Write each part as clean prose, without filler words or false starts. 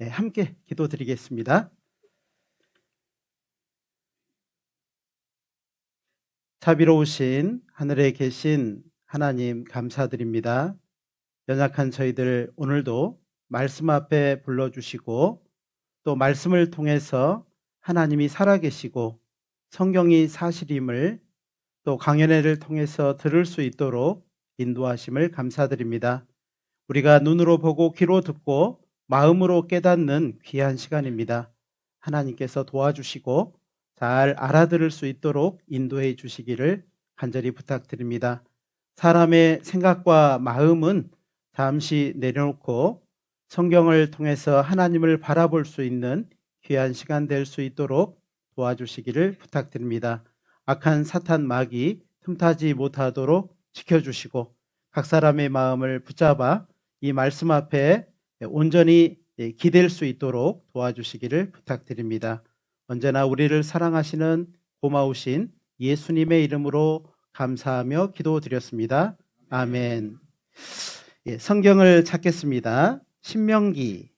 함께 기도드리겠습니다. 자비로우신 하늘에 계신 하나님 감사드립니다. 연약한 저희들 오늘도 말씀 앞에 불러주시고 또 말씀을 통해서 하나님이 살아계시고 성경이 사실임을 또 강연회를 통해서 들을 수 있도록 인도하심을 감사드립니다. 우리가 눈으로 보고 귀로 듣고 마음으로 깨닫는 귀한 시간입니다. 하나님께서 도와주시고 잘 알아들을 수 있도록 인도해 주시기를 간절히 부탁드립니다. 사람의 생각과 마음은 잠시 내려놓고 성경을 통해서 하나님을 바라볼 수 있는 귀한 시간 될 수 있도록 도와주시기를 부탁드립니다. 악한 사탄 마귀 틈타지 못하도록 지켜주시고 각 사람의 마음을 붙잡아 이 말씀 앞에 온전히 기댈 수 있도록 도와주시기를 부탁드립니다. 언제나 우리를 사랑하시는 고마우신 예수님의 이름으로 감사하며 기도드렸습니다. 아멘. 성경을 찾겠습니다. 신명기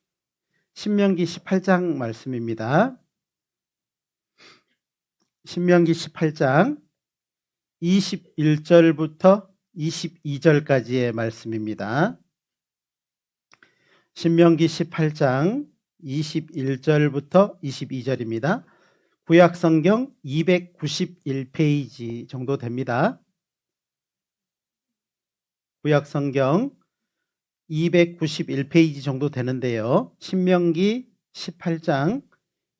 18장 말씀입니다. 신명기 18장 21절부터 22절까지의 말씀입니다. 신명기 18장 21절부터 22절입니다. 구약성경 291페이지 정도 됩니다. 구약성경 291페이지 정도 되는데요. 신명기 18장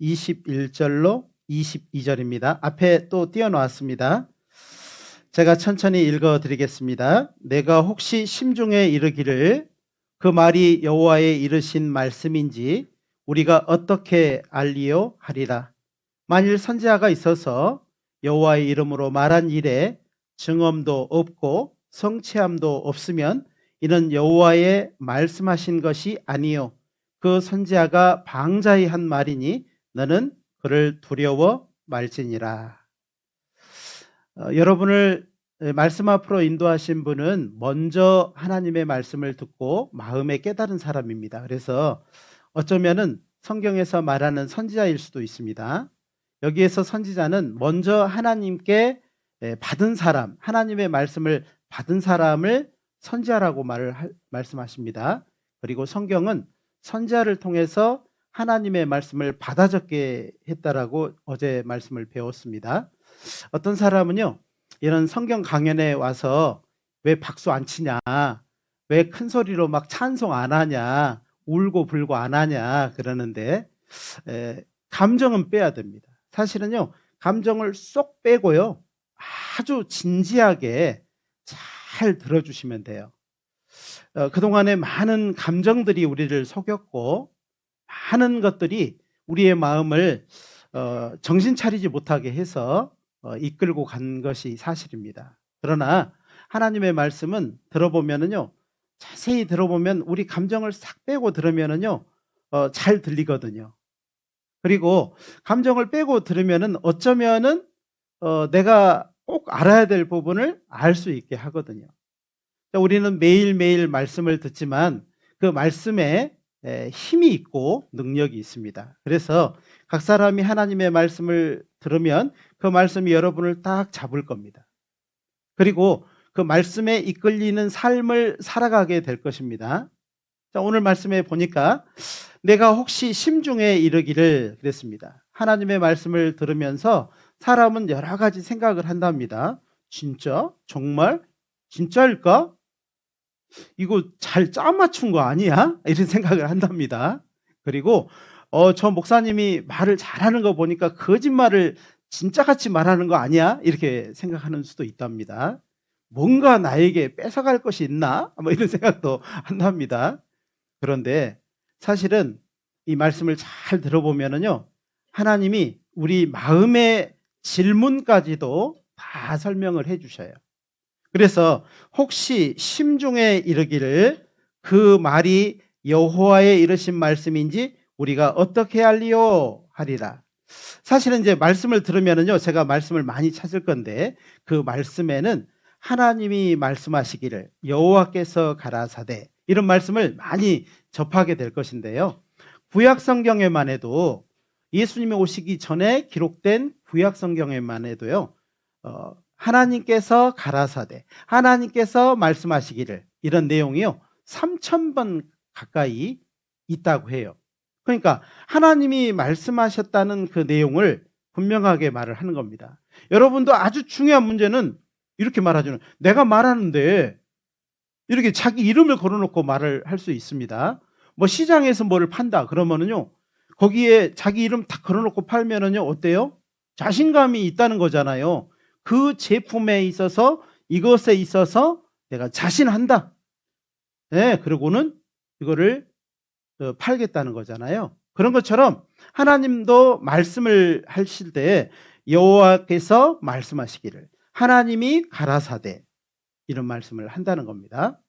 21절로 22절입니다. 앞에 또 띄워놓았습니다. 제가 천천히 읽어드리겠습니다. 내가 혹시 심중에 이르기를 그 말이 여호와의 이르신 말씀인지 우리가 어떻게 알리요 하리라. 만일 선지자가 있어서 여호와의 이름으로 말한 일에 증언도 없고 성취함도 없으면 이는 여호와의 말씀하신 것이 아니요 그 선지자가 방자히 한 말이니 너는 그를 두려워 말지니라. 여러분을 말씀 앞으로 인도하신 분은 먼저 하나님의 말씀을 듣고 마음에 깨달은 사람입니다. 그래서 어쩌면은 성경에서 말하는 선지자일 수도 있습니다. 여기에서 선지자는 먼저 하나님께 받은 사람, 하나님의 말씀을 받은 사람을 선지자라고 말씀하십니다. 그리고 성경은 선지자를 통해서 하나님의 말씀을 받아 적게 했다라고 어제 말씀을 배웠습니다. 어떤 사람은요, 이런 성경 강연에 와서 왜 박수 안 치냐, 왜 큰 소리로 막 찬송 안 하냐, 울고 불고 안 하냐 그러는데 감정은 빼야 됩니다. 사실은요, 감정을 쏙 빼고요, 아주 진지하게 잘 들어주시면 돼요. 그동안에 많은 감정들이 우리를 속였고 많은 것들이 우리의 마음을 정신 차리지 못하게 해서 이끌고 간 것이 사실입니다. 그러나 하나님의 말씀은 들어보면은요, 자세히 들어보면 우리 감정을 싹 빼고 들으면은요, 잘 들리거든요. 그리고 감정을 빼고 들으면은 어쩌면은 내가 꼭 알아야 될 부분을 알 수 있게 하거든요. 우리는 매일매일 말씀을 듣지만 그 말씀에 힘이 있고 능력이 있습니다. 그래서 각 사람이 하나님의 말씀을 들으면 그 말씀이 여러분을 딱 잡을 겁니다. 그리고 그 말씀에 이끌리는 삶을 살아가게 될 것입니다. 자, 오늘 말씀에 보니까 내가 혹시 심중에 이르기를 그랬습니다. 하나님의 말씀을 들으면서 사람은 여러 가지 생각을 한답니다. 진짜? 정말? 진짜일까? 이거 잘 짜맞춘 거 아니야? 이런 생각을 한답니다. 그리고 저 목사님이 말을 잘하는 거 보니까 거짓말을 진짜같이 말하는 거 아니야? 이렇게 생각하는 수도 있답니다. 뭔가 나에게 뺏어갈 것이 있나? 뭐 이런 생각도 한답니다. 그런데 사실은 이 말씀을 잘 들어보면은요, 하나님이 우리 마음의 질문까지도 다 설명을 해 주셔요. 그래서 혹시 심중에 이르기를 그 말이 여호와의 이르신 말씀인지 우리가 어떻게 알리요 하리라. 사실은 이제 말씀을 들으면은요, 제가 말씀을 많이 찾을 건데 그 말씀에는 하나님이 말씀하시기를 여호와께서 가라사대 이런 말씀을 많이 접하게 될 것인데요. 구약 성경에만 해도 예수님이 오시기 전에 기록된 구약 성경에만 해도요. 하나님께서 가라사대, 하나님께서 말씀하시기를, 이런 내용이요 3,000번 가까이 있다고 해요. 그러니까 하나님이 말씀하셨다는 그 내용을 분명하게 말을 하는 겁니다. 여러분도 아주 중요한 문제는 이렇게 말하죠. 내가 말하는데 이렇게 자기 이름을 걸어놓고 말을 할 수 있습니다. 뭐 시장에서 뭐를 판다 그러면은요, 거기에 자기 이름 딱 걸어놓고 팔면은요, 어때요? 자신감이 있다는 거잖아요. 그 제품에 있어서, 이것에 있어서 내가 자신한다. 네, 그러고는 이거를 팔겠다는 거잖아요. 그런 것처럼 하나님도 말씀을 하실 때 여호와께서 말씀하시기를, 하나님이 가라사대, 이런 말씀을 한다는 겁니다.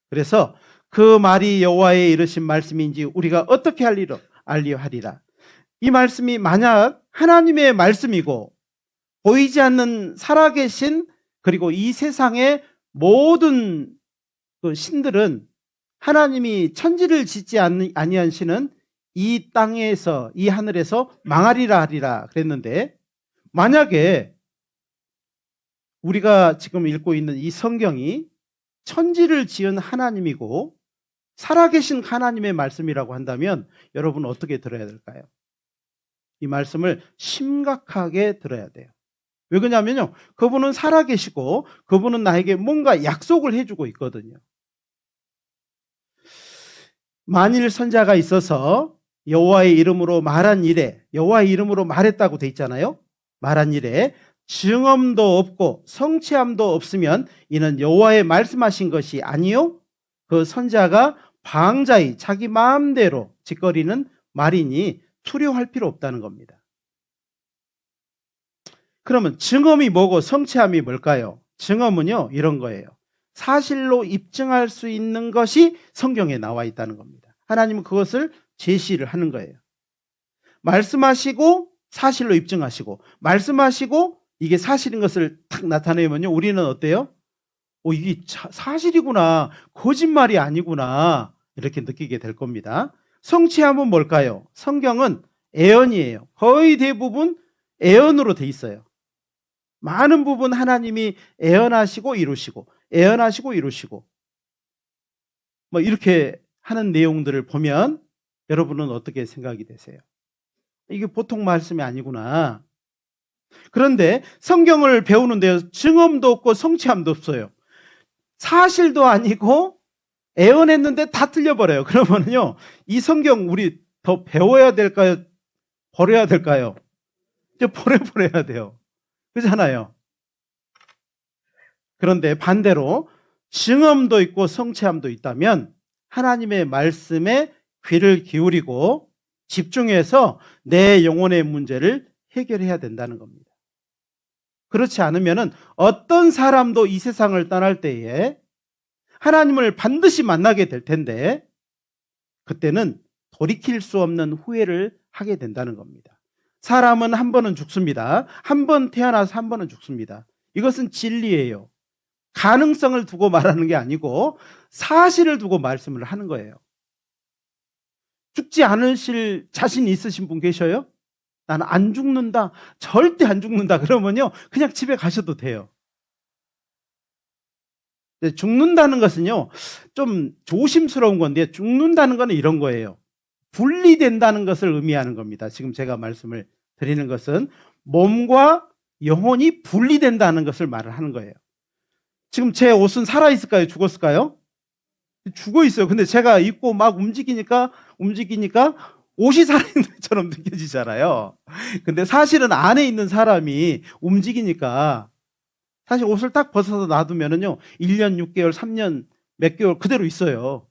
그래서 그 말이 여호와의 이르신 말씀인지 우리가 어떻게 알리하리라. 이 말씀이 만약 하나님의 말씀이고 보이지 않는 살아계신, 그리고 이 세상의 모든 그 신들은 하나님이 천지를 짓지 아니한 신은 이 땅에서, 이 하늘에서 망하리라 하리라 그랬는데, 만약에 우리가 지금 읽고 있는 이 성경이 천지를 지은 하나님이고 살아계신 하나님의 말씀이라고 한다면 여러분 어떻게 들어야 될까요? 이 말씀을 심각하게 들어야 돼요. 왜 그러냐면요, 그분은 살아계시고 그분은 나에게 뭔가 약속을 해주고 있거든요. 만일 선자가 있어서 여호와의 이름으로 말한 일에, 여호와의 이름으로 말했다고 돼 있잖아요. 말한 일에 증언도 없고 성취함도 없으면 이는 여호와의 말씀하신 것이 아니요 그 선자가 방자히 자기 마음대로 짓거리는 말이니 두려워할 필요 없다는 겁니다. 그러면 증언이 뭐고 성취함이 뭘까요? 증언은요, 이런 거예요. 사실로 입증할 수 있는 것이 성경에 나와 있다는 겁니다. 하나님은 그것을 제시를 하는 거예요. 말씀하시고 사실로 입증하시고, 말씀하시고 이게 사실인 것을 딱 나타내면요, 우리는 어때요? 이게 사실이구나, 거짓말이 아니구나, 이렇게 느끼게 될 겁니다. 성취함은 뭘까요? 성경은 애언이에요. 거의 대부분 애언으로 돼 있어요. 많은 부분 하나님이 애언하시고 이루시고, 애언하시고 이루시고, 뭐 이렇게 하는 내용들을 보면 여러분은 어떻게 생각이 되세요? 이게 보통 말씀이 아니구나. 그런데 성경을 배우는데요, 증언도 없고 성취함도 없어요. 사실도 아니고 애언했는데 다 틀려버려요. 그러면요, 이 성경 우리 더 배워야 될까요? 버려야 될까요? 이제 버려야 돼요. 그렇잖아요. 그런데 반대로 증언도 있고 성취함도 있다면 하나님의 말씀에 귀를 기울이고 집중해서 내 영혼의 문제를 해결해야 된다는 겁니다. 그렇지 않으면 어떤 사람도 이 세상을 떠날 때에 하나님을 반드시 만나게 될 텐데, 그때는 돌이킬 수 없는 후회를 하게 된다는 겁니다. 사람은 한 번은 죽습니다. 한 번 태어나서 한 번은 죽습니다. 이것은 진리예요. 가능성을 두고 말하는 게 아니고 사실을 두고 말씀을 하는 거예요. 죽지 않으실 자신 있으신 분 계셔요? 나는 안 죽는다, 절대 안 죽는다, 그러면요 그냥 집에 가셔도 돼요. 죽는다는 것은요 좀 조심스러운 건데, 죽는다는 것은 이런 거예요. 분리된다는 것을 의미하는 겁니다. 지금 제가 말씀을 드리는 것은 몸과 영혼이 분리된다는 것을 말을 하는 거예요. 지금 제 옷은 살아있을까요? 죽었을까요? 죽어 있어요. 근데 제가 입고 막 움직이니까 옷이 살아있는 것처럼 느껴지잖아요. 근데 사실은 안에 있는 사람이 움직이니까, 사실 옷을 딱 벗어서 놔두면은요 1년 6개월 3년 몇 개월 그대로 있어요.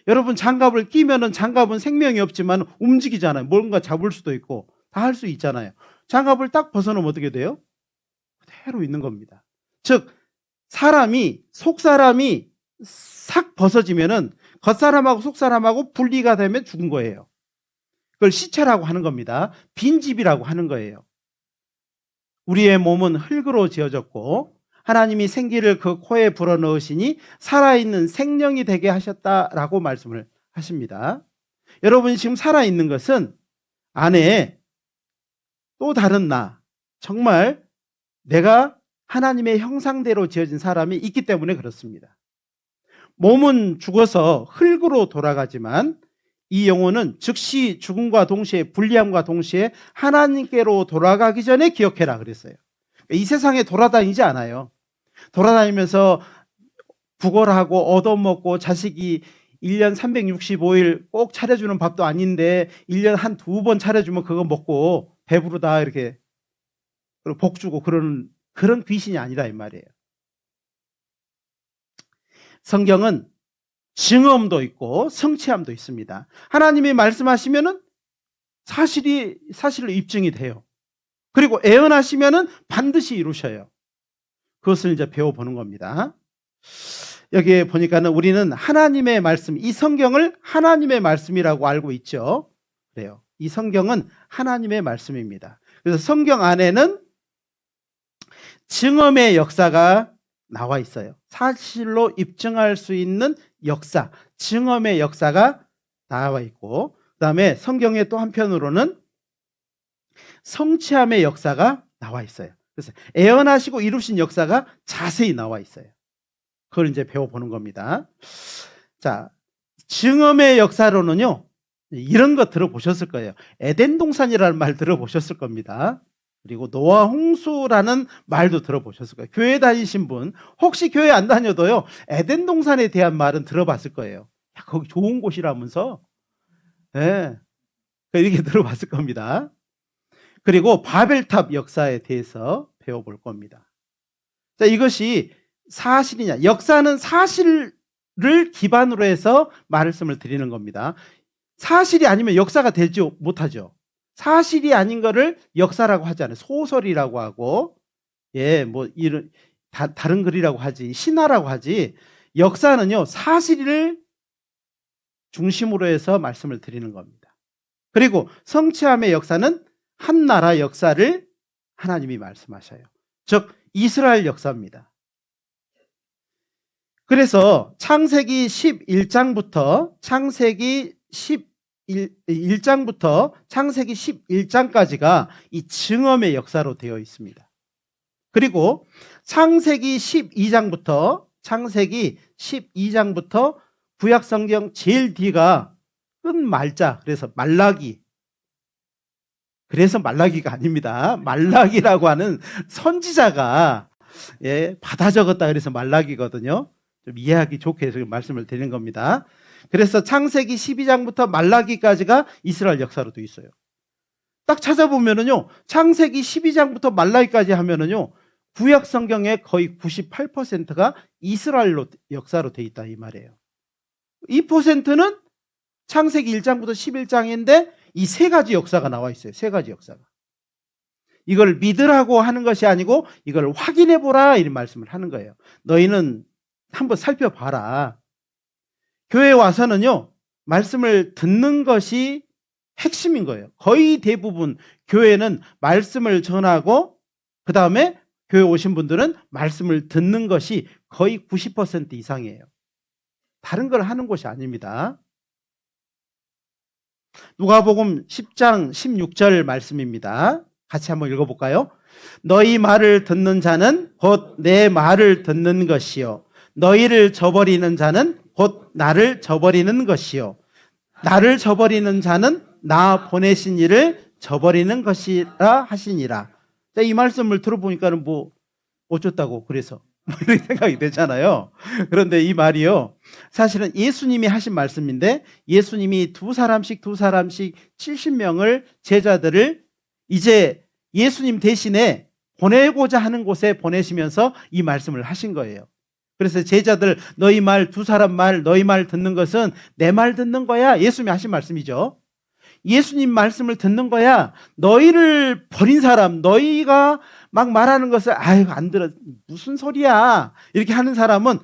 여러분 장갑을 끼면은, 장갑은 생명이 없지만 움직이잖아요. 뭔가 잡을 수도 있고 다 할 수 있잖아요. 장갑을 딱 벗어놓으면 어떻게 돼요? 그대로 있는 겁니다. 즉 속사람이 싹 벗어지면은 겉사람하고 속사람하고 분리가 되면 죽은 거예요. 그걸 시체라고 하는 겁니다. 빈집이라고 하는 거예요. 우리의 몸은 흙으로 지어졌고 하나님이 생기를 그 코에 불어넣으시니 살아있는 생명이 되게 하셨다라고 말씀을 하십니다. 여러분이 지금 살아있는 것은 안에 또 다른 나, 정말 내가 하나님의 형상대로 지어진 사람이 있기 때문에 그렇습니다. 몸은 죽어서 흙으로 돌아가지만 이 영혼은 즉시 죽음과 동시에, 불리함과 동시에 하나님께로 돌아가기 전에 기억해라 그랬어요. 이 세상에 돌아다니지 않아요. 돌아다니면서 구걸하고 얻어먹고 자식이 1년 365일 꼭 차려주는 밥도 아닌데 1년 한 2번 차려주면 그거 먹고 배부르다 이렇게 복 주고 그런 귀신이 아니라 이 말이에요. 성경은 증언도 있고 성취함도 있습니다. 하나님이 말씀하시면은 사실로 입증이 돼요. 그리고 애언하시면은 반드시 이루셔요. 그것을 이제 배워보는 겁니다. 여기에 보니까는 우리는 하나님의 말씀, 이 성경을 하나님의 말씀이라고 알고 있죠. 그래요. 이 성경은 하나님의 말씀입니다. 그래서 성경 안에는 증언의 역사가 나와 있어요. 사실로 입증할 수 있는 역사, 증언의 역사가 나와 있고, 그 다음에 성경의 또 한편으로는 성취함의 역사가 나와 있어요. 그래서 애언하시고 이루신 역사가 자세히 나와 있어요. 그걸 이제 배워보는 겁니다. 자, 증언의 역사로는요, 이런 거 들어보셨을 거예요. 에덴 동산이라는 말 들어보셨을 겁니다. 그리고 노아 홍수라는 말도 들어보셨을 거예요. 교회 다니신 분, 혹시 교회 안 다녀도요, 에덴 동산에 대한 말은 들어봤을 거예요. 야, 거기 좋은 곳이라면서. 네. 이렇게 들어봤을 겁니다. 그리고 바벨탑 역사에 대해서 배워볼 겁니다. 자, 이것이 사실이냐? 역사는 사실을 기반으로 해서 말씀을 드리는 겁니다. 사실이 아니면 역사가 되지 못하죠. 사실이 아닌 거를 역사라고 하지 않아요. 소설이라고 하고, 이런 다른 글이라고 하지, 신화라고 하지. 역사는요, 사실을 중심으로 해서 말씀을 드리는 겁니다. 그리고 성취함의 역사는 한 나라 역사를 하나님이 말씀하셔요. 즉 이스라엘 역사입니다. 그래서 창세기 11장부터 창세기 11장까지가 이 증언의 역사로 되어 있습니다. 그리고 창세기 12장부터 구약성경 제일 뒤가 끝말자, 그래서 말라기. 그래서 말라기가 아닙니다. 말라기라고 하는 선지자가 받아 적었다 그래서 말라기거든요. 좀 이해하기 좋게 해서 말씀을 드리는 겁니다. 그래서 창세기 12장부터 말라기까지가 이스라엘 역사로 되어 있어요. 딱 찾아보면은요, 창세기 12장부터 말라기까지 하면은요, 구약 성경의 거의 98%가 이스라엘 역사로 되어 있다 이 말이에요. 2%는 창세기 1장부터 11장인데 이 세 가지 역사가 나와 있어요. 세 가지 역사가. 이걸 믿으라고 하는 것이 아니고 이걸 확인해 보라 이런 말씀을 하는 거예요. 너희는 한번 살펴봐라. 교회에 와서는요, 말씀을 듣는 것이 핵심인 거예요. 거의 대부분 교회는 말씀을 전하고 그 다음에 교회 오신 분들은 말씀을 듣는 것이 거의 90% 이상이에요. 다른 걸 하는 것이 아닙니다. 누가복음 10장 16절 말씀입니다. 같이 한번 읽어볼까요? 너희 말을 듣는 자는 곧 내 말을 듣는 것이요 너희를 저버리는 자는 곧 나를 저버리는 것이요 나를 저버리는 자는 나 보내신 이를 저버리는 것이라 하시니라. 자, 이 말씀을 들어보니까는 뭐 어쩌다고 그래서 이런 생각이 되잖아요. 그런데 이 말이요, 사실은 예수님이 하신 말씀인데 예수님이 두 사람씩 70명을 제자들을 이제 예수님 대신에 보내고자 하는 곳에 보내시면서 이 말씀을 하신 거예요. 그래서 제자들 너희 말, 두 사람 말, 너희 말 듣는 것은 내 말 듣는 거야. 예수님이 하신 말씀이죠. 예수님 말씀을 듣는 거야. 너희를 버린 사람, 너희가 막 말하는 것을 아이고 안 들어, 무슨 소리야 이렇게 하는 사람은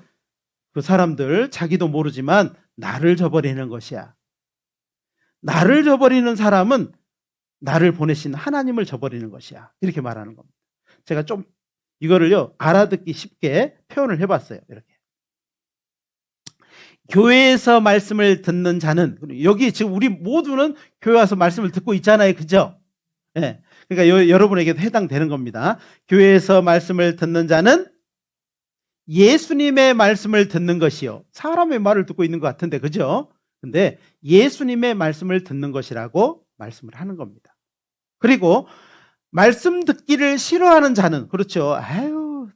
그 사람들 자기도 모르지만 나를 저버리는 것이야. 나를 저버리는 사람은 나를 보내신 하나님을 저버리는 것이야. 이렇게 말하는 겁니다. 제가 좀 이거를요 알아듣기 쉽게 표현을 해봤어요. 이렇게 교회에서 말씀을 듣는 자는, 여기 지금 우리 모두는 교회 와서 말씀을 듣고 있잖아요. 그죠? 예. 그러니까 여러분에게도 해당되는 겁니다. 교회에서 말씀을 듣는 자는 예수님의 말씀을 듣는 것이요. 사람의 말을 듣고 있는 것 같은데, 그죠? 근데 예수님의 말씀을 듣는 것이라고 말씀을 하는 겁니다. 그리고 말씀 듣기를 싫어하는 자는, 그렇죠. 아유,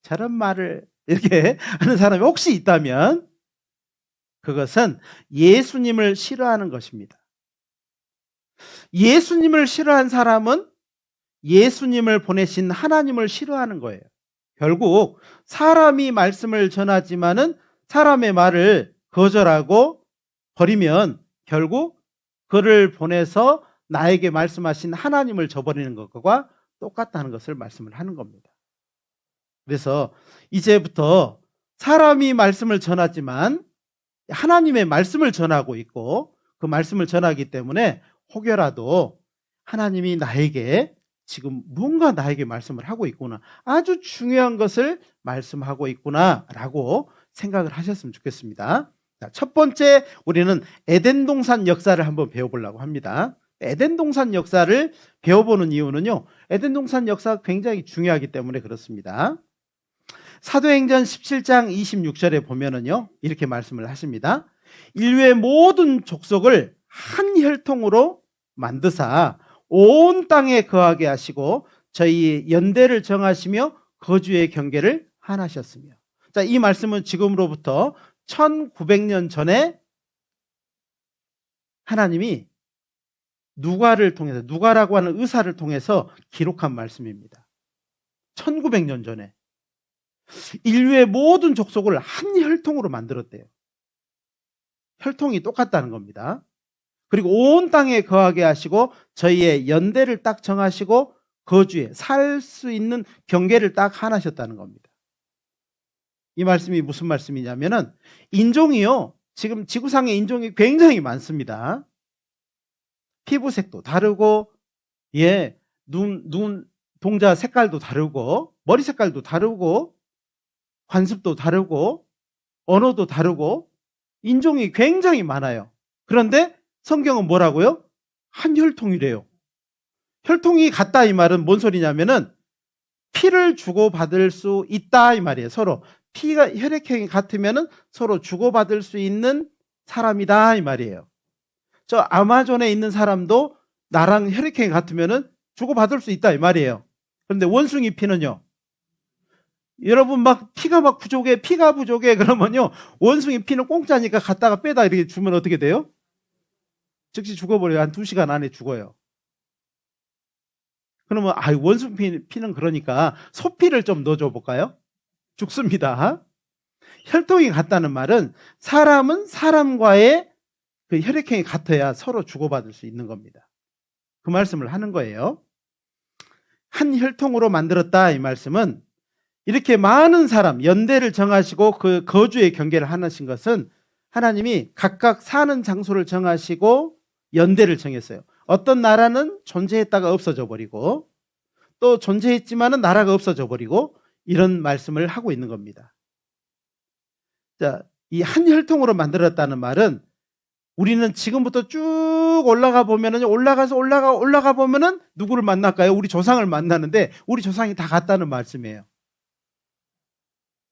저런 말을 이렇게 하는 사람이 혹시 있다면 그것은 예수님을 싫어하는 것입니다. 예수님을 싫어한 사람은 예수님을 보내신 하나님을 싫어하는 거예요. 결국 사람이 말씀을 전하지만은 사람의 말을 거절하고 버리면 결국 그를 보내서 나에게 말씀하신 하나님을 저버리는 것과 똑같다는 것을 말씀을 하는 겁니다. 그래서 이제부터 사람이 말씀을 전하지만 하나님의 말씀을 전하고 있고 그 말씀을 전하기 때문에 혹여라도 하나님이 나에게 지금 뭔가 나에게 말씀을 하고 있구나, 아주 중요한 것을 말씀하고 있구나라고 생각을 하셨으면 좋겠습니다. 자, 첫 번째, 우리는 에덴 동산 역사를 한번 배워보려고 합니다. 에덴 동산 역사를 배워보는 이유는요, 에덴 동산 역사가 굉장히 중요하기 때문에 그렇습니다. 사도행전 17장 26절에 보면은요, 이렇게 말씀을 하십니다. 인류의 모든 족속을 한 혈통으로 만드사 온 땅에 거하게 하시고 저희 연대를 정하시며 거주의 경계를 하나셨으며. 자, 이 말씀은 지금으로부터 1900년 전에 하나님이 누가를 통해서, 누가라고 하는 의사를 통해서 기록한 말씀입니다. 1900년 전에 인류의 모든 족속을 한 혈통으로 만들었대요. 혈통이 똑같다는 겁니다. 그리고 온 땅에 거하게 하시고 저희의 연대를 딱 정하시고 거주에 살 수 있는 경계를 딱 하나셨다는 겁니다. 이 말씀이 무슨 말씀이냐면은 인종이요, 지금 지구상의 인종이 굉장히 많습니다. 피부색도 다르고, 예, 눈 동자 색깔도 다르고, 머리 색깔도 다르고, 관습도 다르고, 언어도 다르고, 인종이 굉장히 많아요. 그런데 성경은 뭐라고요? 한 혈통이래요. 혈통이 같다 이 말은 뭔 소리냐면은 피를 주고받을 수 있다 이 말이에요. 서로 피가, 혈액형이 같으면은 서로 주고받을 수 있는 사람이다 이 말이에요. 저 아마존에 있는 사람도 나랑 혈액형이 같으면은 주고받을 수 있다 이 말이에요. 그런데 원숭이 피는요, 여러분 막 피가 부족해 그러면요, 원숭이 피는 공짜니까 갖다가 빼다 이렇게 주면 어떻게 돼요? 즉시 죽어버려요. 한 2시간 안에 죽어요. 그러면 원숭이 피는 그러니까 소피를 좀 넣어줘 볼까요? 죽습니다. 혈통이 같다는 말은 사람은 사람과의 그 혈액형이 같아야 서로 주고받을 수 있는 겁니다. 그 말씀을 하는 거예요. 한 혈통으로 만들었다 이 말씀은 이렇게 많은 사람, 연대를 정하시고 그 거주의 경계를 하신 것은 하나님이 각각 사는 장소를 정하시고 연대를 정했어요. 어떤 나라는 존재했다가 없어져 버리고 또 존재했지만은 나라가 없어져 버리고 이런 말씀을 하고 있는 겁니다. 자, 이 한 혈통으로 만들었다는 말은 우리는 지금부터 쭉 올라가 보면은 올라가 보면은 누구를 만날까요? 우리 조상을 만나는데 우리 조상이 다 같다는 말씀이에요.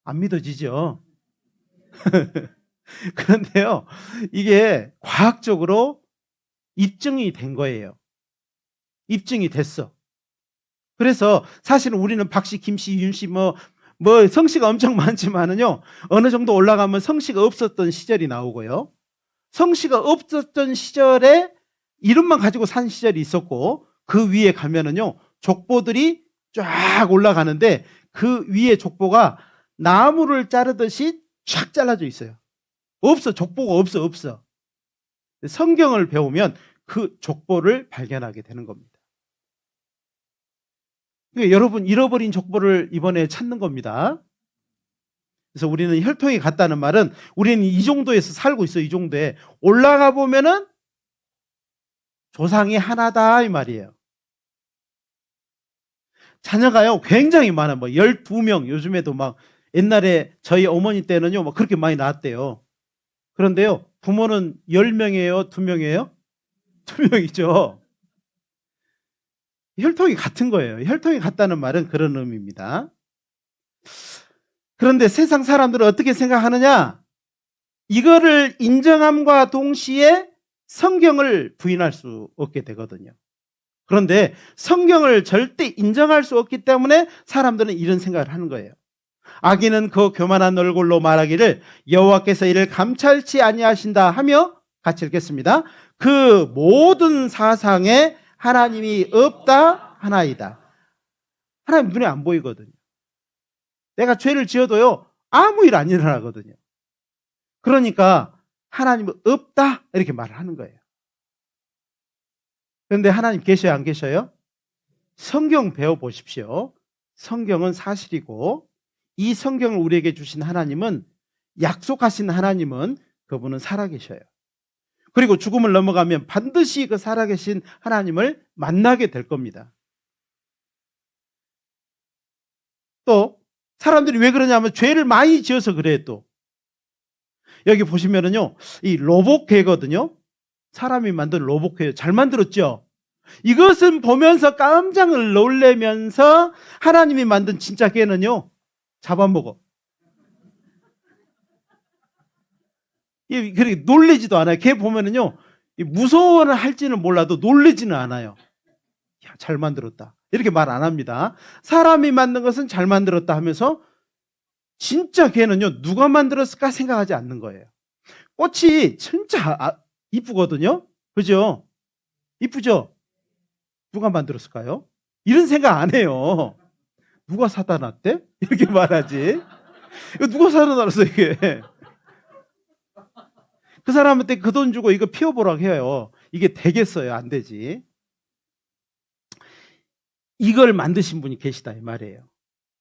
안 믿어지죠? 그런데요, 이게 과학적으로 입증이 된 거예요. 입증이 됐어. 그래서 사실은 우리는 박씨, 김씨, 윤씨 뭐 성씨가 엄청 많지만은요, 어느 정도 올라가면 성씨가 없었던 시절이 나오고요. 성씨가 없었던 시절에 이름만 가지고 산 시절이 있었고 그 위에 가면은요, 족보들이 쫙 올라가는데 그 위에 족보가 나무를 자르듯이 쫙 잘라져 있어요. 족보가 없어. 성경을 배우면 그 족보를 발견하게 되는 겁니다. 그러니까 여러분, 잃어버린 족보를 이번에 찾는 겁니다. 그래서 우리는 혈통이 같다는 말은 우리는 이 정도에서 살고 있어요. 이 정도에 올라가 보면은 조상이 하나다 이 말이에요. 자녀가요 굉장히 많아. 12명, 요즘에도 막 옛날에 저희 어머니 때는요 막 그렇게 많이 낳았대요. 그런데요, 부모는 10명이에요? 2명이에요? 2명이죠. 혈통이 같은 거예요. 혈통이 같다는 말은 그런 의미입니다. 그런데 세상 사람들은 어떻게 생각하느냐? 이거를 인정함과 동시에 성경을 부인할 수 없게 되거든요. 그런데 성경을 절대 인정할 수 없기 때문에 사람들은 이런 생각을 하는 거예요. 아기는 그 교만한 얼굴로 말하기를 여호와께서 이를 감찰치 아니하신다 하며, 같이 읽겠습니다. 그 모든 사상에 하나님이 없다 하나이다. 하나님 눈에 안 보이거든요. 내가 죄를 지어도요, 아무 일 안 일어나거든요. 그러니까 하나님은 없다 이렇게 말을 하는 거예요. 그런데 하나님 계셔요, 안 계셔요? 성경 배워보십시오. 성경은 사실이고, 이 성경을 우리에게 주신 하나님은, 약속하신 하나님은 그분은 살아계셔요. 그리고 죽음을 넘어가면 반드시 그 살아계신 하나님을 만나게 될 겁니다. 또 사람들이 왜 그러냐면 죄를 많이 지어서 그래요. 또 여기 보시면은요, 이 로봇개거든요. 사람이 만든 로봇개예요. 잘 만들었죠? 이것은 보면서 깜짝 놀라면서 하나님이 만든 진짜 개는요, 잡아먹어. 그렇게 놀래지도 않아요. 개 보면은요, 무서워는 할지는 몰라도 놀래지는 않아요. 야, 잘 만들었다 이렇게 말 안 합니다. 사람이 만든 것은 잘 만들었다 하면서 진짜 개는요, 누가 만들었을까 생각하지 않는 거예요. 꽃이 진짜 이쁘거든요. 그죠? 이쁘죠? 누가 만들었을까요? 이런 생각 안 해요. 누가 사다 놨대? 이렇게 말하지. 이거 누가 사다 놨어 이게. 그 사람한테 그 돈 주고 이거 피워보라고 해요. 이게 되겠어요? 안 되지. 이걸 만드신 분이 계시다 이 말이에요.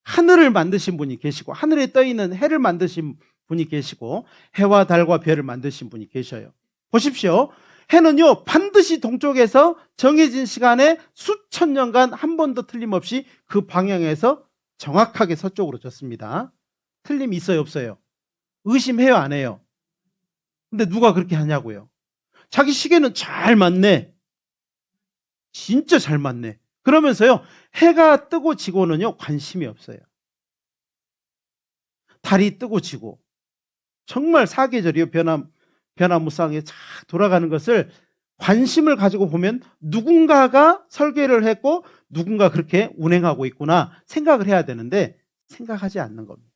하늘을 만드신 분이 계시고, 하늘에 떠있는 해를 만드신 분이 계시고, 해와 달과 별을 만드신 분이 계셔요. 보십시오. 해는요, 반드시 동쪽에서 정해진 시간에 수천 년간 한 번도 틀림없이 그 방향에서 정확하게 서쪽으로 졌습니다. 틀림이 있어요, 없어요? 의심해요, 안 해요? 근데 누가 그렇게 하냐고요? 자기 시계는 잘 맞네. 진짜 잘 맞네. 그러면서요, 해가 뜨고 지고는요, 관심이 없어요. 달이 뜨고 지고, 정말 사계절이요, 변화무쌍하게 쫙 돌아가는 것을 관심을 가지고 보면 누군가가 설계를 했고 누군가 그렇게 운행하고 있구나 생각을 해야 되는데, 생각하지 않는 겁니다.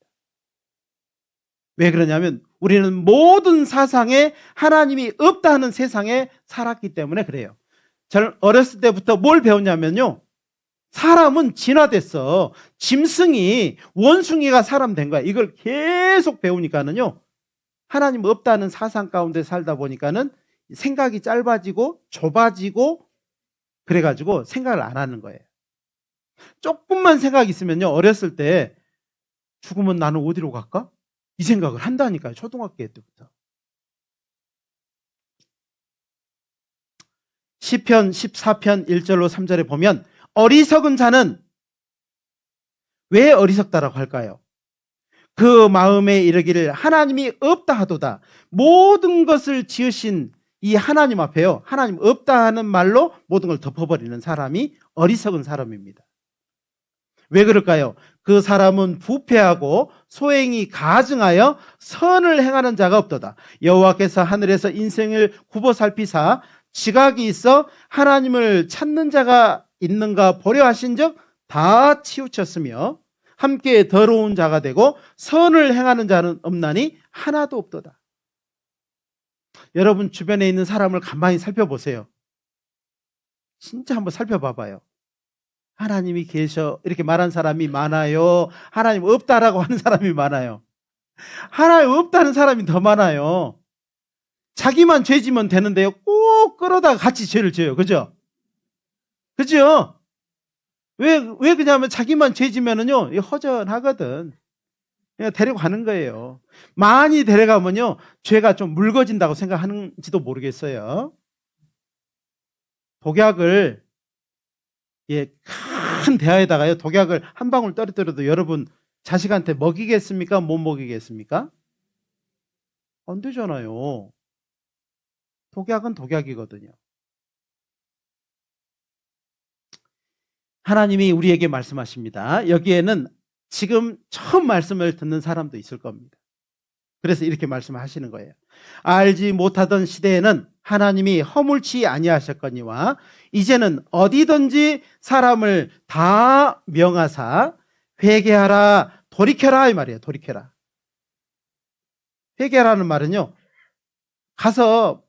왜 그러냐면 우리는 모든 사상에 하나님이 없다 하는 세상에 살았기 때문에 그래요. 저는 어렸을 때부터 뭘 배웠냐면요, 사람은 진화됐어. 짐승이, 원숭이가 사람 된 거야. 이걸 계속 배우니까는요, 하나님 없다는 사상 가운데 살다 보니까는 생각이 짧아지고 좁아지고 그래가지고 생각을 안 하는 거예요. 조금만 생각이 있으면요, 어렸을 때 죽으면 나는 어디로 갈까? 이 생각을 한다니까요. 초등학교 때부터. 시편 14편 1절로 3절에 보면 어리석은 자는 왜 어리석다라고 할까요? 그 마음에 이르기를 하나님이 없다 하도다. 모든 것을 지으신 이 하나님 앞에요, 하나님 없다 하는 말로 모든 걸 덮어버리는 사람이 어리석은 사람입니다. 왜 그럴까요? 그 사람은 부패하고 소행이 가증하여 선을 행하는 자가 없도다. 여호와께서 하늘에서 인생을 굽어 살피사 지각이 있어 하나님을 찾는 자가 있는가 보려 하신 적 다 치우쳤으며 함께 더러운 자가 되고 선을 행하는 자는 없나니 하나도 없도다. 여러분 주변에 있는 사람을 가만히 살펴보세요. 진짜 한번 살펴봐봐요. 하나님이 계셔 이렇게 말하는 사람이 많아요? 하나님 없다라고 하는 사람이 많아요? 하나님 없다는 사람이 더 많아요. 자기만 죄 지면 되는데요, 꼭 끌어다가 같이 죄를 져요. 그죠? 그죠? 왜 그러냐면 자기만 죄 지면은요, 허전하거든. 그냥 데리고 가는 거예요. 많이 데려가면요, 죄가 좀 묽어진다고 생각하는지도 모르겠어요. 독약을, 큰 대야에다가요, 독약을 한 방울 떨어뜨려도 여러분 자식한테 먹이겠습니까? 못 먹이겠습니까? 안 되잖아요. 독약은 독약이거든요. 하나님이 우리에게 말씀하십니다. 여기에는 지금 처음 말씀을 듣는 사람도 있을 겁니다. 그래서 이렇게 말씀하시는 거예요. 알지 못하던 시대에는 하나님이 허물치 아니하셨거니와 이제는 어디든지 사람을 다 명하사 회개하라 돌이켜라 이 말이에요. 돌이켜라. 회개하라는 말은요, 가서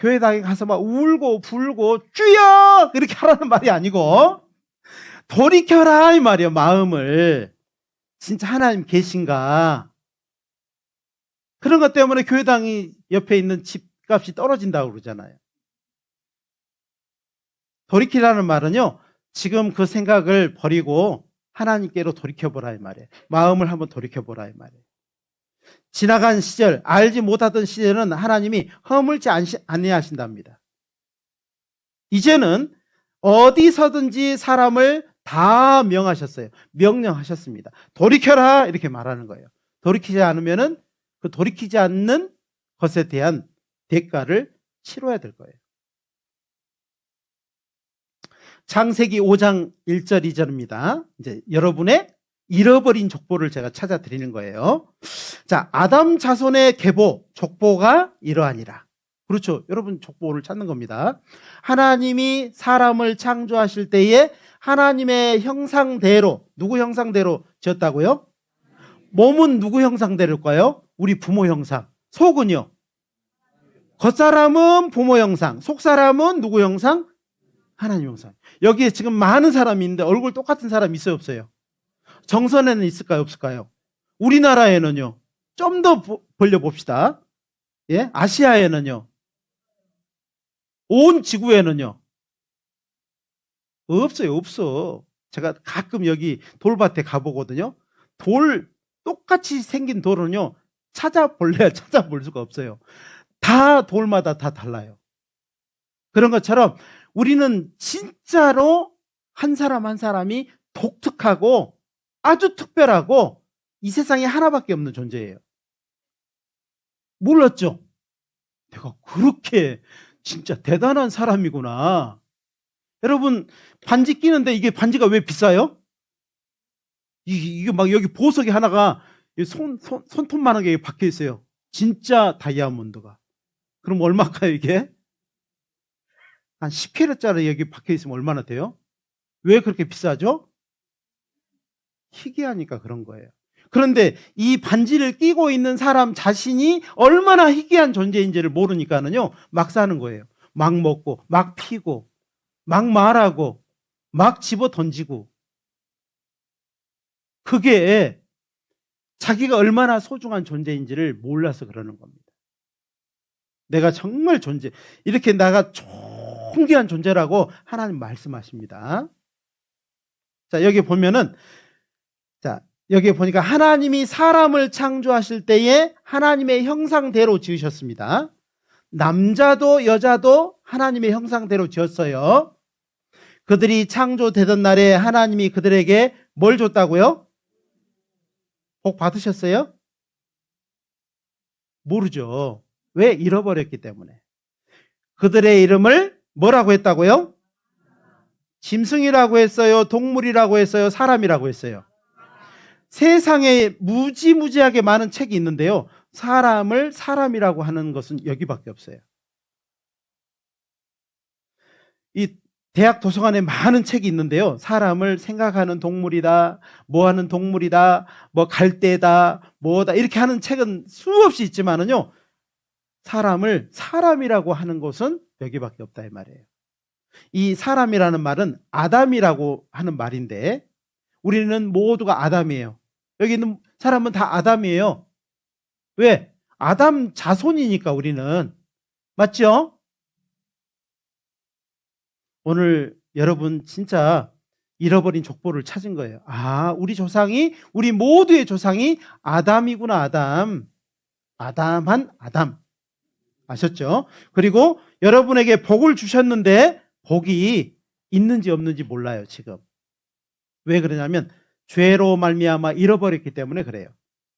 교회당에 가서 막 울고 불고 주여 이렇게 하라는 말이 아니고 돌이켜라 이 말이에요. 마음을 진짜 하나님 계신가, 그런 것 때문에 교회당이 옆에 있는 집값이 떨어진다고 그러잖아요. 돌이키라는 말은요, 지금 그 생각을 버리고 하나님께로 돌이켜보라 이 말이에요. 마음을 한번 돌이켜보라 이 말이에요. 지나간 시절, 알지 못하던 시절은 하나님이 허물지 아니하신답니다. 이제는 어디서든지 사람을 다 명하셨어요. 명령하셨습니다. 돌이켜라 이렇게 말하는 거예요. 돌이키지 않으면은 그 돌이키지 않는 것에 대한 대가를 치러야 될 거예요. 창세기 5장 1절 2절입니다. 이제 여러분의 잃어버린 족보를 제가 찾아 드리는 거예요. 자, 아담 자손의 계보, 족보가 이러하니라. 그렇죠. 여러분 족보를 찾는 겁니다. 하나님이 사람을 창조하실 때에 하나님의 형상대로, 누구 형상대로 지었다고요? 몸은 누구 형상대로일까요? 우리 부모 형상. 속은요? 겉사람은 부모 형상, 속사람은 누구 형상? 하나님 형상. 여기에 지금 많은 사람이 있는데 얼굴 똑같은 사람 있어요, 없어요? 정선에는 있을까요, 없을까요? 우리나라에는요. 좀 더 벌려봅시다. 예? 아시아에는요. 온 지구에는요. 없어요, 없어. 제가 가끔 여기 돌밭에 가보거든요. 똑같이 생긴 돌은요, 찾아볼래야 찾아볼 수가 없어요. 다 돌마다 다 달라요. 그런 것처럼 우리는 진짜로 한 사람 한 사람이 독특하고 아주 특별하고 이 세상에 하나밖에 없는 존재예요. 몰랐죠? 내가 그렇게 진짜 대단한 사람이구나. 여러분, 반지 끼는데 이게 반지가 왜 비싸요? 이게 막 여기 보석이 하나가 손톱만한 게 박혀 있어요. 진짜 다이아몬드가. 그럼 얼마일까요, 이게? 한 10캐럿짜리 여기 박혀 있으면 얼마나 돼요? 왜 그렇게 비싸죠? 희귀하니까 그런 거예요. 그런데 이 반지를 끼고 있는 사람 자신이 얼마나 희귀한 존재인지를 모르니까는요, 막 사는 거예요. 막 먹고, 막 피고, 막 말하고, 막 집어 던지고. 그게 자기가 얼마나 소중한 존재인지를 몰라서 그러는 겁니다. 내가 정말 이렇게 내가 존귀한 존재라고 하나님 말씀하십니다. 자, 여기 보면은, 자, 여기 보니까 하나님이 사람을 창조하실 때에 하나님의 형상대로 지으셨습니다. 남자도 여자도 하나님의 형상대로 지었어요. 그들이 창조되던 날에 하나님이 그들에게 뭘 줬다고요? 복 받으셨어요? 모르죠. 왜? 잃어버렸기 때문에. 그들의 이름을 뭐라고 했다고요? 짐승이라고 했어요? 동물이라고 했어요? 사람이라고 했어요? 세상에 무지무지하게 많은 책이 있는데요, 사람을 사람이라고 하는 것은 여기밖에 없어요. 이 대학 도서관에 많은 책이 있는데요, 사람을 생각하는 동물이다, 뭐하는 동물이다, 뭐 갈대다, 뭐다 이렇게 하는 책은 수없이 있지만은요, 사람을 사람이라고 하는 것은 여기밖에 없다 이 말이에요. 이 사람이라는 말은 아담이라고 하는 말인데 우리는 모두가 아담이에요. 여기 있는 사람은 다 아담이에요. 왜? 아담 자손이니까 우리는. 맞죠? 오늘 여러분 진짜 잃어버린 족보를 찾은 거예요. 아, 우리 모두의 조상이 아담이구나, 아담. 아담한 아담. 아셨죠? 그리고 여러분에게 복을 주셨는데 복이 있는지 없는지 몰라요, 지금. 왜 그러냐면 죄로 말미암아 잃어버렸기 때문에 그래요.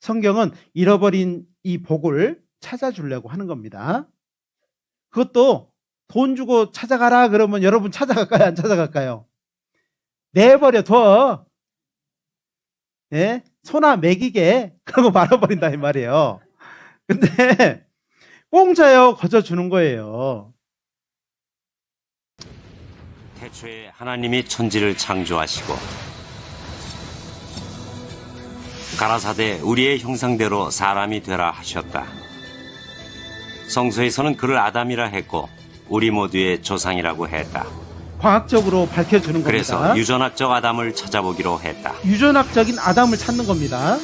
성경은 잃어버린 이 복을 찾아주려고 하는 겁니다. 그것도 돈 주고 찾아가라 그러면 여러분 찾아갈까요? 안 찾아갈까요? 내버려 둬. 네? 소나 먹이게 그러고 말아버린다 이 말이에요. 근데 공짜요 거저 주는 거예요. 태초에 하나님이 천지를 창조하시고 가라사대 우리의 형상대로 사람이 되라 하셨다. 성서에서는 그를 아담이라 했고 우리 모두의 조상이라고 했다. 과학적으로 밝혀주는 그래서 겁니다. 유전학적 아담을 찾아보기로 했다. 유전학적인 아담을 찾는 겁니다.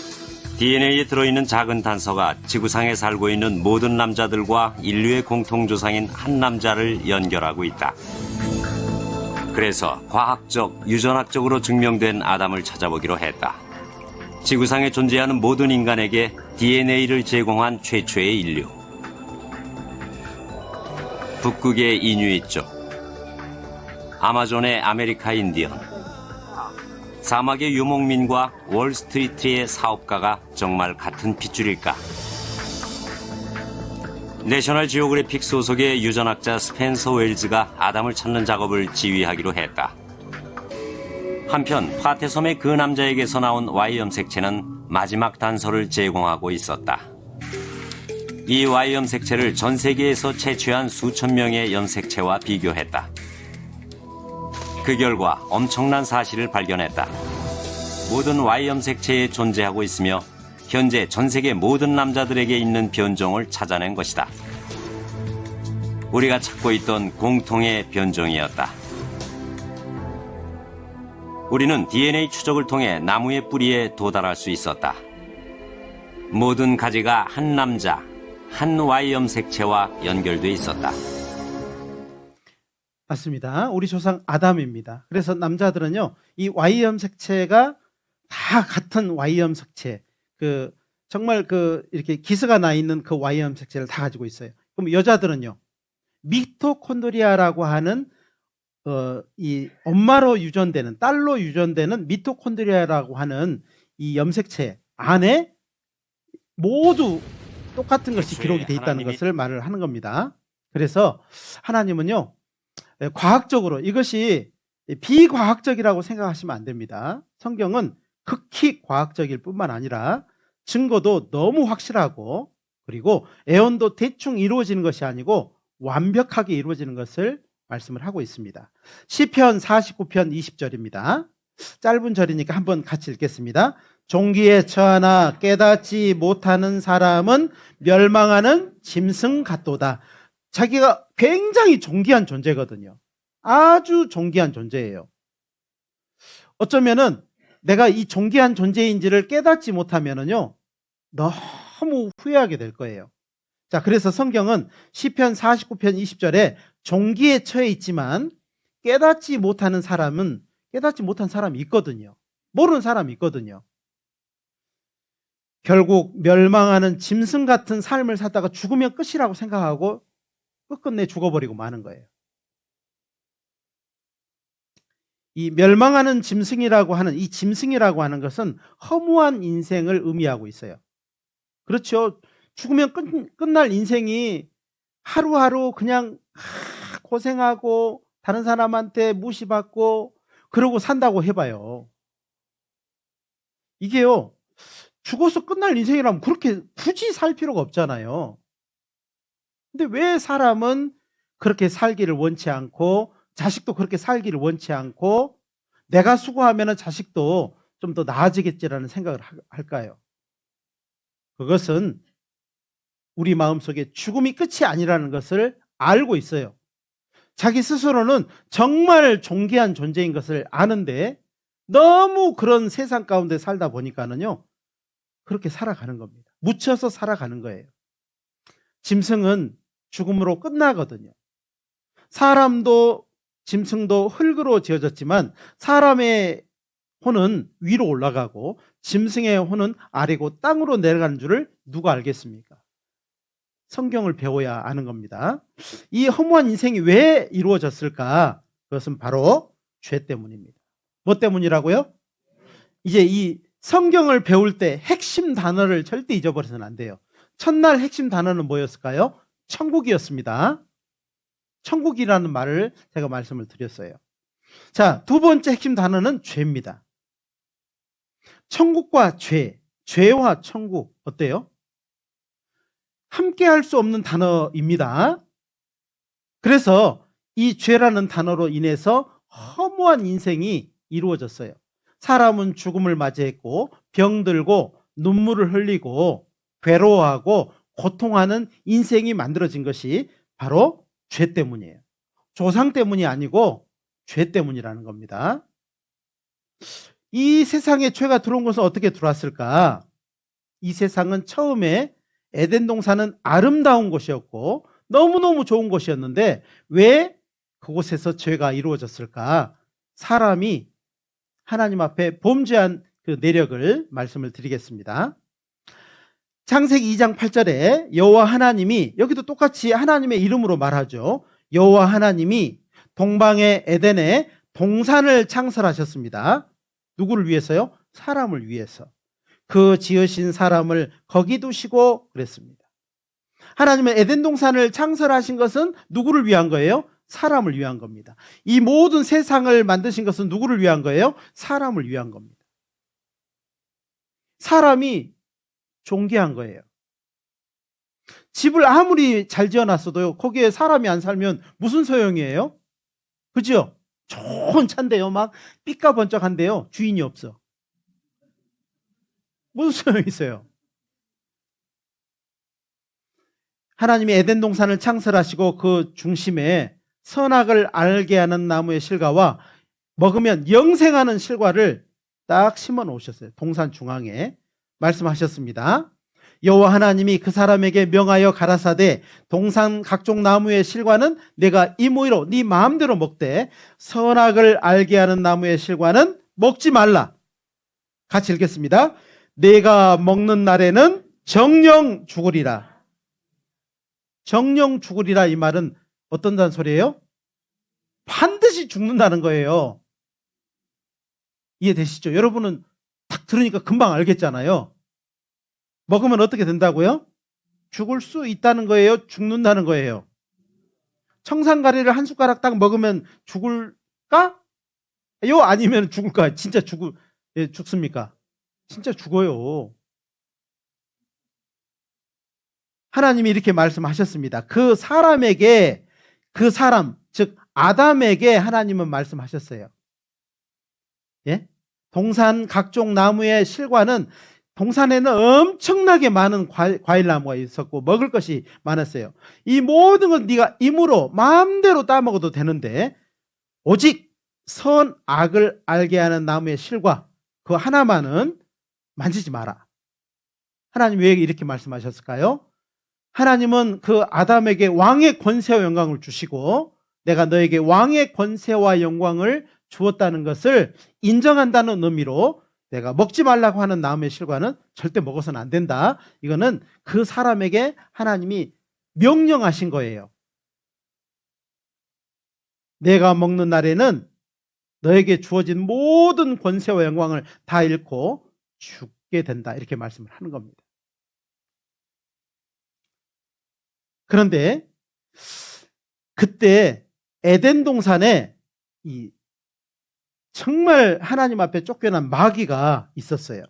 DNA에 들어있는 작은 단서가 지구상에 살고 있는 모든 남자들과 인류의 공통조상인 한 남자를 연결하고 있다. 그래서 과학적, 유전학적으로 증명된 아담을 찾아보기로 했다. 지구상에 존재하는 모든 인간에게 DNA를 제공한 최초의 인류. 북극의 이누이족, 아마존의 아메리카 인디언, 사막의 유목민과 월스트리트의 사업가가 정말 같은 핏줄일까? 내셔널 지오그래픽 소속의 유전학자 스펜서 웰즈가 아담을 찾는 작업을 지휘하기로 했다. 한편 파테섬의 그 남자에게서 나온 Y 염색체는 마지막 단서를 제공하고 있었다. 이 Y 염색체를 전 세계에서 채취한 수천 명의 염색체와 비교했다. 그 결과 엄청난 사실을 발견했다. 모든 Y 염색체에 존재하고 있으며 현재 전 세계 모든 남자들에게 있는 변종을 찾아낸 것이다. 우리가 찾고 있던 공통의 변종이었다. 우리는 DNA 추적을 통해 나무의 뿌리에 도달할 수 있었다. 모든 가지가 한 남자, 한 Y 염색체와 연결돼 있었다. 맞습니다. 우리 조상 아담입니다. 그래서 남자들은요, 이 Y 염색체가 다 같은 Y 염색체, 정말 이렇게 기스가 나 있는 그 Y 염색체를 다 가지고 있어요. 그럼 여자들은요, 미토콘드리아라고 하는 이 엄마로 유전되는, 딸로 유전되는 미토콘드리아라고 하는 이 염색체 안에 모두 똑같은 것이 기록이 돼 있다는 것을 말을 하는 겁니다. 그래서 하나님은요, 과학적으로 이것이 비과학적이라고 생각하시면 안 됩니다. 성경은 극히 과학적일 뿐만 아니라 증거도 너무 확실하고, 그리고 애언도 대충 이루어지는 것이 아니고 완벽하게 이루어지는 것을 말씀을 하고 있습니다. 시편 49편 20절입니다. 짧은 절이니까 한번 같이 읽겠습니다. 종기에 처하나 깨닫지 못하는 사람은 멸망하는 짐승 같도다. 자기가 굉장히 존귀한 존재거든요. 아주 존귀한 존재예요. 어쩌면은 내가 이 존귀한 존재인지를 깨닫지 못하면은요, 너무 후회하게 될 거예요. 자, 그래서 성경은 시편 49편 20절에 종기에 처해 있지만 깨닫지 못하는 사람은 깨닫지 못한 사람이 있거든요. 모르는 사람이 있거든요. 결국 멸망하는 짐승 같은 삶을 살다가 죽으면 끝이라고 생각하고 끝끝내 죽어버리고 마는 거예요. 이 멸망하는 짐승이라고 하는 이 짐승이라고 하는 것은 허무한 인생을 의미하고 있어요. 그렇죠. 죽으면 끝날 인생이 하루하루 그냥 고생하고 다른 사람한테 무시받고 그러고 산다고 해봐요. 이게요, 죽어서 끝날 인생이라면 그렇게 굳이 살 필요가 없잖아요. 근데 왜 사람은 그렇게 살기를 원치 않고 자식도 그렇게 살기를 원치 않고 내가 수고하면 자식도 좀 더 나아지겠지라는 생각을 할까요? 그것은 우리 마음속에 죽음이 끝이 아니라는 것을 알고 있어요. 자기 스스로는 정말 존귀한 존재인 것을 아는데 너무 그런 세상 가운데 살다 보니까는요, 그렇게 살아가는 겁니다. 묻혀서 살아가는 거예요. 짐승은 죽음으로 끝나거든요. 사람도 짐승도 흙으로 지어졌지만 사람의 혼은 위로 올라가고 짐승의 혼은 아래고 땅으로 내려가는 줄을 누가 알겠습니까? 성경을 배워야 아는 겁니다. 이 허무한 인생이 왜 이루어졌을까? 그것은 바로 죄 때문입니다. 뭐 때문이라고요? 이제 이 성경을 배울 때 핵심 단어를 절대 잊어버려서는 안 돼요. 첫날 핵심 단어는 뭐였을까요? 천국이었습니다. 천국이라는 말을 제가 말씀을 드렸어요. 자, 두 번째 핵심 단어는 죄입니다. 천국과 죄, 죄와 천국 어때요? 함께 할 수 없는 단어입니다. 그래서 이 죄라는 단어로 인해서 허무한 인생이 이루어졌어요. 사람은 죽음을 맞이했고 병들고 눈물을 흘리고 괴로워하고 고통하는 인생이 만들어진 것이 바로 죄 때문이에요. 조상 때문이 아니고 죄 때문이라는 겁니다. 이 세상에 죄가 들어온 것은 어떻게 들어왔을까? 이 세상은 처음에 에덴 동산은 아름다운 곳이었고 너무너무 좋은 곳이었는데 왜 그곳에서 죄가 이루어졌을까? 사람이 하나님 앞에 범죄한 그 내력을 말씀을 드리겠습니다. 창세기 2장 8절에 여호와 하나님이, 여기도 똑같이 하나님의 이름으로 말하죠. 여호와 하나님이 동방의 에덴에 동산을 창설하셨습니다. 누구를 위해서요? 사람을 위해서. 그 지으신 사람을 거기 두시고 그랬습니다. 하나님은 에덴 동산을 창설하신 것은 누구를 위한 거예요? 사람을 위한 겁니다. 이 모든 세상을 만드신 것은 누구를 위한 거예요? 사람을 위한 겁니다. 사람이 존귀한 거예요. 집을 아무리 잘 지어놨어도 거기에 사람이 안 살면 무슨 소용이에요? 그죠? 좋은 차인데요, 막 삐까번쩍한데요, 주인이 없어. 무슨 소용이 있어요? 하나님이 에덴 동산을 창설하시고 그 중심에 선악을 알게 하는 나무의 실과와 먹으면 영생하는 실과를 딱 심어 놓으셨어요. 동산 중앙에 말씀하셨습니다. 여호와 하나님이 그 사람에게 명하여 가라사대 동산 각종 나무의 실과는 내가 임의로 네 마음대로 먹되 선악을 알게 하는 나무의 실과는 먹지 말라. 같이 읽겠습니다. 내가 먹는 날에는 정령 죽으리라. 정령 죽으리라, 이 말은 어떤 소리예요? 반드시 죽는다는 거예요. 이해되시죠? 여러분은 딱 들으니까 금방 알겠잖아요. 먹으면 어떻게 된다고요? 죽을 수 있다는 거예요? 죽는다는 거예요? 청산가리를 한 숟가락 딱 먹으면 죽을까? 요 아니면 죽을까? 진짜 죽습니까? 진짜 죽어요. 하나님이 이렇게 말씀하셨습니다. 그 사람에게, 그 사람, 즉 아담에게 하나님은 말씀하셨어요. 예? 동산 각종 나무의 실과는, 동산에는 엄청나게 많은 과일나무가 있었고 먹을 것이 많았어요. 이 모든 건 네가 임으로 마음대로 따먹어도 되는데 오직 선악을 알게 하는 나무의 실과, 그 하나만은 만지지 마라. 하나님 왜 이렇게 말씀하셨을까요? 하나님은 그 아담에게 왕의 권세와 영광을 주시고 내가 너에게 왕의 권세와 영광을 주었다는 것을 인정한다는 의미로 내가 먹지 말라고 하는 나무의 실과는 절대 먹어서는 안 된다. 이거는 그 사람에게 하나님이 명령하신 거예요. 내가 먹는 날에는 너에게 주어진 모든 권세와 영광을 다 잃고 죽게 된다. 이렇게 말씀을 하는 겁니다. 그런데 그때 에덴 동산에 정말 하나님 앞에 쫓겨난 마귀가 있었어요.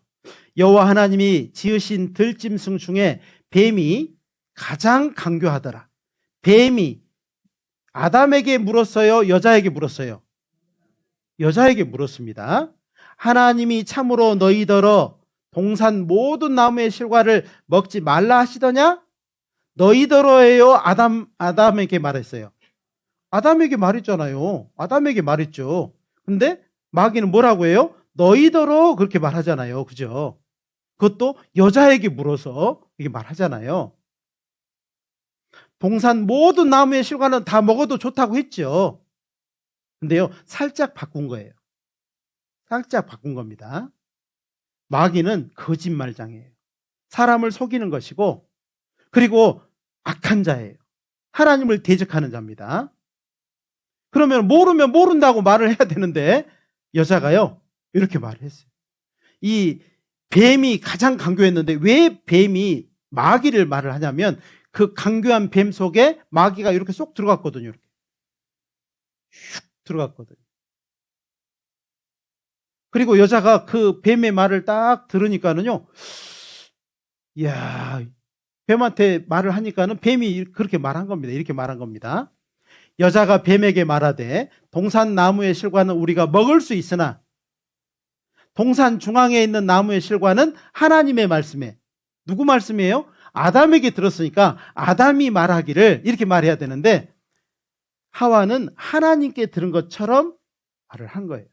여호와 하나님이 지으신 들짐승 중에 뱀이 가장 강교하더라. 뱀이 아담에게 물었어요? 여자에게 물었어요? 여자에게 물었습니다. 하나님이 참으로 너희더러 동산 모든 나무의 실과를 먹지 말라 하시더냐? 너희더러예요? 아담에게 말했어요. 아담에게 말했잖아요. 아담에게 말했죠. 근데 마귀는 뭐라고 해요? 너희더러 그렇게 말하잖아요. 그죠? 그것도 여자에게 물어서 이렇게 말하잖아요. 동산 모든 나무의 실과는 다 먹어도 좋다고 했죠. 근데요, 살짝 바꾼 거예요. 살짝 바꾼 겁니다. 마귀는 거짓말장이에요. 사람을 속이는 것이고, 그리고 악한 자예요. 하나님을 대적하는 자입니다. 그러면 모르면 모른다고 말을 해야 되는데 여자가요 이렇게 말을 했어요. 이 뱀이 가장 강교했는데 왜 뱀이 마귀를 말을 하냐면 그 강교한 뱀 속에 마귀가 이렇게 쏙 들어갔거든요. 이렇게 슉 들어갔거든요. 그리고 여자가 그 뱀의 말을 딱 들으니까는요, 이야, 뱀한테 말을 하니까는 뱀이 그렇게 말한 겁니다. 이렇게 말한 겁니다. 여자가 뱀에게 말하되 동산 나무의 실과는 우리가 먹을 수 있으나 동산 중앙에 있는 나무의 실과는 하나님의 말씀에, 누구 말씀이에요? 아담에게 들었으니까 아담이 말하기를 이렇게 말해야 되는데 하와는 하나님께 들은 것처럼 말을 한 거예요.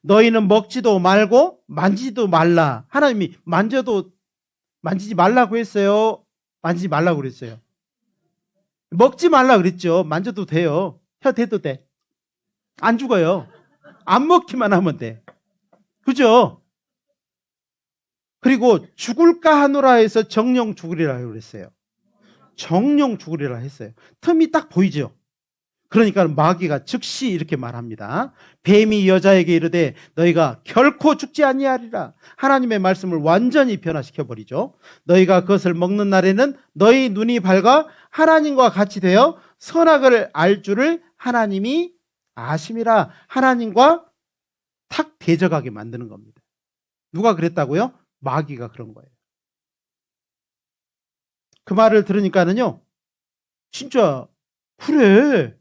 너희는 먹지도 말고 만지지도 말라. 하나님이 만지지 말라고 했어요? 만지지 말라고 그랬어요? 먹지 말라 그랬죠. 만져도 돼요. 혀 대도 돼. 안 죽어요. 안 먹기만 하면 돼. 그죠? 그리고 죽을까 하노라 해서 정령 죽으리라 그랬어요. 정령 죽으리라 했어요. 틈이 딱 보이죠? 그러니까 마귀가 즉시 이렇게 말합니다. 뱀이 여자에게 이르되 너희가 결코 죽지 아니하리라. 하나님의 말씀을 완전히 변화시켜 버리죠. 너희가 그것을 먹는 날에는 너희 눈이 밝아 하나님과 같이 되어 선악을 알 줄을 하나님이 아심이라. 하나님과 탁 대적하게 만드는 겁니다. 누가 그랬다고요? 마귀가 그런 거예요. 그 말을 들으니까는요, 진짜 그래,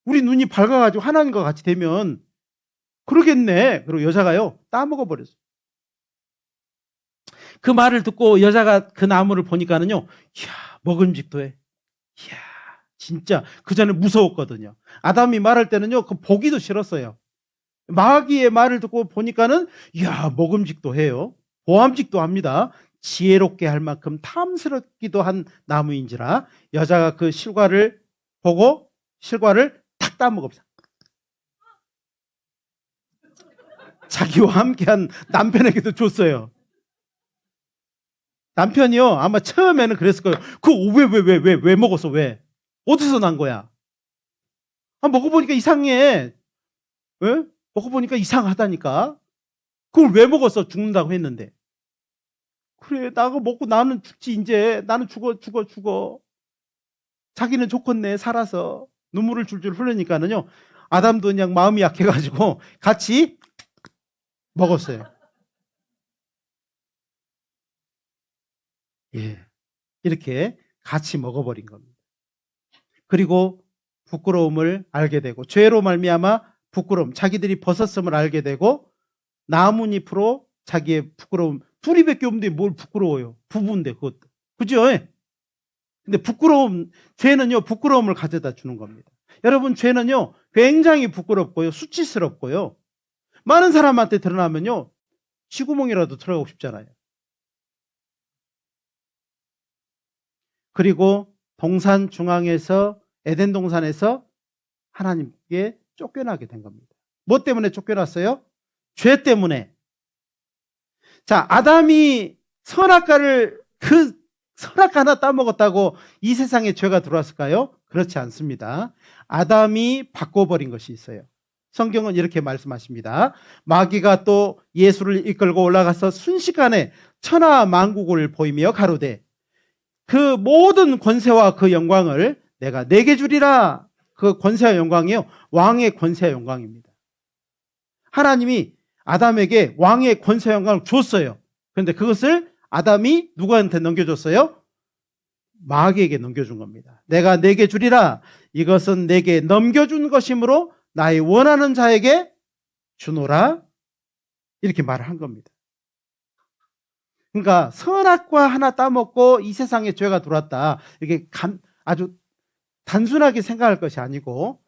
우리 눈이 밝아가지고 하나님과 같이 되면 그러겠네. 그리고 여자가요, 따먹어 버렸어요. 그 말을 듣고 여자가 그 나무를 보니까는요, 이야, 먹음직도 해. 이야, 진짜 그 전에 무서웠거든요. 아담이 말할 때는요, 그 보기도 싫었어요. 마귀의 말을 듣고 보니까는 이야, 먹음직도 해요. 보암직도 합니다. 지혜롭게 할 만큼 탐스럽기도 한 나무인지라. 여자가 그 실과를 보고 실과를 탁 따먹었어요. 자기와 함께한 남편에게도 줬어요. 남편이요, 아마 처음에는 그랬을 거예요. 왜 먹었어? 왜? 어디서 난 거야? 먹어보니까 이상해. 왜? 먹어보니까 이상하다니까. 그걸 왜 먹었어? 죽는다고 했는데. 그래, 나가 먹고 나는 죽지, 이제. 나는 죽어. 자기는 좋겠네, 살아서. 눈물을 줄줄 흘리니까는요, 아담도 그냥 마음이 약해가지고 같이 먹었어요. 예. 이렇게 같이 먹어버린 겁니다. 그리고 부끄러움을 알게 되고, 죄로 말미암아 부끄러움, 자기들이 벗었음을 알게 되고, 나뭇잎으로 자기의 부끄러움, 둘이밖에 없는데 뭘 부끄러워요? 부부인데 그것도. 그죠? 근데 죄는요, 부끄러움을 가져다 주는 겁니다. 여러분, 죄는요, 굉장히 부끄럽고요, 수치스럽고요, 많은 사람한테 드러나면요, 쥐구멍이라도 들어가고 싶잖아요. 그리고 동산 중앙에서, 에덴 동산에서 하나님께 쫓겨나게 된 겁니다. 뭐 때문에 쫓겨났어요? 죄 때문에. 자, 아담이 그 선악 하나 따먹었다고 이 세상에 죄가 들어왔을까요? 그렇지 않습니다. 아담이 바꿔버린 것이 있어요. 성경은 이렇게 말씀하십니다. 마귀가 또 예수를 이끌고 올라가서 순식간에 천하 만국을 보이며 가로되 그 모든 권세와 그 영광을 내가 내게 주리라. 그 권세와 영광이요, 왕의 권세와 영광입니다. 하나님이 아담에게 왕의 권세와 영광을 줬어요. 그런데 그것을 아담이 누구한테 넘겨줬어요? 마귀에게 넘겨준 겁니다. 내가 내게 주리라. 이것은 내게 넘겨준 것이므로 나의 원하는 자에게 주노라. 이렇게 말을 한 겁니다. 그러니까 선악과 하나 따먹고 이 세상에 죄가 들어왔다. 이렇게 아주 단순하게 생각할 것이 아니고,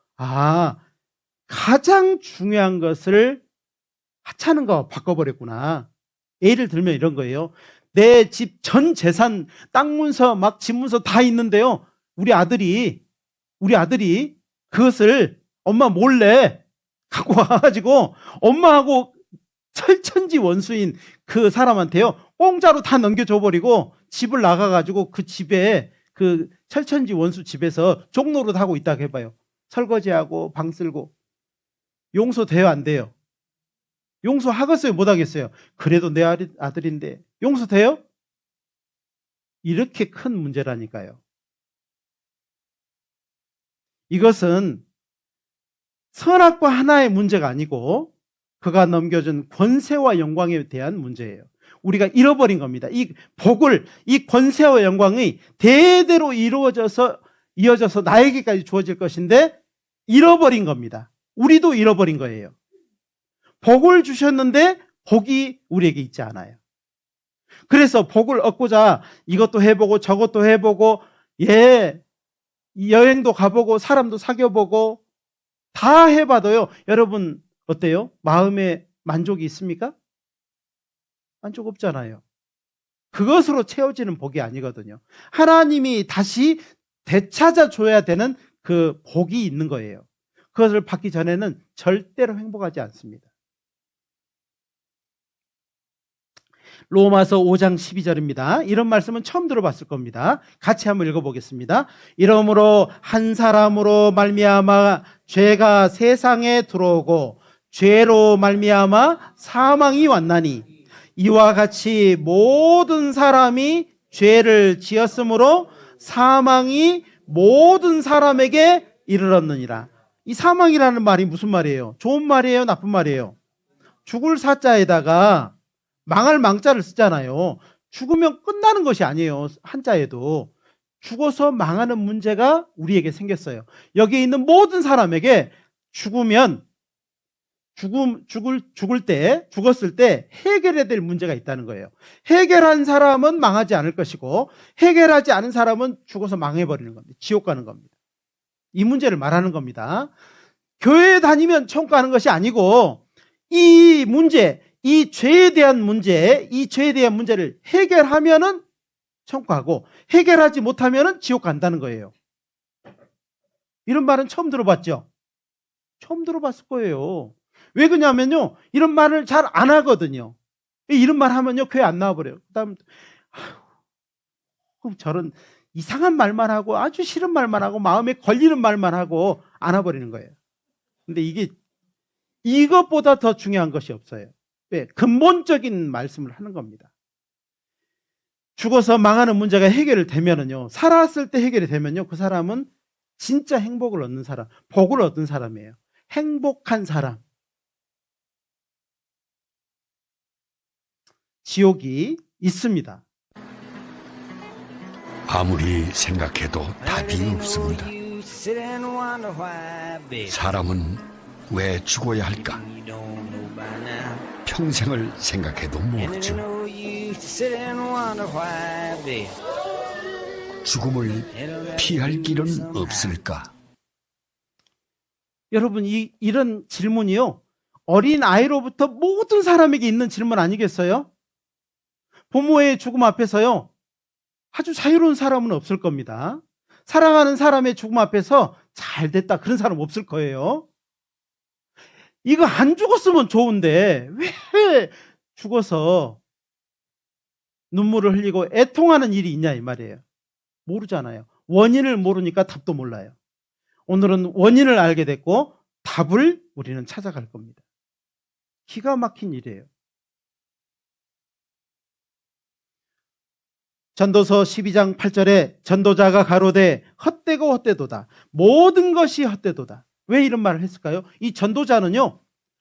가장 중요한 것을 하찮은 거 바꿔버렸구나. 예를 들면 이런 거예요. 내 집 전 재산, 땅 문서, 막 집 문서 다 있는데요, 우리 아들이 그것을 엄마 몰래 갖고 와가지고 엄마하고 철천지 원수인 그 사람한테요, 공짜로 다 넘겨줘버리고 집을 나가가지고 그 집에, 그 철천지 원수 집에서 종로를 하고 있다고 해봐요. 설거지하고 방 쓸고. 용서돼요, 안 돼요? 용서하겠어요, 못하겠어요? 그래도 내 아들인데 용서돼요? 이렇게 큰 문제라니까요. 이것은 선악과 하나의 문제가 아니고 그가 넘겨준 권세와 영광에 대한 문제예요. 우리가 잃어버린 겁니다. 이 복을, 이 권세와 영광이 대대로 이어져서 나에게까지 주어질 것인데 잃어버린 겁니다. 우리도 잃어버린 거예요. 복을 주셨는데 복이 우리에게 있지 않아요. 그래서 복을 얻고자 이것도 해보고 저것도 해보고, 여행도 가보고 사람도 사귀어보고 다 해봐도요, 여러분 어때요? 마음에 만족이 있습니까? 만족 없잖아요. 그것으로 채워지는 복이 아니거든요. 하나님이 다시 되찾아줘야 되는 그 복이 있는 거예요. 그것을 받기 전에는 절대로 행복하지 않습니다. 로마서 5장 12절입니다. 이런 말씀은 처음 들어봤을 겁니다. 같이 한번 읽어보겠습니다. 이러므로 한 사람으로 말미암아 죄가 세상에 들어오고 죄로 말미암아 사망이 왔나니 이와 같이 모든 사람이 죄를 지었으므로 사망이 모든 사람에게 이르렀느니라. 이 사망이라는 말이 무슨 말이에요? 좋은 말이에요? 나쁜 말이에요? 죽을 사자에다가 망할 망자를 쓰잖아요. 죽으면 끝나는 것이 아니에요. 한자에도. 죽어서 망하는 문제가 우리에게 생겼어요. 여기 있는 모든 사람에게 죽었을 때 해결해야 될 문제가 있다는 거예요. 해결한 사람은 망하지 않을 것이고 해결하지 않은 사람은 죽어서 망해버리는 겁니다. 지옥 가는 겁니다. 이 문제를 말하는 겁니다. 교회에 다니면 천국 가는 것이 아니고 이 문제, 이 죄에 대한 문제를 해결하면은 천국 가고 해결하지 못하면은 지옥 간다는 거예요. 이런 말은 처음 들어봤죠? 처음 들어봤을 거예요. 왜 그러냐면요, 이런 말을 잘 안 하거든요. 이런 말 하면요, 교회 안 나와버려요. 그다음 저런 이상한 말만 하고 아주 싫은 말만 하고 마음에 걸리는 말만 하고 안 와버리는 거예요. 근데 이것보다 더 중요한 것이 없어요. 왜? 근본적인 말씀을 하는 겁니다. 죽어서 망하는 문제가 해결이 되면은요, 살았을 때 해결이 되면요, 그 사람은 진짜 행복을 얻는 사람, 복을 얻은 사람이에요. 행복한 사람. 지옥이 있습니다. 아무리 생각해도 답이 없습니다. 사람은 왜 죽어야 할까? 평생을 생각해도 모르죠. 죽음을 피할 길은 없을까? 여러분, 이런 질문이요, 어린 아이로부터 모든 사람에게 있는 질문 아니겠어요? 부모의 죽음 앞에서요, 아주 자유로운 사람은 없을 겁니다. 사랑하는 사람의 죽음 앞에서 잘 됐다 그런 사람 없을 거예요. 이거 안 죽었으면 좋은데 왜 죽어서 눈물을 흘리고 애통하는 일이 있냐 이 말이에요. 모르잖아요. 원인을 모르니까 답도 몰라요. 오늘은 원인을 알게 됐고 답을 우리는 찾아갈 겁니다. 기가 막힌 일이에요. 전도서 12장 8절에 전도자가 가로되 헛되고 헛되도다. 모든 것이 헛되도다. 왜 이런 말을 했을까요? 이 전도자는요,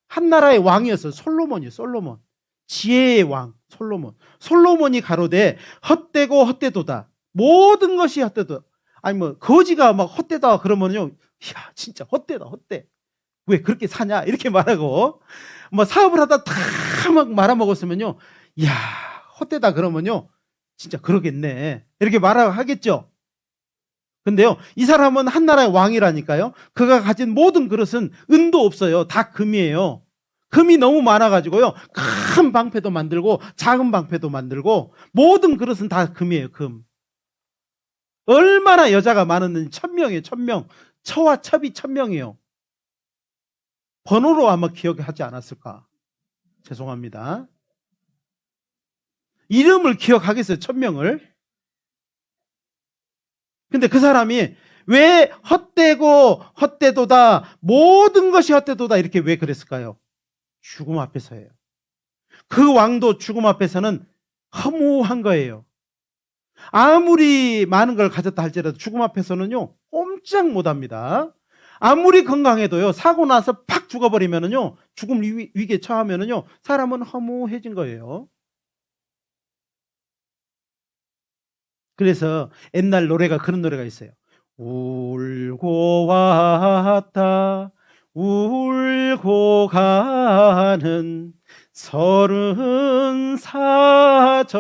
한 나라의 왕이었어요. 솔로몬이요, 솔로몬. 지혜의 왕, 솔로몬. 솔로몬이 가로되 헛되고 헛되도다. 모든 것이 헛되도다. 아니 거지가 막 헛되다 그러면요, 야 진짜 헛되다 헛돼. 왜 그렇게 사냐 이렇게 말하고, 사업을 하다 다 막 말아먹었으면요, 야 헛되다 그러면요, 진짜 그러겠네 이렇게 말하겠죠. 근데요, 이 사람은 한 나라의 왕이라니까요. 그가 가진 모든 그릇은 은도 없어요. 다 금이에요. 금이 너무 많아가지고요, 큰 방패도 만들고 작은 방패도 만들고 모든 그릇은 다 금이에요. 금. 얼마나 여자가 많았는지 1000명이에요. 1000명. 처와 첩이 1000명이에요. 번호로 아마 기억하지 않았을까. 죄송합니다. 이름을 기억하겠어요. 1000명을. 근데 그 사람이 왜 헛되고 헛되도다, 모든 것이 헛되도다 이렇게 왜 그랬을까요? 죽음 앞에서예요. 그 왕도 죽음 앞에서는 허무한 거예요. 아무리 많은 걸 가졌다 할지라도 죽음 앞에서는요, 꼼짝 못 합니다. 아무리 건강해도요, 사고 나서 팍 죽어버리면은요, 죽음 위기에 처하면은요, 사람은 허무해진 거예요. 그래서 옛날 노래가 그런 노래가 있어요. 울고 왔다, 울고 가는 서른 사정을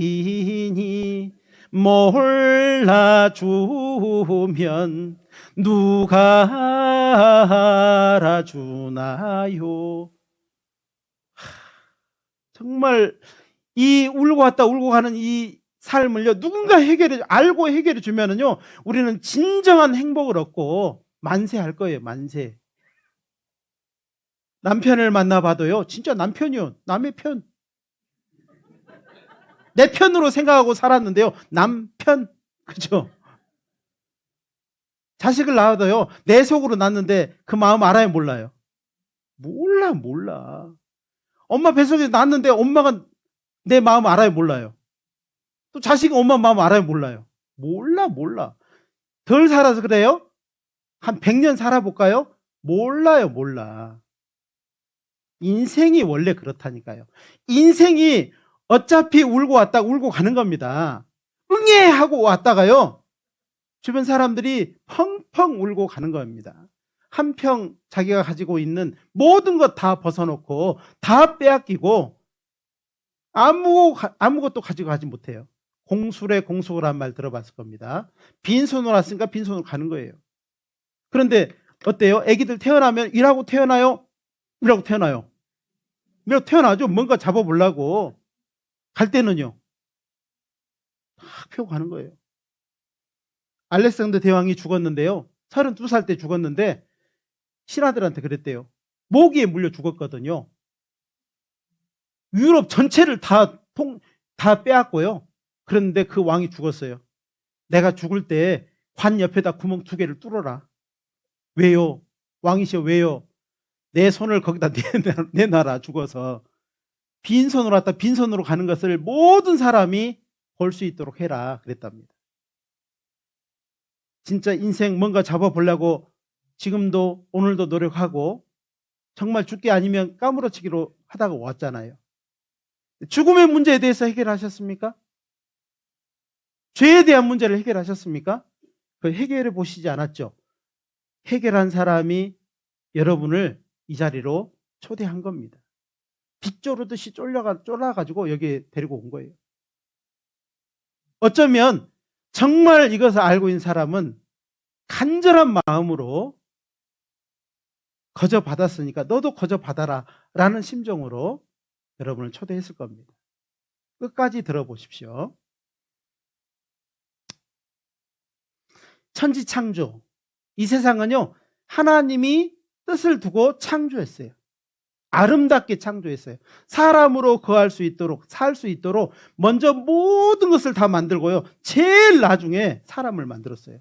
당신이 몰라주면 누가 알아주나요? 정말 이 울고 왔다 울고 가는 이 삶을요, 누군가 알고 해결해 주면은요, 우리는 진정한 행복을 얻고 만세할 거예요. 만세. 남편을 만나봐도요, 진짜 남편이요, 남의 편, 내 편으로 생각하고 살았는데요, 남편, 그죠? 자식을 낳아도요, 내 속으로 낳는데 그 마음 알아요, 몰라요? 몰라. 엄마 뱃속에 낳았는데 엄마가 내 마음 알아요, 몰라요? 또 자식은 엄마 마음 알아요, 몰라요? 몰라. 덜 살아서 그래요? 한 100년 살아볼까요? 몰라. 인생이 원래 그렇다니까요. 인생이 어차피 울고 왔다 울고 가는 겁니다. 응애 하고 왔다가요, 주변 사람들이 펑펑 울고 가는 겁니다. 한평 자기가 가지고 있는 모든 것 다 벗어놓고 다 빼앗기고 아무것도 가지고 가지 못해요. 공술에 공속을 한 말 들어봤을 겁니다. 빈손으로 왔으니까 빈손으로 가는 거예요. 그런데 어때요? 애기들 태어나면 일하고 태어나요? 일하고 태어나요? 일하고 태어나죠. 뭔가 잡아보려고. 갈 때는요, 다 펴고 가는 거예요. 알렉산더 대왕이 죽었는데요, 32살 때 죽었는데 신하들한테 그랬대요. 모기에 물려 죽었거든요. 유럽 전체를 다 빼앗고요. 그런데 그 왕이 죽었어요. 내가 죽을 때 관 옆에다 구멍 2개를 뚫어라. 왜요? 왕이시여, 왜요? 내 손을 거기다 내놔라, 죽어서. 빈손으로 왔다 빈손으로 가는 것을 모든 사람이 볼 수 있도록 해라, 그랬답니다. 진짜 인생 뭔가 잡아보려고 지금도 오늘도 노력하고 정말 죽기 아니면 까무러치기로 하다가 왔잖아요. 죽음의 문제에 대해서 해결하셨습니까? 죄에 대한 문제를 해결하셨습니까? 그 해결해 보시지 않았죠. 해결한 사람이 여러분을 이 자리로 초대한 겁니다. 빗조르듯이 쫄아가지고 여기에 데리고 온 거예요. 어쩌면 정말 이것을 알고 있는 사람은 간절한 마음으로 거저 받았으니까 너도 거저 받아라 라는 심정으로 여러분을 초대했을 겁니다. 끝까지 들어보십시오. 천지창조, 이 세상은요, 하나님이 뜻을 두고 창조했어요. 아름답게 창조했어요. 사람으로 거할 수 있도록, 살 수 있도록 먼저 모든 것을 다 만들고요, 제일 나중에 사람을 만들었어요.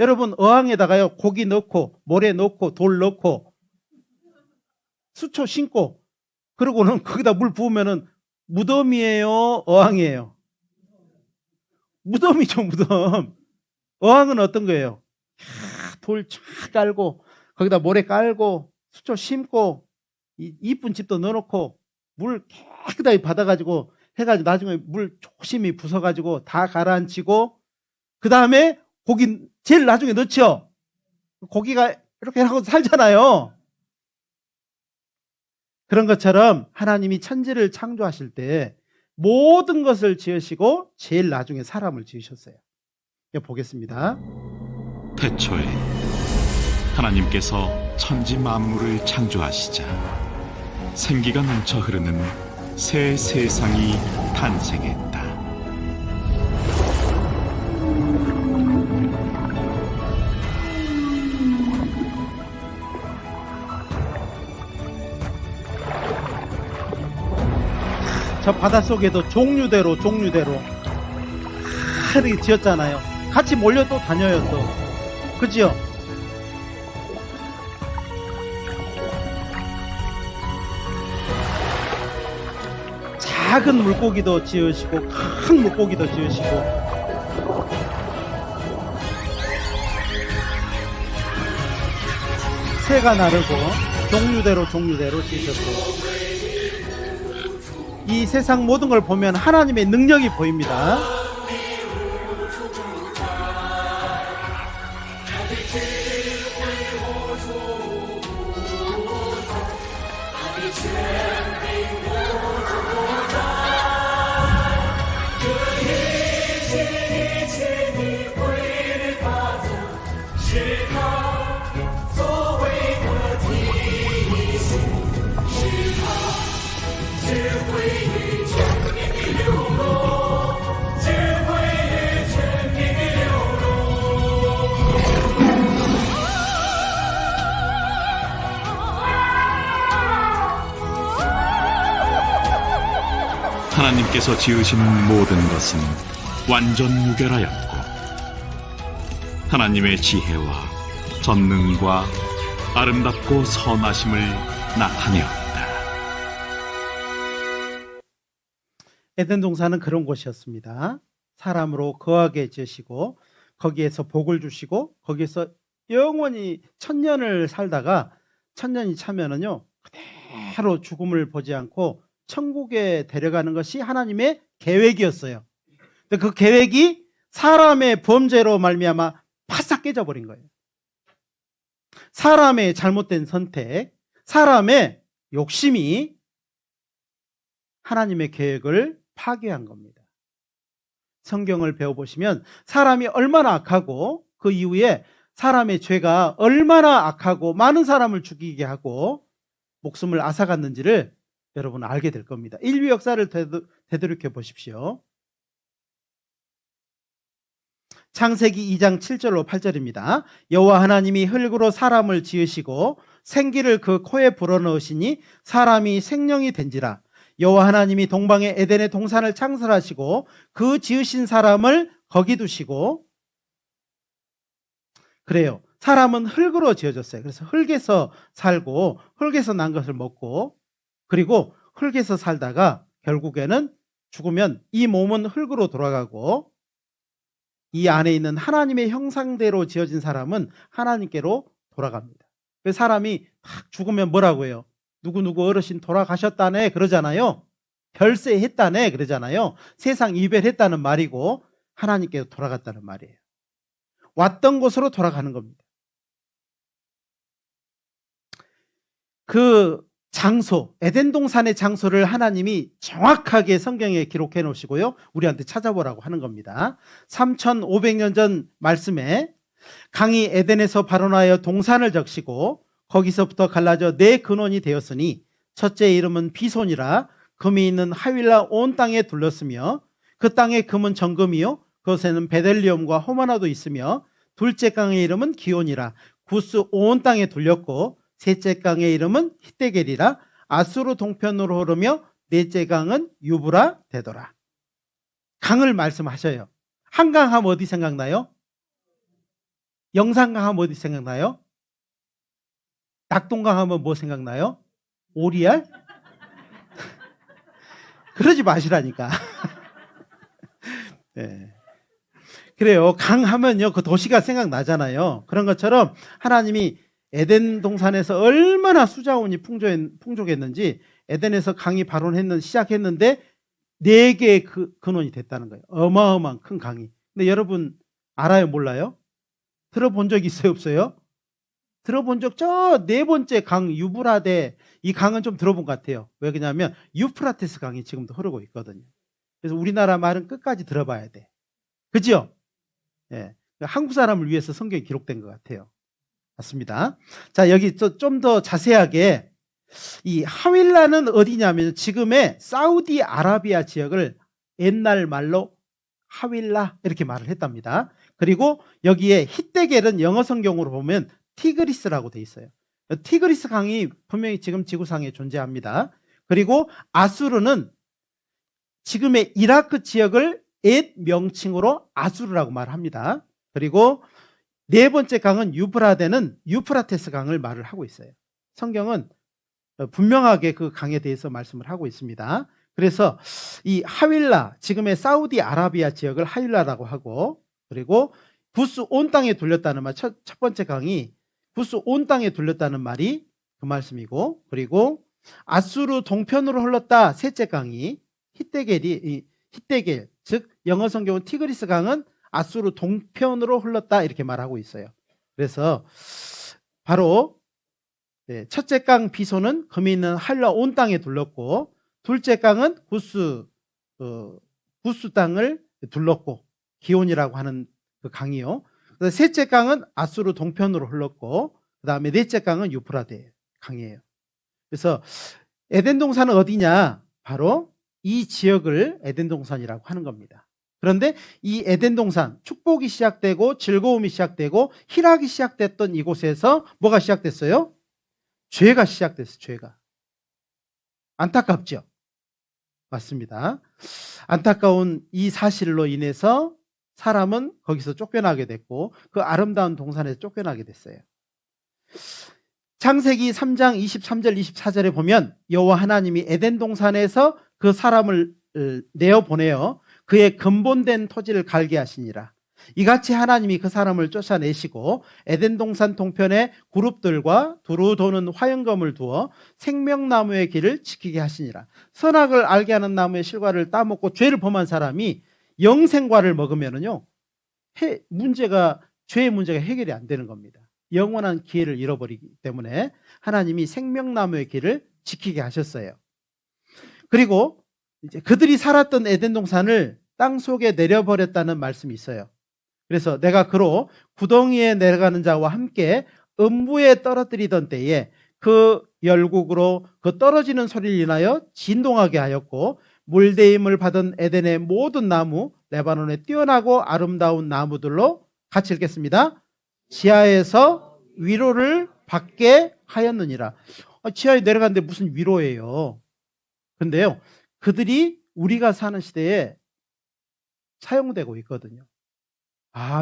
여러분, 어항에다가요, 고기 넣고 모래 넣고 돌 넣고 수초 심고 그러고는 거기다 물 부으면은 무덤이에요, 어항이에요? 무덤이죠, 무덤. 어항은 어떤 거예요? 돌 쫙 깔고 거기다 모래 깔고 수초 심고 이쁜 집도 넣어놓고 물 깨끗하게 받아가지고 해가지고 나중에 물 조심히 부숴가지고 다 가라앉히고 그 다음에 고기 제일 나중에 넣죠. 고기가 이렇게 하고 살잖아요. 그런 것처럼 하나님이 천지를 창조하실 때 모든 것을 지으시고 제일 나중에 사람을 지으셨어요. 보겠습니다. 태초에 하나님께서 천지 만물을 창조하시자 생기가 넘쳐 흐르는 새 세상이 탄생했다. 저 바닷속에도 종류대로 이렇게 지었잖아요. 같이 몰려 또 다녀요, 또. 그지요? 작은 물고기도 지으시고 큰 물고기도 지으시고 새가 나르고 종류대로 지으셨고 이 세상 모든 걸 보면 하나님의 능력이 보입니다. 하나님께서 지으신 모든 것은 완전 무결하였고 하나님의 지혜와 전능과 아름답고 선하심을 나타내었다. 에덴 동산은 그런 곳이었습니다. 사람으로 거하게 지으시고 거기에서 복을 주시고 거기에서 영원히 천년을 살다가 천년이 차면은요 그대로 죽음을 보지 않고 천국에 데려가는 것이 하나님의 계획이었어요. 근데 그 계획이 사람의 범죄로 말미암아 바싹 깨져버린 거예요. 사람의 잘못된 선택, 사람의 욕심이 하나님의 계획을 파괴한 겁니다. 성경을 배워보시면 사람이 얼마나 악하고 그 이후에 사람의 죄가 얼마나 악하고 많은 사람을 죽이게 하고 목숨을 앗아갔는지를 여러분 알게 될 겁니다. 인류 역사를 되돌이켜 보십시오. 창세기 2장 7절로 8절입니다. 여호와 하나님이 흙으로 사람을 지으시고 생기를 그 코에 불어넣으시니 사람이 생명이 된지라. 여호와 하나님이 동방의 에덴의 동산을 창설하시고 그 지으신 사람을 거기 두시고 그래요. 사람은 흙으로 지어졌어요. 그래서 흙에서 살고 흙에서 난 것을 먹고 그리고 흙에서 살다가 결국에는 죽으면 이 몸은 흙으로 돌아가고 이 안에 있는 하나님의 형상대로 지어진 사람은 하나님께로 돌아갑니다. 그래서 사람이 딱 죽으면 뭐라고 해요? 누구누구 어르신 돌아가셨다네 그러잖아요. 별세했다네 그러잖아요. 세상 이별했다는 말이고 하나님께로 돌아갔다는 말이에요. 왔던 곳으로 돌아가는 겁니다. 그 장소, 에덴 동산의 장소를 하나님이 정확하게 성경에 기록해 놓으시고요. 우리한테 찾아보라고 하는 겁니다. 3500년 전 말씀에 강이 에덴에서 발원하여 동산을 적시고 거기서부터 갈라져 네 근원이 되었으니 첫째 이름은 비손이라 금이 있는 하윌라 온 땅에 둘렀으며 그 땅의 금은 정금이요 그것에는 베델리엄과 호마나도 있으며 둘째 강의 이름은 기온이라 구스 온 땅에 둘렸고 셋째 강의 이름은 히데겔이라 아수르 동편으로 흐르며 넷째 강은 유브라 되더라. 강을 말씀하셔요. 한강 하면 어디 생각나요? 영산강 하면 어디 생각나요? 낙동강 하면 뭐 생각나요? 오리알? 그러지 마시라니까. 네. 그래요. 강 하면요 그 도시가 생각나잖아요. 그런 것처럼 하나님이 에덴 동산에서 얼마나 수자원이 풍족했는지 에덴에서 강이 시작했는데 4개의 근원이 됐다는 거예요. 어마어마한 큰 강이. 근데 여러분 알아요? 몰라요? 들어본 적 있어요? 없어요? 들어본 적 저 4번째 강 유브라데 이 강은 좀 들어본 것 같아요. 왜 그러냐면 유프라테스 강이 지금도 흐르고 있거든요. 그래서 우리나라 말은 끝까지 들어봐야 돼. 그죠? 예. 한국 사람을 위해서 성경이 기록된 것 같아요. 맞습니다. 자, 여기 좀 더 자세하게 이 하윌라는 어디냐면 지금의 사우디아라비아 지역을 옛날 말로 하윌라 이렇게 말을 했답니다. 그리고 여기에 히데겔은 영어 성경으로 보면 티그리스라고 돼 있어요. 티그리스 강이 분명히 지금 지구상에 존재합니다. 그리고 아수르는 지금의 이라크 지역을 옛 명칭으로 아수르라고 말합니다. 그리고 4번째 강은 유브라데는 유프라테스 강을 말을 하고 있어요. 성경은 분명하게 그 강에 대해서 말씀을 하고 있습니다. 그래서 이 하윌라, 지금의 사우디아라비아 지역을 하윌라라고 하고, 그리고 구스 온 땅에 돌렸다는 말, 첫 번째 강이 구스 온 땅에 돌렸다는 말이 그 말씀이고, 그리고 아수르 동편으로 흘렀다 셋째 강이 히데겔, 즉 영어 성경은 티그리스 강은 아수르 동편으로 흘렀다 이렇게 말하고 있어요. 그래서 바로 첫째 강 비소는 금이 있는 할라 온 땅에 둘렀고, 둘째 강은 구스 땅을 둘렀고, 기온이라고 하는 그 강이요. 셋째 강은 아수르 동편으로 흘렀고, 그 다음에 넷째 강은 유프라데 강이에요. 그래서 에덴 동산은 어디냐? 바로 이 지역을 에덴 동산이라고 하는 겁니다. 그런데 이 에덴 동산, 축복이 시작되고 즐거움이 시작되고 희락이 시작됐던 이곳에서 뭐가 시작됐어요? 죄가 시작됐어요. 죄가. 안타깝죠? 맞습니다. 안타까운 이 사실로 인해서 사람은 거기서 쫓겨나게 됐고, 그 아름다운 동산에서 쫓겨나게 됐어요. 창세기 3장 23절 24절에 보면 여호와 하나님이 에덴 동산에서 그 사람을 내어보내어 그의 근본된 토지를 갈게 하시니라. 이같이 하나님이 그 사람을 쫓아내시고 에덴 동산 동편에 그룹들과 두루 도는 화영검을 두어 생명나무의 길을 지키게 하시니라. 선악을 알게 하는 나무의 실과를 따먹고 죄를 범한 사람이 영생과를 먹으면은요, 죄의 문제가 해결이 안 되는 겁니다. 영원한 기회를 잃어버리기 때문에 하나님이 생명나무의 길을 지키게 하셨어요. 그리고 이제 그들이 살았던 에덴 동산을 땅 속에 내려버렸다는 말씀이 있어요. 그래서 내가 그로 구덩이에 내려가는 자와 함께 음부에 떨어뜨리던 때에 그 열국으로 그 떨어지는 소리를 인하여 진동하게 하였고, 물대임을 받은 에덴의 모든 나무, 레바논의 뛰어나고 아름다운 나무들로 같이 읽겠습니다. 지하에서 위로를 받게 하였느니라. 지하에 내려갔는데 무슨 위로예요? 근데요, 그들이 우리가 사는 시대에 사용되고 있거든요.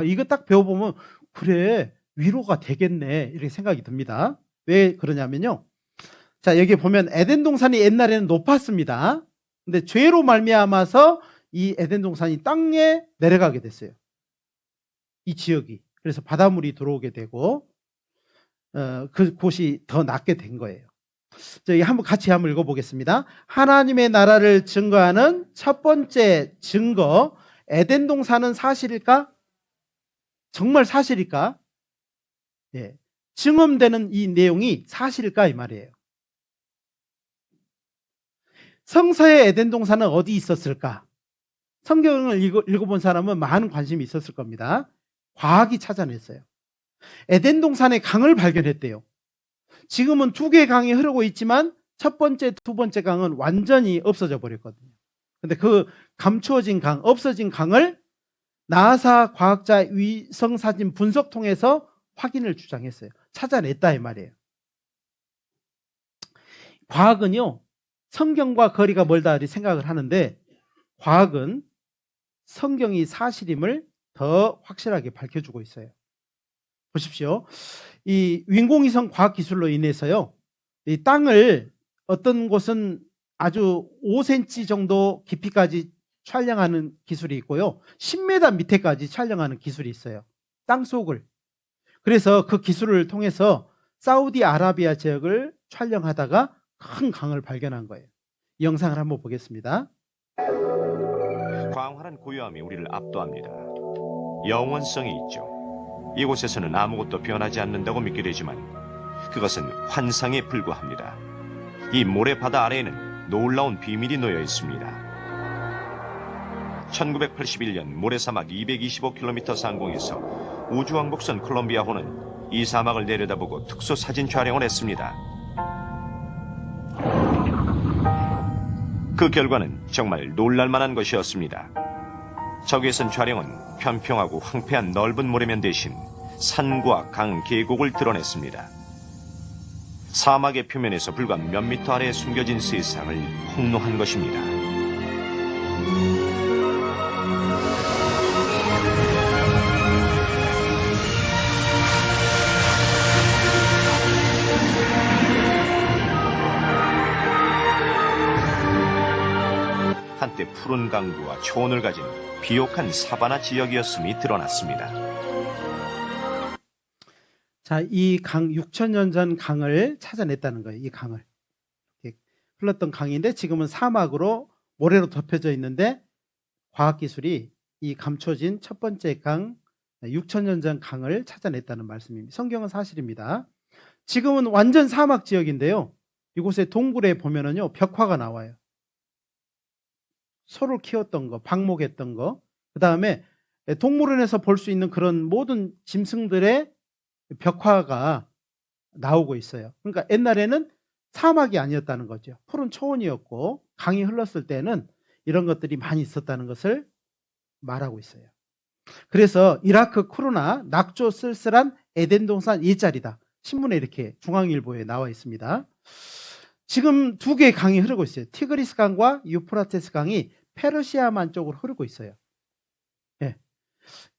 이거 딱 배워보면 그래, 위로가 되겠네 이렇게 생각이 듭니다. 왜 그러냐면요, 자, 여기 보면 에덴 동산이 옛날에는 높았습니다. 근데 죄로 말미암아서 이 에덴 동산이 땅에 내려가게 됐어요. 이 지역이. 그래서 바닷물이 들어오게 되고 그 곳이 더 낮게 된 거예요. 저희 같이 한번 읽어보겠습니다. 하나님의 나라를 증거하는 첫 번째 증거, 에덴 동산은 사실일까? 정말 사실일까? 예. 증언되는 이 내용이 사실일까? 이 말이에요. 성서의 에덴 동산은 어디 있었을까? 성경을 읽어본 사람은 많은 관심이 있었을 겁니다. 과학이 찾아냈어요. 에덴 동산에 강을 발견했대요. 지금은 2개의 강이 흐르고 있지만 첫 번째, 두 번째 강은 완전히 없어져 버렸거든요. 근데 그 감추어진 강, 없어진 강을 나사 과학자 위성사진 분석 통해서 확인을 주장했어요. 찾아냈다 이 말이에요. 과학은요, 성경과 거리가 멀다 이렇게 생각을 하는데, 과학은 성경이 사실임을 더 확실하게 밝혀주고 있어요. 보십시오. 이 인공위성 과학기술로 인해서요, 이 땅을 어떤 곳은 아주 5cm 정도 깊이까지 촬영하는 기술이 있고요, 10m 밑에까지 촬영하는 기술이 있어요. 땅 속을. 그래서 그 기술을 통해서 사우디아라비아 지역을 촬영하다가 큰 강을 발견한 거예요. 이 영상을 한번 보겠습니다. 광활한 고요함이 우리를 압도합니다. 영원성이 있죠. 이곳에서는 아무것도 변하지 않는다고 믿게 되지만 그것은 환상에 불과합니다. 이 모래바다 아래에는 놀라운 비밀이 놓여 있습니다. 1981년 모래사막 225km 상공에서 우주왕복선 콜롬비아호는 이 사막을 내려다보고 특수 사진 촬영을 했습니다. 그 결과는 정말 놀랄만한 것이었습니다. 저기에선 촬영은 평평하고 황폐한 넓은 모래면 대신 산과 강, 계곡을 드러냈습니다. 사막의 표면에서 불과 몇 미터 아래에 숨겨진 세상을 폭로한 것입니다. 한때 푸른 강구와 초원을 가진 비옥한 사바나 지역이었음이 드러났습니다. 자, 이 강, 6천년 전 강을 찾아냈다는 거예요. 이 강을. 이렇게 흘렀던 강인데 지금은 사막으로 모래로 덮여져 있는데 과학기술이 이 감춰진 첫 번째 강, 6천년 전 강을 찾아냈다는 말씀입니다. 성경은 사실입니다. 지금은 완전 사막 지역인데요. 이곳에 동굴에 보면은요, 벽화가 나와요. 소를 키웠던 거, 방목했던 거, 그 다음에 동물원에서 볼 수 있는 그런 모든 짐승들의 벽화가 나오고 있어요. 그러니까 옛날에는 사막이 아니었다는 거죠. 푸른 초원이었고 강이 흘렀을 때는 이런 것들이 많이 있었다는 것을 말하고 있어요. 그래서 이라크 쿠르나 낙조 쓸쓸한 에덴 동산 일자리다. 신문에 이렇게 중앙일보에 나와 있습니다. 지금 두 개의 강이 흐르고 있어요. 티그리스 강과 유프라테스 강이 페르시아만 쪽으로 흐르고 있어요. 예.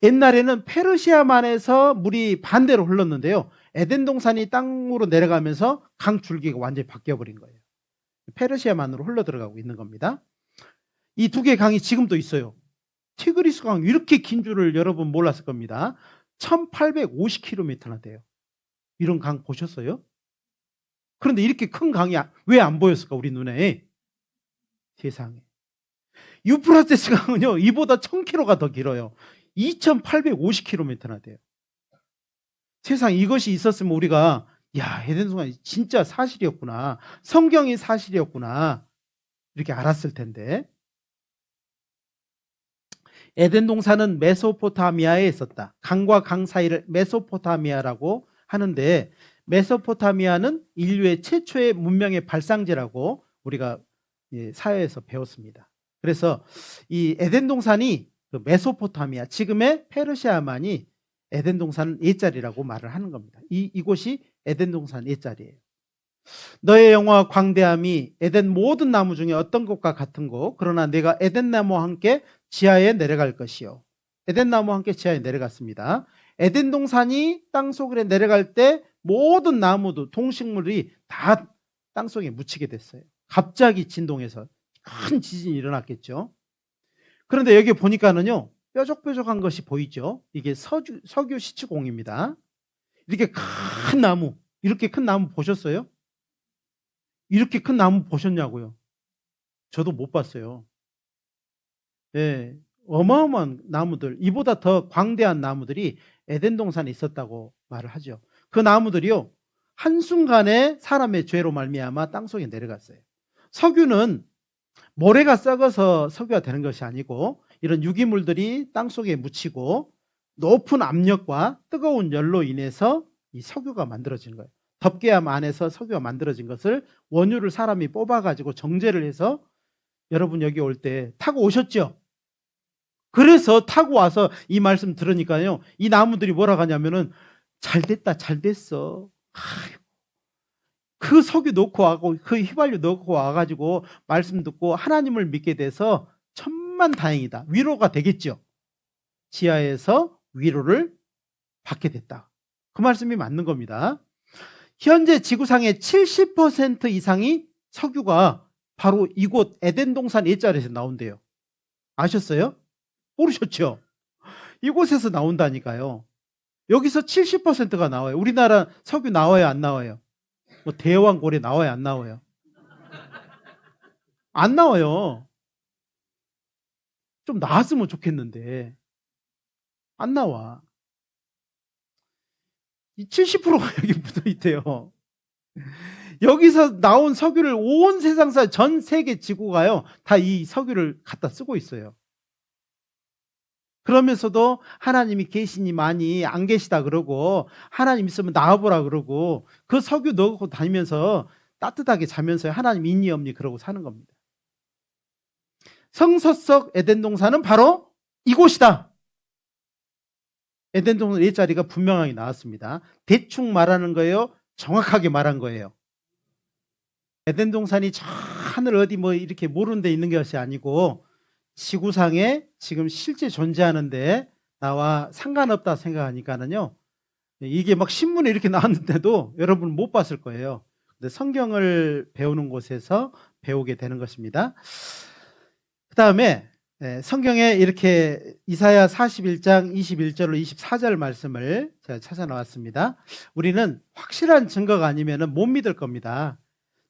옛날에는 페르시아만에서 물이 반대로 흘렀는데요. 에덴 동산이 땅으로 내려가면서 강 줄기가 완전히 바뀌어버린 거예요. 페르시아만으로 흘러 들어가고 있는 겁니다. 이 두 개의 강이 지금도 있어요. 티그리스 강 이렇게 긴 줄을 여러분 몰랐을 겁니다. 1850km나 돼요. 이런 강 보셨어요? 그런데 이렇게 큰 강이 왜 안 보였을까 우리 눈에? 세상에. 유프라테스 강은요 이보다 1000km가 더 길어요. 2850km나 돼요. 세상 이것이 있었으면 우리가 야 에덴 동산이 진짜 사실이었구나, 성경이 사실이었구나 이렇게 알았을 텐데. 에덴 동산은 메소포타미아에 있었다. 강과 강 사이를 메소포타미아라고 하는데, 메소포타미아는 인류의 최초의 문명의 발상지라고 우리가 사회에서 배웠습니다. 그래서 이 에덴 동산이 그 메소포타미아, 지금의 페르시아만이 에덴 동산 옛자리라고 말을 하는 겁니다. 이곳이 에덴 동산 옛자리예요. 너의 영화와 광대함이 에덴 모든 나무 중에 어떤 것과 같은 거, 그러나 내가 에덴 나무와 함께 지하에 내려갈 것이요. 에덴 나무와 함께 지하에 내려갔습니다. 에덴 동산이 땅속에 내려갈 때 모든 나무도 동식물이 다 땅속에 묻히게 됐어요. 갑자기 진동해서 큰 지진이 일어났겠죠. 그런데 여기 보니까는요 뾰족뾰족한 것이 보이죠. 이게 석유 시추공입니다. 이렇게 큰 나무, 이렇게 큰 나무 보셨어요? 이렇게 큰 나무 보셨냐고요? 저도 못 봤어요. 예, 어마어마한 나무들, 이보다 더 광대한 나무들이 에덴 동산에 있었다고 말을 하죠. 그 나무들이요 한순간에 사람의 죄로 말미암아 땅속에 내려갔어요. 석유는 모래가 썩어서 석유가 되는 것이 아니고 이런 유기물들이 땅속에 묻히고 높은 압력과 뜨거운 열로 인해서 이 석유가 만들어진 거예요. 덮개암 안에서 석유가 만들어진 것을 원유를 사람이 뽑아가지고 정제를 해서, 여러분 여기 올 때 타고 오셨죠? 그래서 타고 와서 이 말씀 들으니까요 이 나무들이 뭐라고 하냐면은 잘됐다 잘됐어. 그 석유 넣고 와고 그 휘발유 넣고 와가지고 말씀 듣고 하나님을 믿게 돼서 천만다행이다, 위로가 되겠죠. 지하에서 위로를 받게 됐다, 그 말씀이 맞는 겁니다. 현재 지구상의 70% 이상이 석유가 바로 이곳 에덴 동산 일자리에서 나온대요. 아셨어요? 모르셨죠? 이곳에서 나온다니까요. 여기서 70%가 나와요. 우리나라 석유 나와요 안 나와요? 뭐 대왕고래 나와요 안 나와요? 안 나와요. 좀 나왔으면 좋겠는데 안 나와. 이 70%가 여기 묻어 있대요. 여기서 나온 석유를 온 세상사 전 세계 지구가요 다 이 석유를 갖다 쓰고 있어요. 그러면서도 하나님이 계시니 많이 안 계시다 그러고, 하나님 있으면 나와보라 그러고, 그 석유 넣고 다니면서 따뜻하게 자면서 하나님 있니 없니 그러고 사는 겁니다. 성서 속 에덴 동산은 바로 이곳이다. 에덴 동산 일자리가 분명하게 나왔습니다. 대충 말하는 거예요? 정확하게 말한 거예요? 에덴 동산이 저 하늘 어디 뭐 이렇게 모르는 데 있는 것이 아니고 지구상에 지금 실제 존재하는데 나와 상관없다 생각하니까는요 이게 막 신문에 이렇게 나왔는데도 여러분 못 봤을 거예요. 근데 성경을 배우는 곳에서 배우게 되는 것입니다. 그다음에 성경에 이렇게 이사야 41장 21절로 24절 말씀을 제가 찾아 나왔습니다. 우리는 확실한 증거가 아니면 못 믿을 겁니다.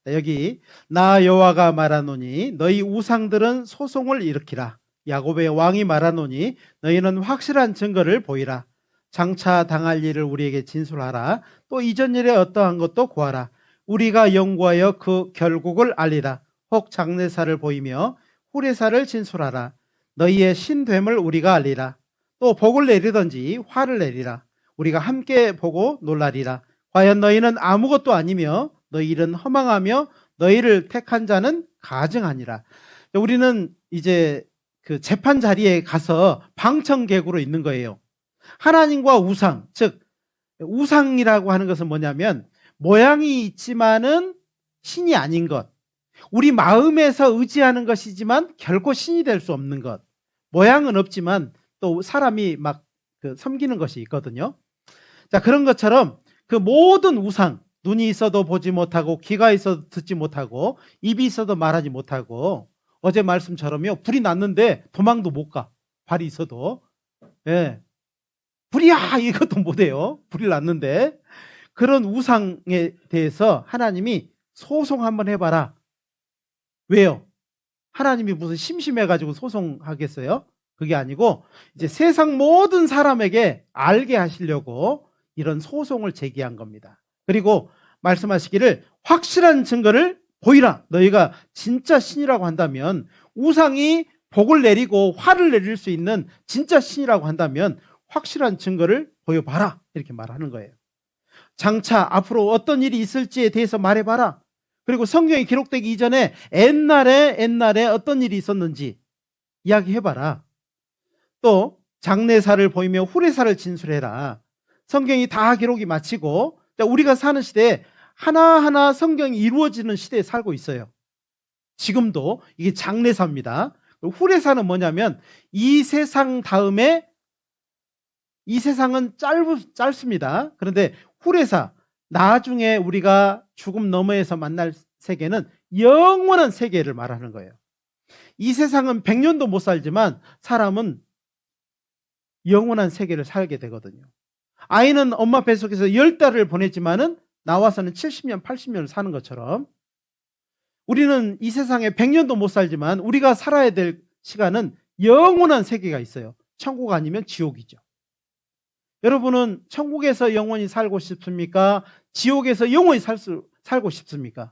여기 나 여호와가 말하노니 너희 우상들은 소송을 일으키라. 야곱의 왕이 말하노니 너희는 확실한 증거를 보이라. 장차 당할 일을 우리에게 진술하라. 또 이전 일에 어떠한 것도 구하라. 우리가 연구하여 그 결국을 알리라. 혹 장래사를 보이며 후래사를 진술하라. 너희의 신됨을 우리가 알리라. 또 복을 내리든지 화를 내리라. 우리가 함께 보고 놀라리라. 과연 너희는 아무것도 아니며 너희 일은 허망하며 너희를 택한 자는 가증하니라. 우리는 이제 그 재판 자리에 가서 방청객으로 있는 거예요. 하나님과 우상, 즉 우상이라고 하는 것은 뭐냐면 모양이 있지만은 신이 아닌 것, 우리 마음에서 의지하는 것이지만 결코 신이 될 수 없는 것, 모양은 없지만 또 사람이 막 섬기는 것이 있거든요. 자, 그런 것처럼 그 모든 우상, 눈이 있어도 보지 못하고 귀가 있어도 듣지 못하고 입이 있어도 말하지 못하고 어제 말씀처럼요, 불이 났는데 도망도 못 가. 발이 있어도. 예. 불이야 이것도 못해요. 불이 났는데. 그런 우상에 대해서 하나님이 소송 한번 해봐라. 왜요? 하나님이 무슨 심심해가지고 소송하겠어요? 그게 아니고 이제 세상 모든 사람에게 알게 하시려고 이런 소송을 제기한 겁니다. 그리고 말씀하시기를 확실한 증거를 보이라. 너희가 진짜 신이라고 한다면, 우상이 복을 내리고 화를 내릴 수 있는 진짜 신이라고 한다면 확실한 증거를 보여봐라. 이렇게 말하는 거예요. 장차 앞으로 어떤 일이 있을지에 대해서 말해봐라. 그리고 성경이 기록되기 이전에 옛날에 어떤 일이 있었는지 이야기해봐라. 또 장래사를 보이며 후래사를 진술해라. 성경이 다 기록이 마치고 우리가 사는 시대에 하나하나 성경이 이루어지는 시대에 살고 있어요. 지금도 이게 장래사입니다. 후래사는 뭐냐면 이 세상 다음에, 이 세상은 짧습니다. 그런데 후래사, 나중에 우리가 죽음 너머에서 만날 세계는 영원한 세계를 말하는 거예요. 이 세상은 100년도 못 살지만 사람은 영원한 세계를 살게 되거든요. 아이는 엄마 뱃속에서 10달을 보냈지만은 나와서는 70년, 80년을 사는 것처럼 우리는 이 세상에 100년도 못 살지만 우리가 살아야 될 시간은 영원한 세계가 있어요. 천국 아니면 지옥이죠. 여러분은 천국에서 영원히 살고 싶습니까? 지옥에서 영원히 살고 싶습니까?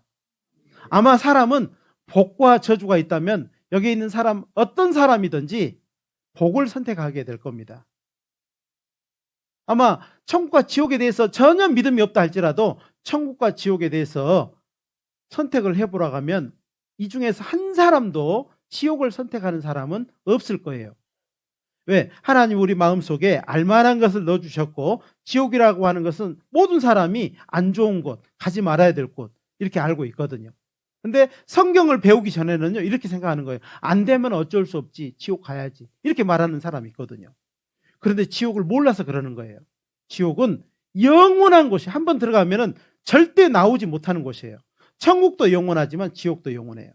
아마 사람은 복과 저주가 있다면 여기 있는 사람, 어떤 사람이든지 복을 선택하게 될 겁니다. 아마 천국과 지옥에 대해서 전혀 믿음이 없다 할지라도 천국과 지옥에 대해서 선택을 해보라고 하면 이 중에서 한 사람도 지옥을 선택하는 사람은 없을 거예요. 왜? 하나님 우리 마음속에 알만한 것을 넣어주셨고 지옥이라고 하는 것은 모든 사람이 안 좋은 곳, 가지 말아야 될 곳 이렇게 알고 있거든요. 근데 성경을 배우기 전에는요 이렇게 생각하는 거예요. 안 되면 어쩔 수 없지, 지옥 가야지, 이렇게 말하는 사람이 있거든요. 그런데 지옥을 몰라서 그러는 거예요. 지옥은 영원한 곳이, 한번 들어가면은 절대 나오지 못하는 곳이에요. 천국도 영원하지만 지옥도 영원해요.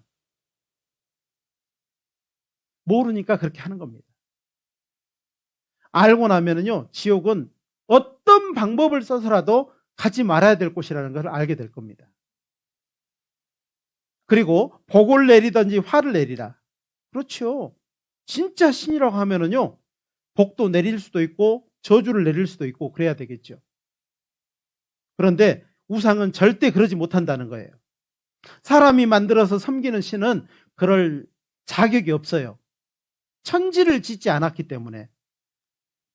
모르니까 그렇게 하는 겁니다. 알고 나면은요 지옥은 어떤 방법을 써서라도 가지 말아야 될 곳이라는 것을 알게 될 겁니다. 그리고 복을 내리든지 화를 내리라. 그렇죠. 진짜 신이라고 하면은요 복도 내릴 수도 있고 저주를 내릴 수도 있고 그래야 되겠죠. 그런데 우상은 절대 그러지 못한다는 거예요. 사람이 만들어서 섬기는 신은 그럴 자격이 없어요. 천지를 짓지 않았기 때문에.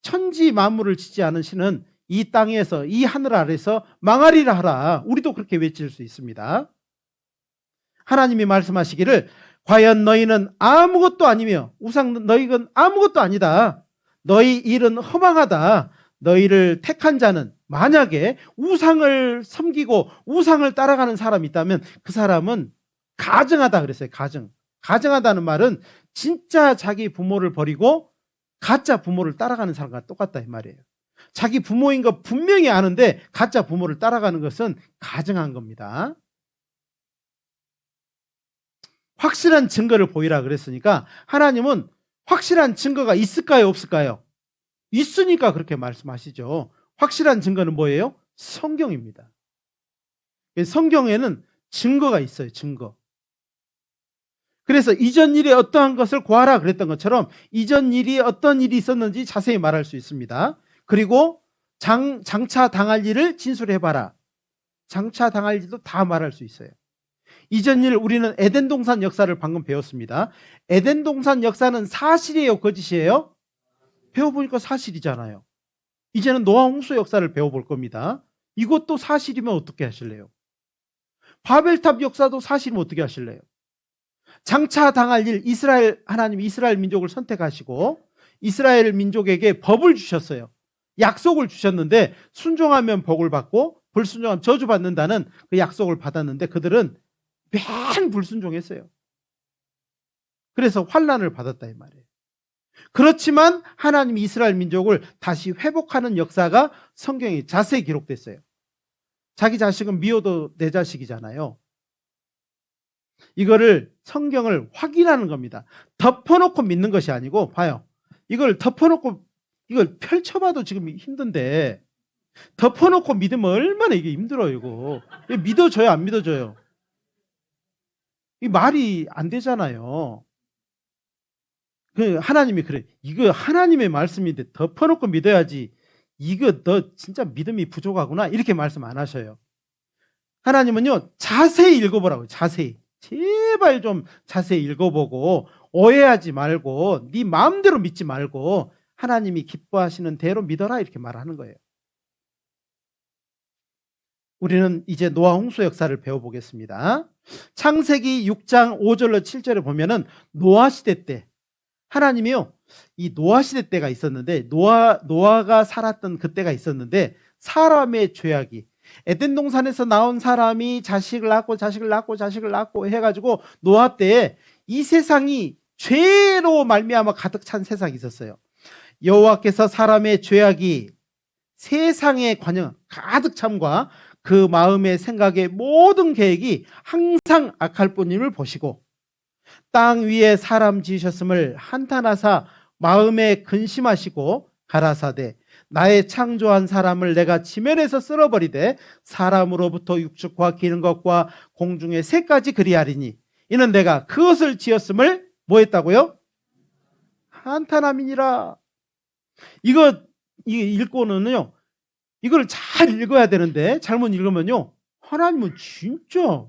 천지 만물을 짓지 않은 신은 이 땅에서, 이 하늘 아래서 망하리라 하라. 우리도 그렇게 외칠 수 있습니다. 하나님이 말씀하시기를 과연 너희는 아무것도 아니며 우상 너희는 아무것도 아니다. 너희 일은 허망하다. 너희를 택한 자는, 만약에 우상을 섬기고 우상을 따라가는 사람이 있다면 그 사람은 가증하다 그랬어요. 가증하다는 말은 진짜 자기 부모를 버리고 가짜 부모를 따라가는 사람과 똑같다 이 말이에요. 자기 부모인 거 분명히 아는데 가짜 부모를 따라가는 것은 가증한 겁니다. 확실한 증거를 보이라 그랬으니까 하나님은 확실한 증거가 있을까요, 없을까요? 있으니까 그렇게 말씀하시죠. 확실한 증거는 뭐예요? 성경입니다. 성경에는 증거가 있어요, 증거. 그래서 이전 일에 어떠한 것을 구하라 그랬던 것처럼 이전 일이 어떤 일이 있었는지 자세히 말할 수 있습니다. 그리고 장차 당할 일을 진술해봐라. 장차 당할 일도 다 말할 수 있어요. 이전 일, 우리는 에덴 동산 역사를 방금 배웠습니다. 에덴 동산 역사는 사실이에요, 거짓이에요? 배워보니까 사실이잖아요. 이제는 노아 홍수 역사를 배워볼 겁니다. 이것도 사실이면 어떻게 하실래요? 바벨탑 역사도 사실이면 어떻게 하실래요? 장차 당할 일, 하나님이 이스라엘 민족을 선택하시고 이스라엘 민족에게 법을 주셨어요. 약속을 주셨는데 순종하면 복을 받고 불순종하면 저주받는다는 그 약속을 받았는데 그들은 맨 불순종했어요. 그래서 환난을 받았다 이 말이에요. 그렇지만 하나님이 이스라엘 민족을 다시 회복하는 역사가 성경에 자세히 기록됐어요. 자기 자식은 미워도 내 자식이잖아요. 이거를 성경을 확인하는 겁니다. 덮어놓고 믿는 것이 아니고 봐요. 이걸 덮어놓고 이걸 펼쳐봐도 지금 힘든데 덮어놓고 믿으면 얼마나 이게 힘들어요. 이거 믿어져요, 안 믿어져요? 이 말이 안 되잖아요. 하나님이 그래. 이거 하나님의 말씀인데 덮어놓고 믿어야지. 이거 너 진짜 믿음이 부족하구나. 이렇게 말씀 안 하셔요. 하나님은요, 자세히 읽어보라고요. 자세히. 제발 좀 자세히 읽어보고 오해하지 말고 네 마음대로 믿지 말고 하나님이 기뻐하시는 대로 믿어라 이렇게 말하는 거예요. 우리는 이제 노아 홍수 역사를 배워보겠습니다. 창세기 6장 5절로 7절에 보면은 노아 시대 때 하나님이요, 이 노아 시대 때가 있었는데 노아가 살았던 그때가 있었는데 사람의 죄악이 에덴 동산에서 나온 사람이 자식을 낳고 해가지고 노아 때에 이 세상이 죄로 말미암아 가득 찬 세상이 있었어요. 여호와께서 사람의 죄악이 세상의 관영 가득 참과 그 마음의 생각의 모든 계획이 항상 악할 뿐임을 보시고 땅 위에 사람 지으셨음을 한탄하사 마음에 근심하시고 가라사대 나의 창조한 사람을 내가 지면에서 쓸어버리되 사람으로부터 육축과 기는 것과 공중의 새까지 그리하리니 이는 내가 그것을 지었음을 뭐 했다고요? 한탄함이니라. 이거 읽고는요, 이걸 잘 읽어야 되는데 잘못 읽으면요, 하나님은 진짜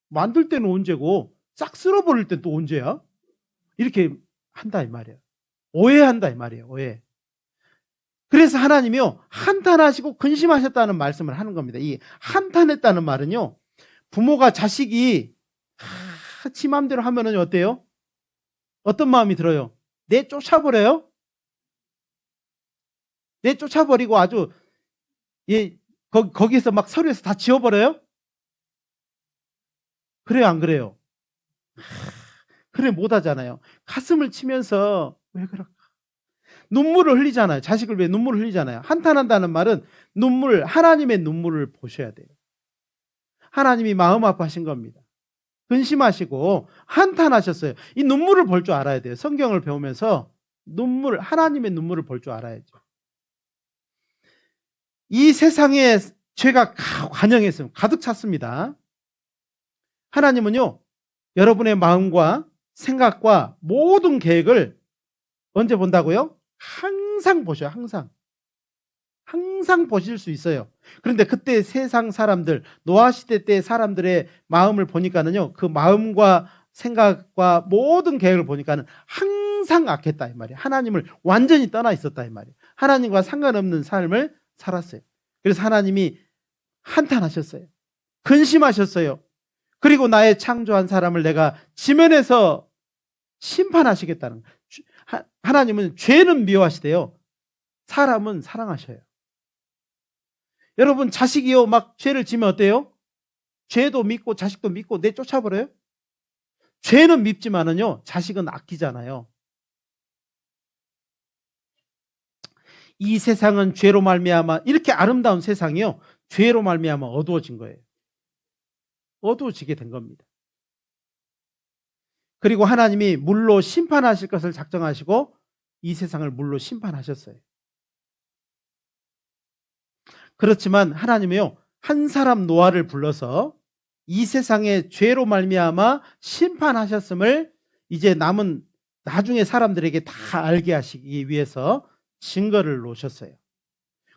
만들 때는 언제고 싹 쓸어버릴 땐 또 언제야? 이렇게 한다 이 말이에요. 오해한다 이 말이에요. 오해. 그래서 하나님이요, 한탄하시고 근심하셨다는 말씀을 하는 겁니다. 이 한탄했다는 말은요, 부모가 자식이 지 마음대로 하면은 어때요? 어떤 마음이 들어요? 내쫓아버려요? 내쫓아버리고 아주 거기에서 막 서류에서 다 지워버려요? 그래요, 안 그래요? 그래, 못하잖아요. 가슴을 치면서 왜 그럴까? 눈물을 흘리잖아요. 자식을 위해 눈물을 흘리잖아요. 한탄한다는 말은 하나님의 눈물을 보셔야 돼요. 하나님이 마음 아파하신 겁니다. 근심하시고 한탄하셨어요. 이 눈물을 볼 줄 알아야 돼요. 성경을 배우면서 하나님의 눈물을 볼 줄 알아야죠. 이 세상에 죄가 관영했으면 가득 찼습니다. 하나님은요, 여러분의 마음과 생각과 모든 계획을 언제 본다고요? 항상 보셔요. 항상 보실 수 있어요. 그런데 그때 세상 사람들, 노아 시대 때 사람들의 마음을 보니까는요, 그 마음과 생각과 모든 계획을 보니까는 항상 악했다 이 말이에요. 하나님을 완전히 떠나 있었다 이 말이에요. 하나님과 상관없는 삶을 살았어요. 그래서 하나님이 한탄하셨어요. 근심하셨어요. 그리고 나의 창조한 사람을 내가 지면에서 심판하시겠다는 거예요. 하나님은 죄는 미워하시대요. 사람은 사랑하셔요. 여러분, 자식이요 막 죄를 지면 어때요? 죄도 믿고 자식도 믿고 내쫓아버려요? 죄는 밉지만은요, 자식은 아끼잖아요. 이 세상은 죄로 말미암아, 이렇게 아름다운 세상이요, 죄로 말미암아 어두워진 거예요. 어두워지게 된 겁니다. 그리고 하나님이 물로 심판하실 것을 작정하시고 이 세상을 물로 심판하셨어요. 그렇지만 하나님이요, 한 사람 노아를 불러서 이 세상의 죄로 말미암아 심판하셨음을 이제 남은 나중에 사람들에게 다 알게 하시기 위해서 증거를 놓으셨어요.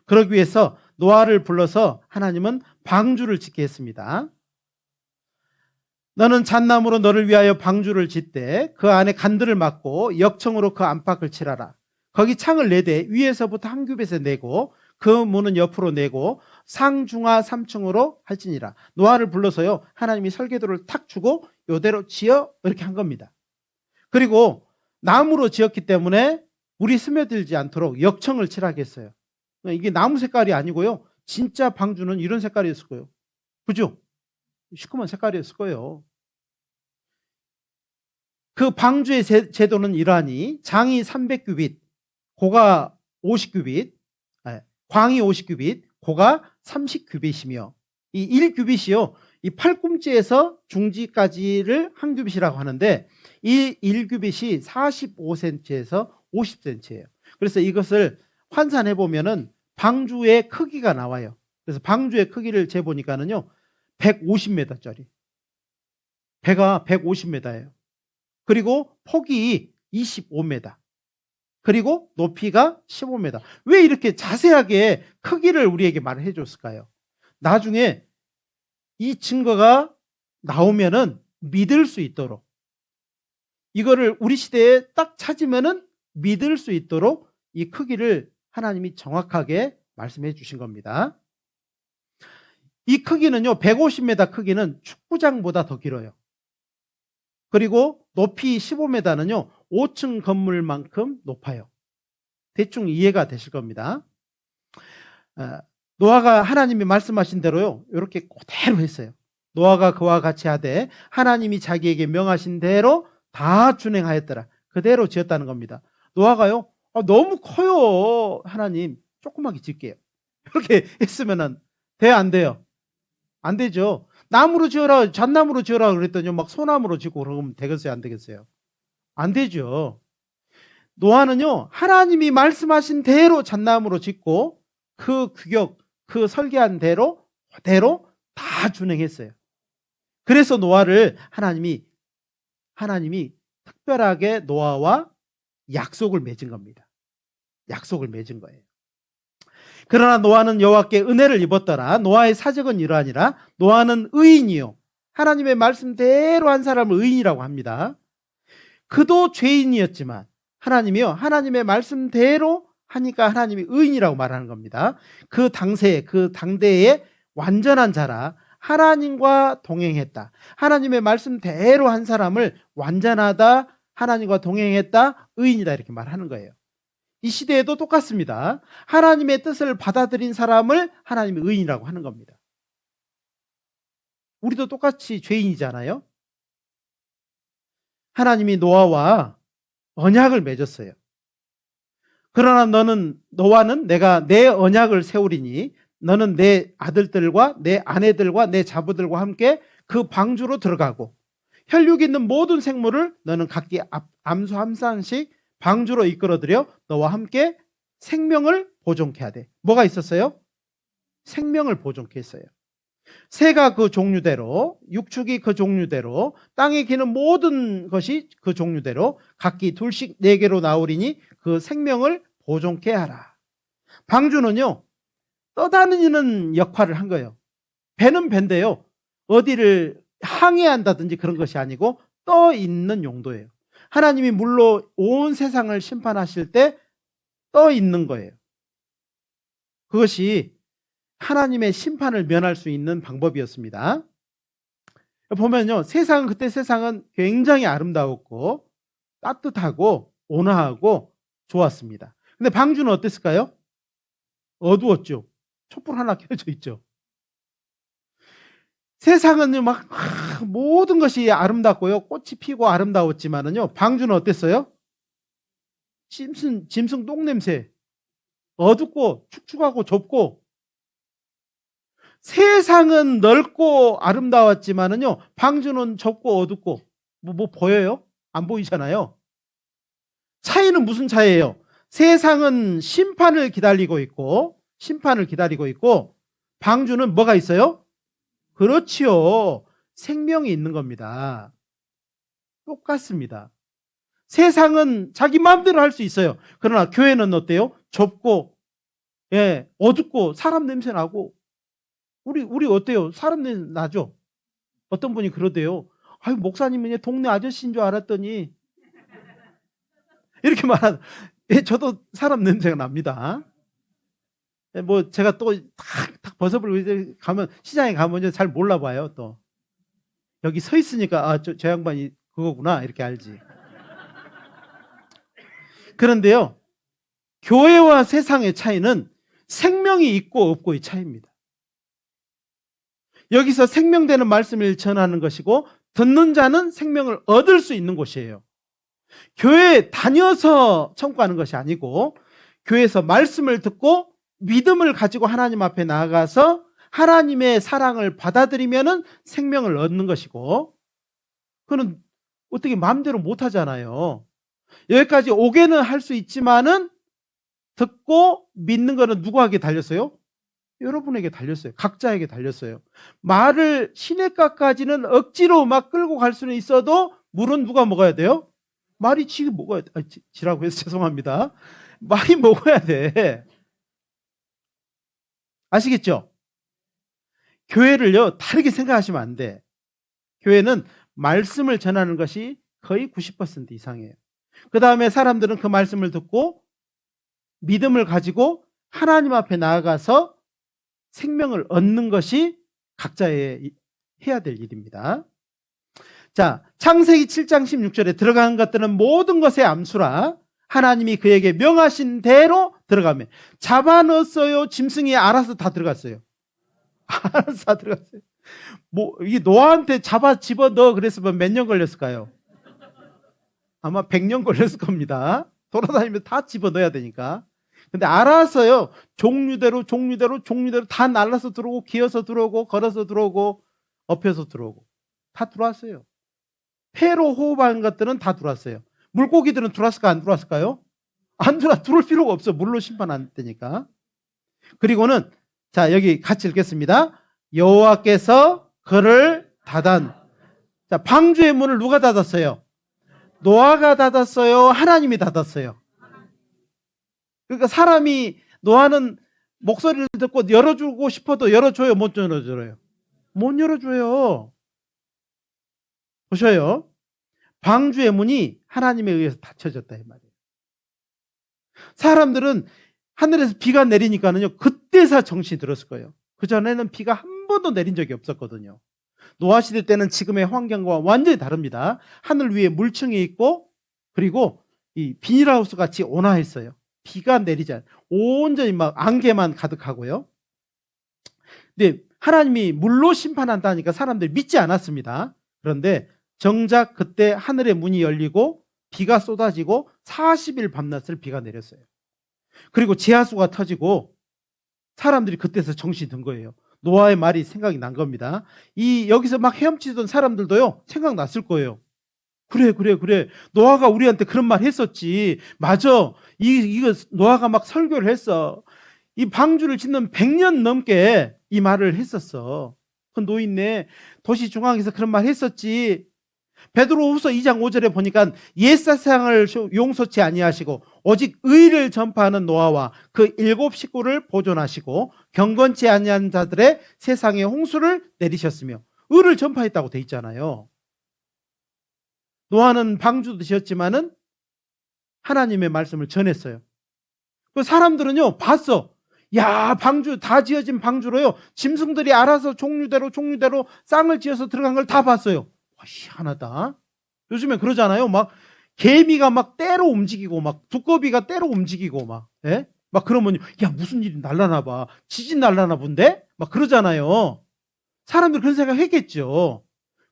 그러기 위해서 노아를 불러서 하나님은 방주를 짓게 했습니다. 너는 잣나무로 너를 위하여 방주를 짓되 그 안에 간들을 막고 역청으로 그 안팎을 칠하라. 거기 창을 내되 위에서부터 한 규빗에 내고 그 문은 옆으로 내고 상중하 3층으로 할지니라. 노아를 불러서요, 하나님이 설계도를 탁 주고 요대로 지어 이렇게 한 겁니다. 그리고 나무로 지었기 때문에 물이 스며들지 않도록 역청을 칠하게 했어요. 이게 나무 색깔이 아니고요, 진짜 방주는 이런 색깔이었을 거예요. 그죠? 시커먼 색깔이었을 거예요. 그 방주의 제도는 이러하니 장이 300규빗, 고가 50규빗, 광이 50규빗, 고가 30규빗이며 이 1규빗이요, 이 팔꿈치에서 중지까지를 한 규빗이라고 하는데 이 1규빗이 45cm에서 50cm예요. 그래서 이것을 환산해 보면은 방주의 크기가 나와요. 그래서 방주의 크기를 재보니까는요 150m짜리. 배가 150m예요. 그리고 폭이 25m. 그리고 높이가 15m. 왜 이렇게 자세하게 크기를 우리에게 말해 줬을까요? 나중에 이 증거가 나오면은 믿을 수 있도록, 이거를 우리 시대에 딱 찾으면은 믿을 수 있도록 이 크기를 하나님이 정확하게 말씀해 주신 겁니다. 이 크기는요, 150m 크기는 축구장보다 더 길어요. 그리고 높이 15m는요 5층 건물만큼 높아요. 대충 이해가 되실 겁니다. 노아가 하나님이 말씀하신 대로요 이렇게 그대로 했어요. 노아가 그와 같이 하되 하나님이 자기에게 명하신 대로 다 준행하였더라. 그대로 지었다는 겁니다. 노아가요, 너무 커요. 하나님 조그맣게 짓게요. 이렇게 했으면 돼요, 안 돼요? 안 되죠. 나무로 지어라, 잣나무로 지어라 그랬더니 막 소나무로 짓고 그러면 되겠어요, 안 되겠어요? 안 되죠. 노아는요 하나님이 말씀하신 대로 잣나무로 짓고 그 규격, 그 설계한 대로 그대로 다 준행했어요. 그래서 노아를 하나님이 특별하게 노아와 약속을 맺은 겁니다. 약속을 맺은 거예요. 그러나 노아는 여호와께 은혜를 입었더라. 노아의 사적은 이러하니라. 노아는 의인이요, 하나님의 말씀대로 한 사람을 의인이라고 합니다. 그도 죄인이었지만 하나님이요, 하나님의 말씀대로 하니까 하나님이 의인이라고 말하는 겁니다. 그 당대에 완전한 자라. 하나님과 동행했다. 하나님의 말씀대로 한 사람을 완전하다, 하나님과 동행했다, 의인이다 이렇게 말하는 거예요. 이 시대에도 똑같습니다. 하나님의 뜻을 받아들인 사람을 하나님이 의인이라고 하는 겁니다. 우리도 똑같이 죄인이잖아요. 하나님이 노아와 언약을 맺었어요. 그러나 너와는 내가 내 언약을 세우리니 너는 내 아들들과 내 아내들과 내 자부들과 함께 그 방주로 들어가고 혈육 있는 모든 생물을 너는 각기 암수 한 쌍씩 방주로 이끌어들여 너와 함께 생명을 보존케 하되. 뭐가 있었어요? 생명을 보존케 했어요. 새가 그 종류대로, 육축이 그 종류대로, 땅에 기는 모든 것이 그 종류대로 각기 둘씩 4개로 나오리니 그 생명을 보존케 하라. 방주는요 떠다니는 역할을 한 거예요. 배는 배인데요 어디를 항해한다든지 그런 것이 아니고 떠 있는 용도예요. 하나님이 물로 온 세상을 심판하실 때 떠 있는 거예요. 그것이 하나님의 심판을 면할 수 있는 방법이었습니다. 보면요, 그때 세상은 굉장히 아름다웠고 따뜻하고 온화하고 좋았습니다. 근데 방주는 어땠을까요? 어두웠죠. 촛불 하나 켜져 있죠. 세상은 막 모든 것이 아름답고요, 꽃이 피고 아름다웠지만은요, 방주는 어땠어요? 짐승 똥냄새, 어둡고 축축하고 좁고. 세상은 넓고 아름다웠지만은요, 방주는 좁고 어둡고 뭐 보여요? 안 보이잖아요. 차이는 무슨 차이예요? 세상은 심판을 기다리고 있고 방주는 뭐가 있어요? 그렇지요. 생명이 있는 겁니다. 똑같습니다. 세상은 자기 마음대로 할 수 있어요. 그러나 교회는 어때요? 좁고, 어둡고, 사람 냄새 나고. 우리 어때요? 사람 냄새 나죠? 어떤 분이 그러대요. 아유, 목사님은 동네 아저씨인 줄 알았더니. 이렇게 말하는, 저도 사람 냄새가 납니다. 뭐, 제가 또 탁 벗어버리고 이제 시장에 가면 잘 몰라봐요, 또. 여기 서 있으니까, 저 양반이 그거구나, 이렇게 알지. 그런데요, 교회와 세상의 차이는 생명이 있고 없고의 차이입니다. 여기서 생명되는 말씀을 전하는 것이고 듣는 자는 생명을 얻을 수 있는 곳이에요. 교회에 다녀서 청구하는 것이 아니고 교회에서 말씀을 듣고 믿음을 가지고 하나님 앞에 나아가서 하나님의 사랑을 받아들이면 생명을 얻는 것이고, 그건 어떻게 마음대로 못하잖아요. 여기까지 오게는 할 수 있지만은 듣고 믿는 거는 누구에게 달렸어요? 여러분에게 달렸어요. 각자에게 달렸어요. 말을 시냇가까지는 억지로 막 끌고 갈 수는 있어도 물은 누가 먹어야 돼요? 말이 지금 먹어야 돼. 지라고 해서 죄송합니다. 말이 먹어야 돼. 아시겠죠? 교회를요, 다르게 생각하시면 안 돼. 교회는 말씀을 전하는 것이 거의 90% 이상이에요. 그 다음에 사람들은 그 말씀을 듣고 믿음을 가지고 하나님 앞에 나아가서 생명을 얻는 것이 각자의 해야 될 일입니다. 자, 창세기 7장 16절에 들어간 것들은 모든 것의 암수라 하나님이 그에게 명하신 대로 들어가면, 잡아넣었어요? 짐승이 알아서 다 들어갔어요? 알아서 다 들어갔어요. 뭐 이게 노아한테 집어넣어 그랬으면 몇 년 걸렸을까요? 아마 100년 걸렸을 겁니다. 돌아다니면서 다 집어넣어야 되니까. 근데 알아서요, 종류대로 다 날라서 들어오고, 기어서 들어오고, 걸어서 들어오고, 엎혀서 들어오고, 다 들어왔어요. 폐로 호흡하는 것들은 다 들어왔어요. 물고기들은 들어왔을까, 안 들어왔을까요? 들어올 필요가 없어. 물로 심판 안 되니까. 그리고는, 자, 여기 같이 읽겠습니다. 여호와께서 그를 자, 방주의 문을 누가 닫았어요? 노아가 닫았어요? 하나님이 닫았어요? 그러니까 사람이, 노아는 목소리를 듣고 열어주고 싶어도 열어줘요? 못 열어줘요? 못 열어줘요. 보셔요. 방주의 문이 하나님에 의해서 닫혀졌다 이 말이에요. 사람들은 하늘에서 비가 내리니까는요, 그때서 정신이 들었을 거예요. 그전에는 비가 한 번도 내린 적이 없었거든요. 노아 시대 때는 지금의 환경과 완전히 다릅니다. 하늘 위에 물층이 있고, 그리고 이 비닐하우스 같이 온화했어요. 비가 내리지 않아요. 온전히 막 안개만 가득하고요. 근데 하나님이 물로 심판한다니까 사람들이 믿지 않았습니다. 그런데 정작 그때 하늘의 문이 열리고 비가 쏟아지고 40일 밤낮을 비가 내렸어요. 그리고 지하수가 터지고 사람들이 그때서 정신이 든 거예요. 노아의 말이 생각이 난 겁니다. 여기서 막 헤엄치던 사람들도요, 생각났을 거예요. 그래. 노아가 우리한테 그런 말 했었지. 맞아. 이거 노아가 막 설교를 했어. 이 방주를 짓는 100년 넘게 이 말을 했었어. 그 노인네 도시 중앙에서 그런 말 했었지. 베드로후서 2장 5절에 보니까 옛사상을 용서치 아니하시고 오직 의를 전파하는 노아와 그 7 식구를 보존하시고 경건치 아니한 자들의 세상에 홍수를 내리셨으며, 의를 전파했다고 돼 있잖아요. 노아는 방주도 지었지만은 하나님의 말씀을 전했어요. 그 사람들은요, 봤어. 야, 방주, 다 지어진 방주로요, 짐승들이 알아서 종류대로 쌍을 지어서 들어간 걸 다 봤어요. 희한하다. 요즘에 그러잖아요. 막 개미가 막 때로 움직이고, 막 두꺼비가 때로 움직이고, 막 그러면, 야, 무슨 일이 날라나 봐. 지진 날라나 본데? 막 그러잖아요. 사람들 그런 생각 했겠죠.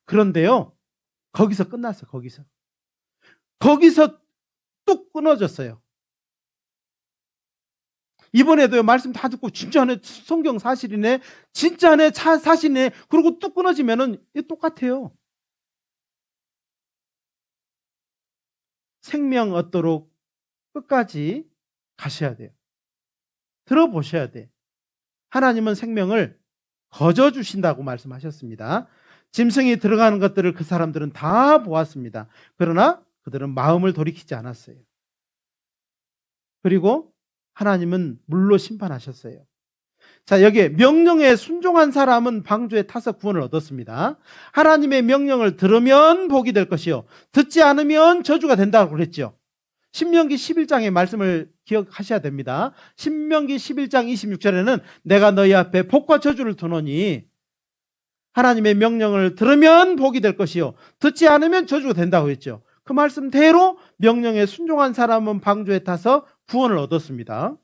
그런데요, 거기서 끝났어. 거기서 뚝 끊어졌어요. 이번에도요, 말씀 다 듣고 진짜네, 성경 사실이네, 진짜네, 사실이네, 그러고 뚝 끊어지면은 똑같아요. 생명 얻도록 끝까지 가셔야 돼요. 들어보셔야 돼. 하나님은 생명을 거저 주신다고 말씀하셨습니다. 짐승이 들어가는 것들을 그 사람들은 다 보았습니다. 그러나 그들은 마음을 돌이키지 않았어요. 그리고 하나님은 물로 심판하셨어요. 자, 여기에 명령에 순종한 사람은 방주에 타서 구원을 얻었습니다. 하나님의 명령을 들으면 복이 될 것이요, 듣지 않으면 저주가 된다고 그랬죠. 신명기 11장의 말씀을 기억하셔야 됩니다. 신명기 11장 26절에는 내가 너희 앞에 복과 저주를 두노니 하나님의 명령을 들으면 복이 될 것이요, 듣지 않으면 저주가 된다고 했죠. 그 말씀대로 명령에 순종한 사람은 방주에 타서 구원을 얻었습니다.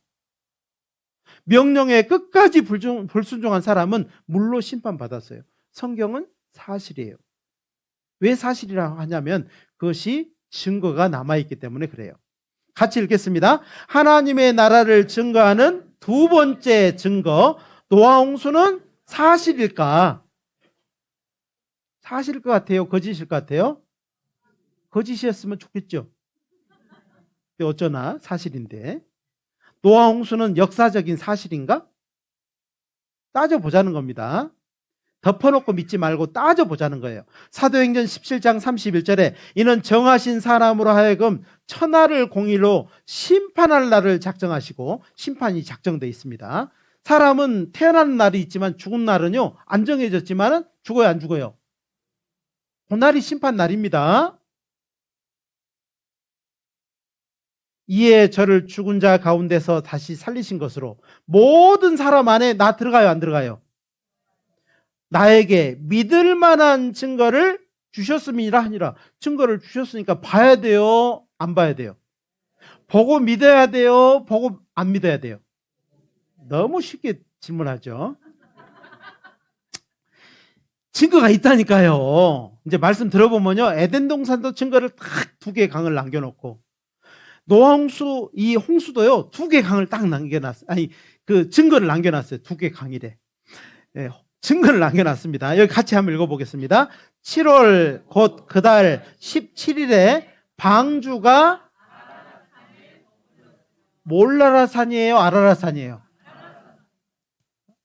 명령에 끝까지 불순종한 사람은 물로 심판받았어요. 성경은 사실이에요. 왜 사실이라고 하냐면 그것이 증거가 남아있기 때문에 그래요. 같이 읽겠습니다. 하나님의 나라를 증거하는 두 번째 증거, 노아 홍수는 사실일까? 사실일 것 같아요? 거짓일 것 같아요? 거짓이었으면 좋겠죠. 어쩌나 사실인데. 노아 홍수는 역사적인 사실인가? 따져보자는 겁니다. 덮어놓고 믿지 말고 따져보자는 거예요. 사도행전 17장 31절에 이는 정하신 사람으로 하여금 천하를 공의로 심판할 날을 작정하시고, 심판이 작정되어 있습니다. 사람은 태어나는 날이 있지만 죽은 날은요, 안 정해졌지만 죽어요, 안 죽어요? 그날이 심판 날입니다. 이에 저를 죽은 자 가운데서 다시 살리신 것으로 모든 사람 안에 나 들어가요, 안 들어가요? 나에게 믿을 만한 증거를 주셨음이라 하니라. 증거를 주셨으니까 봐야 돼요, 안 봐야 돼요? 보고 믿어야 돼요, 보고 안 믿어야 돼요? 너무 쉽게 질문하죠. 증거가 있다니까요. 이제 말씀 들어보면요, 에덴 동산도 증거를 딱 2개의 강을 남겨놓고, 노아 홍수, 이 홍수도요, 2개의 강을 딱 남겨놨어요. 아니, 그 증거를 남겨놨어요. 2개 강이래. 네, 증거를 남겨놨습니다. 여기 같이 한번 읽어보겠습니다. 7월 곧 그달 17일에 방주가 몰라라산이에요, 아라라산이에요?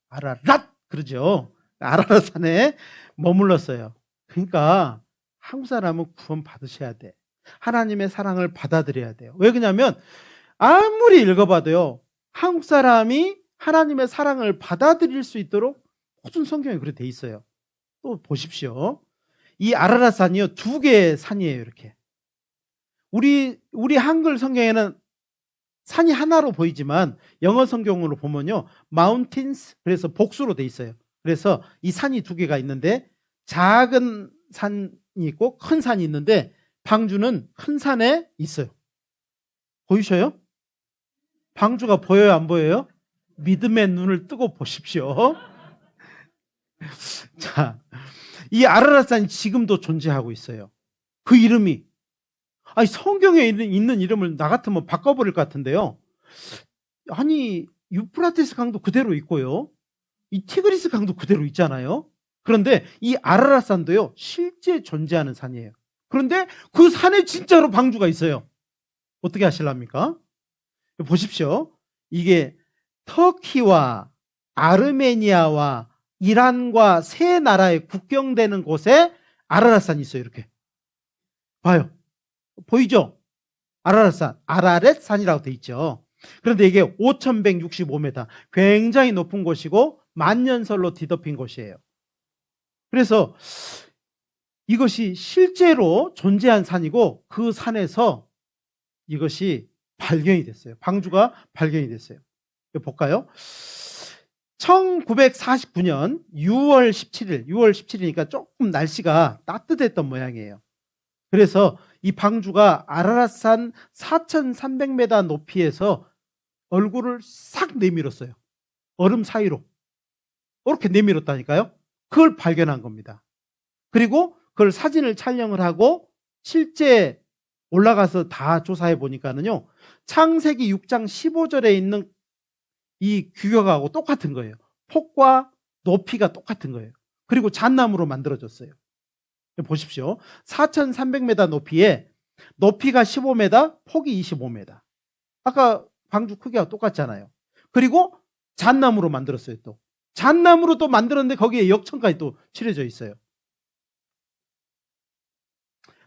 아라랏! 그러죠. 아라라산에 머물렀어요. 그러니까 한국 사람은 구원 받으셔야 돼. 하나님의 사랑을 받아들여야 돼요. 왜 그러냐면 아무리 읽어봐도요, 한국 사람이 하나님의 사랑을 받아들일 수 있도록 모든 성경에 그렇게 돼 있어요. 또 보십시오. 이 아라랏산이요, 2개의 산이에요. 이렇게 우리 한글 성경에는 산이 하나로 보이지만 영어 성경으로 보면요, mountains, 그래서 복수로 돼 있어요. 그래서 이 산이 2개가 있는데 작은 산이 있고 큰 산이 있는데 방주는 큰 산에 있어요. 보이셔요? 방주가 보여요, 안 보여요? 믿음의 눈을 뜨고 보십시오. 자, 이 아라랏산이 지금도 존재하고 있어요. 그 이름이, 아니, 성경에 있는 이름을 나 같으면 바꿔버릴 것 같은데요. 아니, 유프라테스 강도 그대로 있고요, 이 티그리스 강도 그대로 있잖아요. 그런데 이 아라랏산도요, 실제 존재하는 산이에요. 그런데 그 산에 진짜로 방주가 있어요. 어떻게 하실랍니까? 보십시오. 이게 터키와 아르메니아와 이란과 3나라의 국경되는 곳에 아라랏산이 있어요. 이렇게 봐요. 보이죠? 아라랏산, 아라렛산이라고 돼 있죠. 그런데 이게 5165m, 굉장히 높은 곳이고 만년설로 뒤덮인 곳이에요. 그래서 이것이 실제로 존재한 산이고 그 산에서 이것이 발견이 됐어요. 방주가 발견이 됐어요. 볼까요? 1949년 6월 17일, 6월 17일이니까 조금 날씨가 따뜻했던 모양이에요. 그래서 이 방주가 아라랏산 4,300m 높이에서 얼굴을 싹 내밀었어요. 얼음 사이로. 이렇게 내밀었다니까요. 그걸 발견한 겁니다. 그리고 그걸 사진을 촬영을 하고 실제 올라가서 다 조사해 보니까는요, 창세기 6장 15절에 있는 이 규격하고 똑같은 거예요. 폭과 높이가 똑같은 거예요. 그리고 잣나무로 만들어졌어요. 보십시오. 4,300m 높이에 높이가 15m, 폭이 25m. 아까 방주 크기가 똑같잖아요. 그리고 잣나무로 만들었어요. 또 잣나무로 또 만들었는데 거기에 역청까지 또 칠해져 있어요.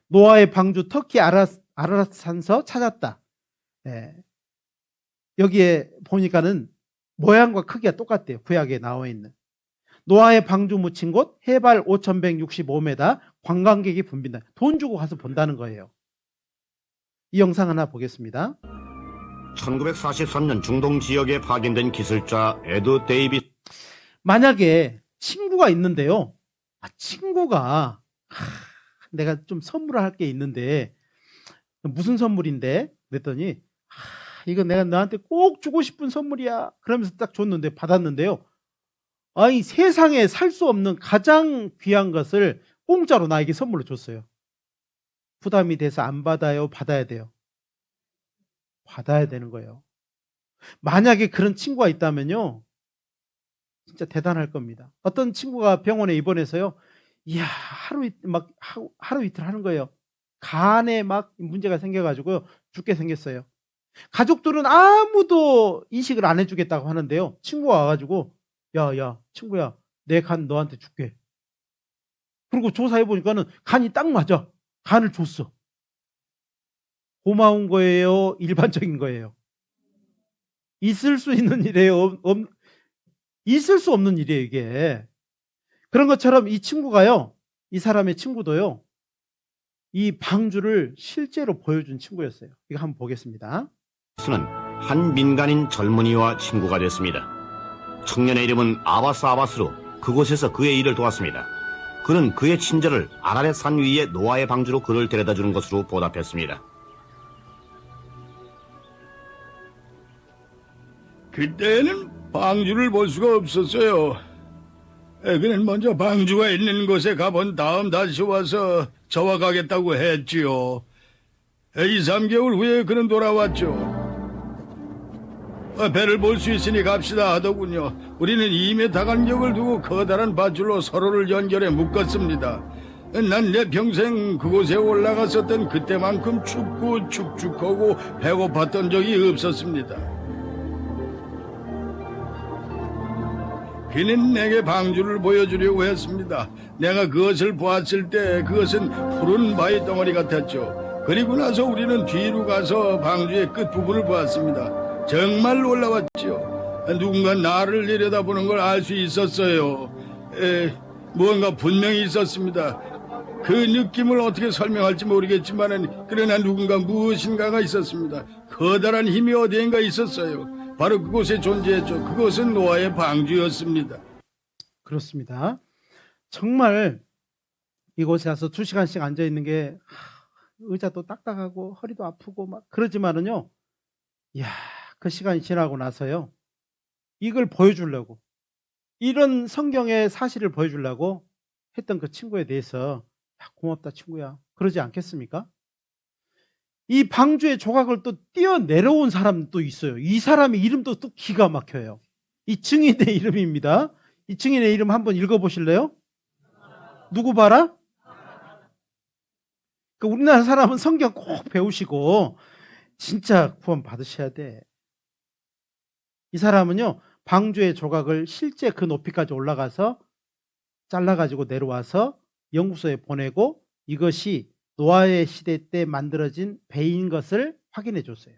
노아의 방주 터키 아라рат산서 찾았다. 예. 여기에 보니까는 모양과 크기가 똑같대요. 구약에 나와 있는. 노아의 방주 묻힌 곳 해발 5,165m, 관광객이 붐빈다. 돈 주고 가서 본다는 거예요. 이 영상 하나 보겠습니다. 1943년 중동 지역에 파견된 기술자 에드 데이비스. 만약에 친구가 있는데요. 친구가 내가 좀 선물을 할 게 있는데 무슨 선물인데? 그랬더니 이거 내가 너한테 꼭 주고 싶은 선물이야. 그러면서 딱 줬는데 받았는데요. 아니 세상에 살 수 없는 가장 귀한 것을 공짜로 나에게 선물로 줬어요. 부담이 돼서 안 받아요? 받아야 돼요? 받아야 되는 거예요. 만약에 그런 친구가 있다면요. 진짜 대단할 겁니다. 어떤 친구가 병원에 입원해서요. 이야, 하루 이틀 하는 거예요. 간에 막 문제가 생겨가지고 죽게 생겼어요. 가족들은 아무도 이식을 안 해주겠다고 하는데요. 친구가 와가지고 야, 친구야, 내 간 너한테 줄게. 그리고 조사해보니까는 간이 딱 맞아. 간을 줬어. 고마운 거예요? 일반적인 거예요? 있을 수 있는 일이에요? 있을 수 없는 일이에요, 이게. 그런 것처럼 이 친구가요, 이 사람의 친구도요, 이 방주를 실제로 보여준 친구였어요. 이거 한번 보겠습니다. 는 한 민간인 젊은이와 친구가 됐습니다. 청년의 이름은 아바스 아바스로 그곳에서 그의 일을 도왔습니다. 그는 그의 친절을 아라렛 산 위에 노아의 방주로 그를 데려다 주는 것으로 보답했습니다. 그때는 방주를 볼 수가 없었어요. 그는 먼저 방주가 있는 곳에 가본 다음 다시 와서 저와 가겠다고 했지요. 2, 3개월 후에 그는 돌아왔죠. 배를 볼 수 있으니 갑시다 하더군요. 우리는 2m 간격을 두고 커다란 밧줄로 서로를 연결해 묶었습니다. 난 내 평생 그곳에 올라갔었던 그때만큼 춥고 축축하고 배고팠던 적이 없었습니다. 그는 내게 방주를 보여주려고 했습니다. 내가 그것을 보았을 때 그것은 푸른 바위 덩어리 같았죠. 그리고 나서 우리는 뒤로 가서 방주의 끝부분을 보았습니다. 정말 놀라웠죠. 누군가 나를 내려다보는 걸 알 수 있었어요. 무언가 분명히 있었습니다. 그 느낌을 어떻게 설명할지 모르겠지만 그러나 누군가 무엇인가가 있었습니다. 커다란 힘이 어디엔가 있었어요. 바로 그곳에 존재했죠. 그것은 노아의 방주였습니다. 그렇습니다. 정말 이곳에 와서 2시간씩 앉아있는 게 의자도 딱딱하고 허리도 아프고 막 그러지만은요. 이야, 그 시간이 지나고 나서요. 이걸 보여주려고, 이런 성경의 사실을 보여주려고 했던 그 친구에 대해서 고맙다 친구야 그러지 않겠습니까? 이 방주의 조각을 또 뛰어내려온 사람도 있어요. 이 사람의 이름도 또 기가 막혀요. 이 증인의 이름입니다. 이 증인의 이름 한번 읽어보실래요? 누구 봐라? 그 우리나라 사람은 성경 꼭 배우시고 진짜 구원 받으셔야 돼. 이 사람은요, 방주의 조각을 실제 그 높이까지 올라가서 잘라가지고 내려와서 연구소에 보내고 이것이 노아의 시대 때 만들어진 배인 것을 확인해 줬어요.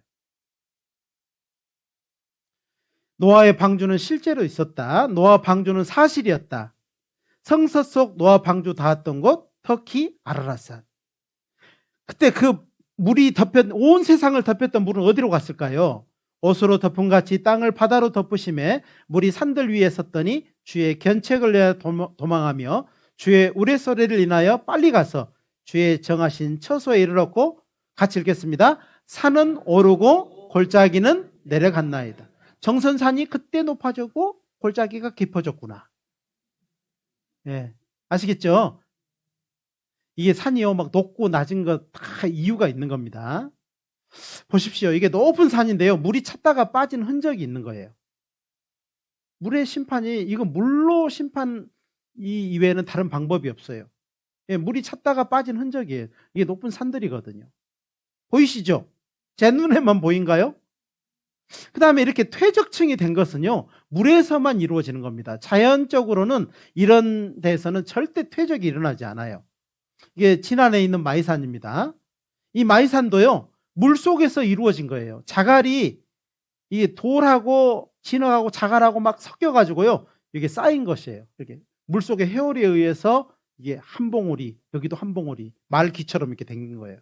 노아의 방주는 실제로 있었다. 노아 방주는 사실이었다. 성서 속 노아 방주 닿았던 곳 터키 아라랏산. 그때 그 물이 온 세상을 덮였던 물은 어디로 갔을까요? 옷으로 덮은 같이 땅을 바다로 덮으심에 물이 산들 위에 섰더니 주의 견책을 내어 도망하며 주의 우레소리를 인하여 빨리 가서 주의 정하신 처소에 이르렀고, 같이 읽겠습니다. 산은 오르고 골짜기는 내려갔나이다. 정선산이 그때 높아졌고 골짜기가 깊어졌구나. 예, 아시겠죠? 이게 산이요, 막 높고 낮은 거 다 이유가 있는 겁니다. 보십시오. 이게 높은 산인데요, 물이 찼다가 빠진 흔적이 있는 거예요. 물의 심판이, 이거 물로 심판 이외에는 다른 방법이 없어요. 예, 물이 찼다가 빠진 흔적이에요. 이게 높은 산들이거든요. 보이시죠? 제 눈에만 보인가요? 그 다음에 이렇게 퇴적층이 된 것은요, 물에서만 이루어지는 겁니다. 자연적으로는 이런 데서는 절대 퇴적이 일어나지 않아요. 이게 진안에 있는 마이산입니다. 이 마이산도요, 물 속에서 이루어진 거예요. 자갈이 이게 돌하고 진흙하고 자갈하고 막 섞여가지고요, 이게 쌓인 것이에요. 이렇게 물 속의 해오리에 의해서 이게 한 봉우리, 여기도 한 봉우리, 말기처럼 이렇게 된 거예요.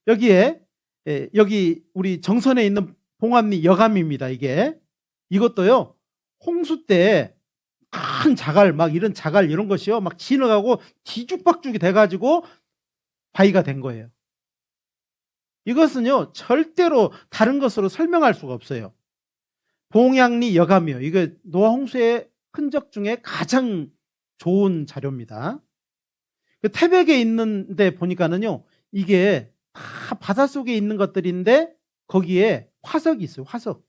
여기에 여기 우리 정선에 있는 봉암리 여감입니다. 이것도요, 홍수 때 큰 자갈, 막 이런 자갈 이런 것이요, 막 진흙하고 뒤죽박죽이 돼가지고 바위가 된 거예요. 이것은요, 절대로 다른 것으로 설명할 수가 없어요. 봉양리 여감이요, 이거 노아 홍수의 흔적 중에 가장 좋은 자료입니다. 그 태백에 있는데 보니까는요, 이게 다 바닷속에 있는 것들인데 거기에 화석이 있어요. 화석.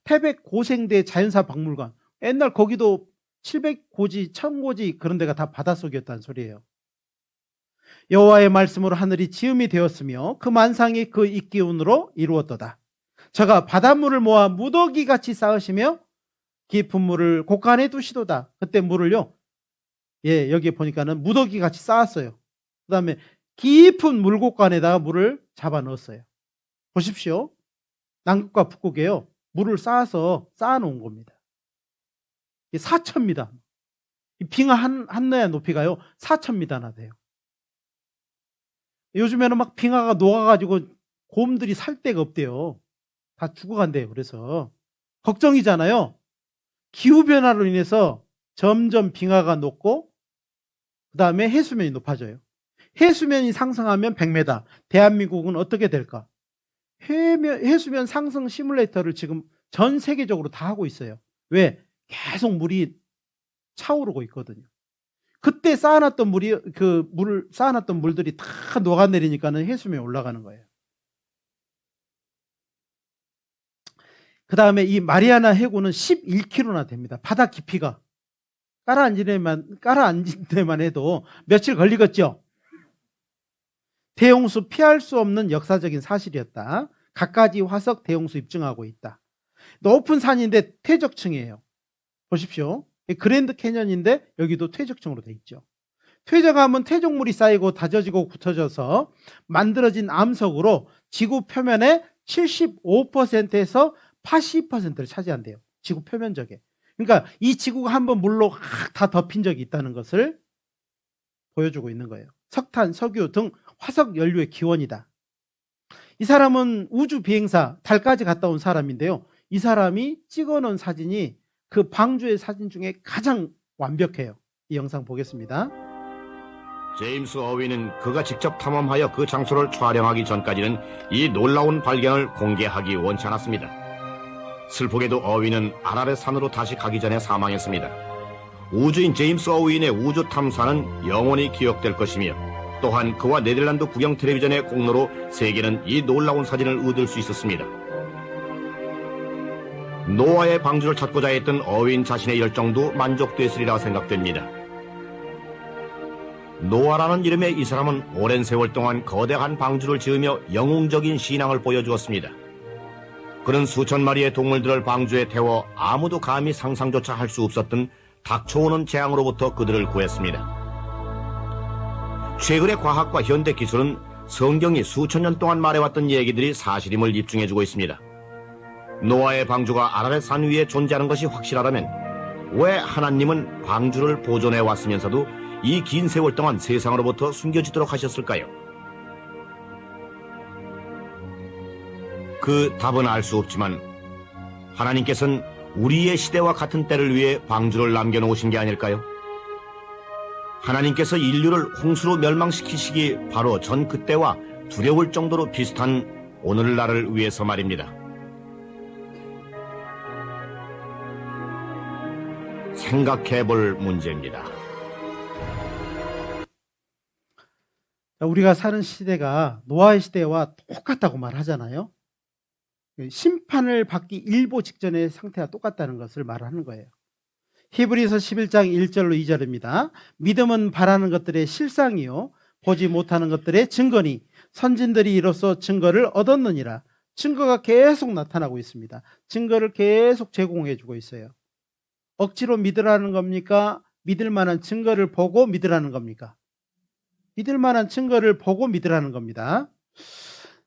태백 고생대 자연사 박물관. 옛날 거기도 700고지, 1000고지 그런 데가 다 바닷속이었다는 소리예요. 여호와의 말씀으로 하늘이 지음이 되었으며 그 만상이 그 입기운으로 이루었도다. 저가 바닷물을 모아 무더기같이 쌓으시며 깊은 물을 곳간에 두시도다. 그때 물을요, 여기 보니까는 무더기같이 쌓았어요. 그 다음에 깊은 물곳간에다가 물을 잡아 넣었어요. 보십시오. 남극과 북극에요, 물을 쌓아서 쌓아놓은 겁니다. 4,000m. 이 빙하 한나의 높이가요, 4,000m나 돼요. 요즘에는 막 빙하가 녹아가지고 곰들이 살 데가 없대요. 다 죽어간대요. 그래서 걱정이잖아요. 기후변화로 인해서 점점 빙하가 녹고 그 다음에 해수면이 높아져요. 해수면이 상승하면 100m. 대한민국은 어떻게 될까? 해수면 상승 시뮬레이터를 지금 전 세계적으로 다 하고 있어요. 왜? 계속 물이 차오르고 있거든요. 그때 쌓아놨던 쌓아놨던 물들이 다 녹아내리니까는 해수면이 올라가는 거예요. 그 다음에 이 마리아나 해구는 11km나 됩니다. 바다 깊이가. 깔아앉은 데만 해도 며칠 걸리겠죠? 대홍수 피할 수 없는 역사적인 사실이었다. 갖가지 화석 대홍수 입증하고 있다. 높은 산인데 퇴적층이에요. 보십시오. 그랜드 캐년인데 여기도 퇴적층으로 돼 있죠. 퇴적하면 퇴적물이 쌓이고 다져지고 굳어져서 만들어진 암석으로 지구 표면의 75%에서 80%를 차지한대요. 지구 표면적에. 그러니까 이 지구가 한번 물로 다 덮인 적이 있다는 것을 보여주고 있는 거예요. 석탄, 석유 등 화석 연료의 기원이다. 이 사람은 우주 비행사 달까지 갔다 온 사람인데요. 이 사람이 찍어놓은 사진이 그 방주의 사진 중에 가장 완벽해요. 이 영상 보겠습니다. 제임스 어윈은 그가 직접 탐험하여 그 장소를 촬영하기 전까지는 이 놀라운 발견을 공개하기 원치 않았습니다. 슬프게도 어윈은 아라렛 산으로 다시 가기 전에 사망했습니다. 우주인 제임스 어윈의 우주 탐사는 영원히 기억될 것이며 또한 그와 네덜란드 국영 텔레비전의 공로로 세계는 이 놀라운 사진을 얻을 수 있었습니다. 노아의 방주를 찾고자 했던 어윈 자신의 열정도 만족됐으리라 생각됩니다. 노아라는 이름의 이 사람은 오랜 세월 동안 거대한 방주를 지으며 영웅적인 신앙을 보여주었습니다. 그는 수천 마리의 동물들을 방주에 태워 아무도 감히 상상조차 할 수 없었던 닥쳐오는 재앙으로부터 그들을 구했습니다. 최근의 과학과 현대 기술은 성경이 수천 년 동안 말해왔던 얘기들이 사실임을 입증해주고 있습니다. 노아의 방주가 아라렛 산 위에 존재하는 것이 확실하다면 왜 하나님은 방주를 보존해 왔으면서도 이 긴 세월 동안 세상으로부터 숨겨지도록 하셨을까요? 그 답은 알 수 없지만 하나님께서는 우리의 시대와 같은 때를 위해 방주를 남겨놓으신 게 아닐까요? 하나님께서 인류를 홍수로 멸망시키시기 바로 전 그때와 두려울 정도로 비슷한 오늘날을 위해서 말입니다. 생각해볼 문제입니다. 우리가 사는 시대가 노아의 시대와 똑같다고 말하잖아요. 심판을 받기 일보 직전의 상태와 똑같다는 것을 말하는 거예요. 히브리서 11장 1절로 2절입니다. 믿음은 바라는 것들의 실상이요 보지 못하는 것들의 증거니 선진들이 이로써 증거를 얻었느니라. 증거가 계속 나타나고 있습니다. 증거를 계속 제공해주고 있어요. 억지로 믿으라는 겁니까? 믿을 만한 증거를 보고 믿으라는 겁니까? 믿을 만한 증거를 보고 믿으라는 겁니다.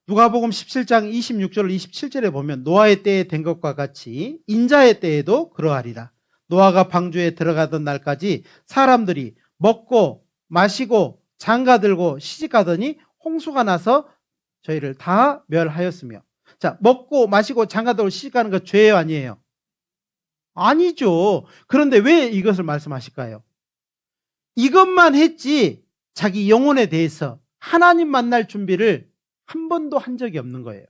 누가복음 17장 26절 27절에 보면 노아의 때에 된 것과 같이 인자의 때에도 그러하리라. 노아가 방주에 들어가던 날까지 사람들이 먹고 마시고 장가들고 시집가더니 홍수가 나서 저희를 다 멸하였으며. 자, 먹고 마시고 장가들고 시집가는 거 죄예요, 아니에요? 아니죠. 그런데 왜 이것을 말씀하실까요? 이것만 했지 자기 영혼에 대해서 하나님 만날 준비를 한 번도 한 적이 없는 거예요.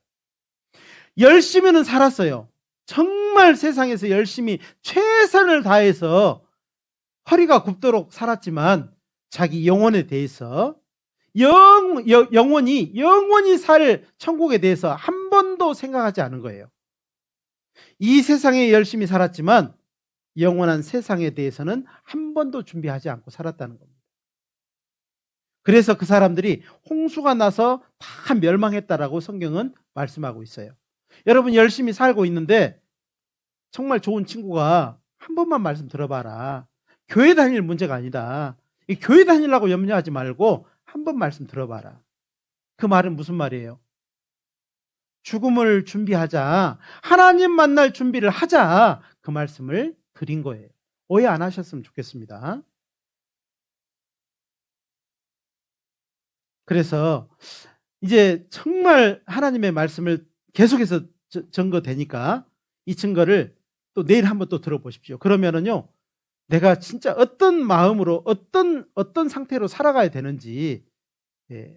열심히는 살았어요. 정말 세상에서 열심히 최선을 다해서 허리가 굽도록 살았지만 자기 영혼에 대해서 영원히 살 천국에 대해서 한 번도 생각하지 않은 거예요. 이 세상에 열심히 살았지만 영원한 세상에 대해서는 한 번도 준비하지 않고 살았다는 겁니다. 그래서 그 사람들이 홍수가 나서 다 멸망했다라고 성경은 말씀하고 있어요. 여러분 열심히 살고 있는데 정말 좋은 친구가 한 번만 말씀 들어봐라. 교회 다닐 문제가 아니다. 이 교회 다니려고 염려하지 말고 한 번 말씀 들어봐라. 그 말은 무슨 말이에요? 죽음을 준비하자. 하나님 만날 준비를 하자. 그 말씀을 드린 거예요. 오해 안 하셨으면 좋겠습니다. 그래서 이제 정말 하나님의 말씀을 계속해서 증거되니까 이 증거를 또 내일 한번 또 들어보십시오. 그러면은요, 내가 진짜 어떤 마음으로 어떤 상태로 살아가야 되는지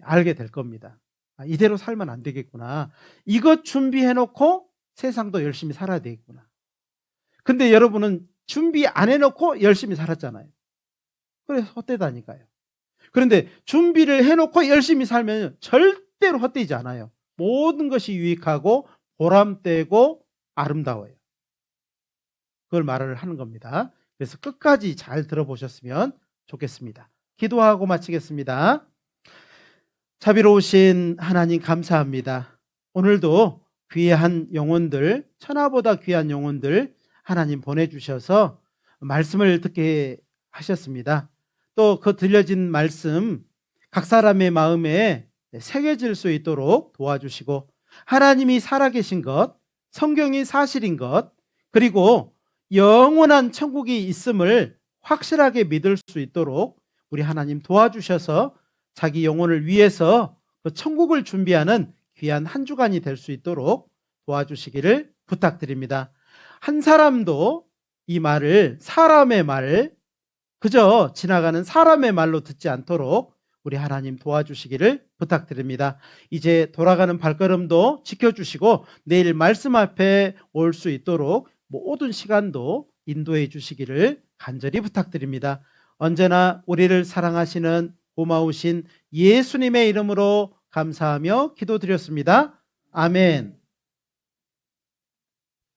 알게 될 겁니다. 이대로 살면 안 되겠구나. 이것 준비해놓고 세상도 열심히 살아야 되겠구나. 근데 여러분은 준비 안 해놓고 열심히 살았잖아요. 그래서 헛되다니까요. 그런데 준비를 해놓고 열심히 살면 절대로 헛되지 않아요. 모든 것이 유익하고 보람되고 아름다워요. 그걸 말을 하는 겁니다. 그래서 끝까지 잘 들어보셨으면 좋겠습니다. 기도하고 마치겠습니다. 자비로우신 하나님 감사합니다. 오늘도 귀한 영혼들, 천하보다 귀한 영혼들 하나님 보내주셔서 말씀을 듣게 하셨습니다. 또 그 들려진 말씀 각 사람의 마음에 새겨질 수 있도록 도와주시고 하나님이 살아계신 것, 성경이 사실인 것, 그리고 영원한 천국이 있음을 확실하게 믿을 수 있도록 우리 하나님 도와주셔서 자기 영혼을 위해서 그 천국을 준비하는 귀한 한 주간이 될 수 있도록 도와주시기를 부탁드립니다. 한 사람도 이 말을, 사람의 말을 그저 지나가는 사람의 말로 듣지 않도록 우리 하나님 도와주시기를 부탁드립니다. 이제 돌아가는 발걸음도 지켜주시고 내일 말씀 앞에 올 수 있도록 모든 시간도 인도해 주시기를 간절히 부탁드립니다. 언제나 우리를 사랑하시는 고마우신 예수님의 이름으로 감사하며 기도드렸습니다. 아멘.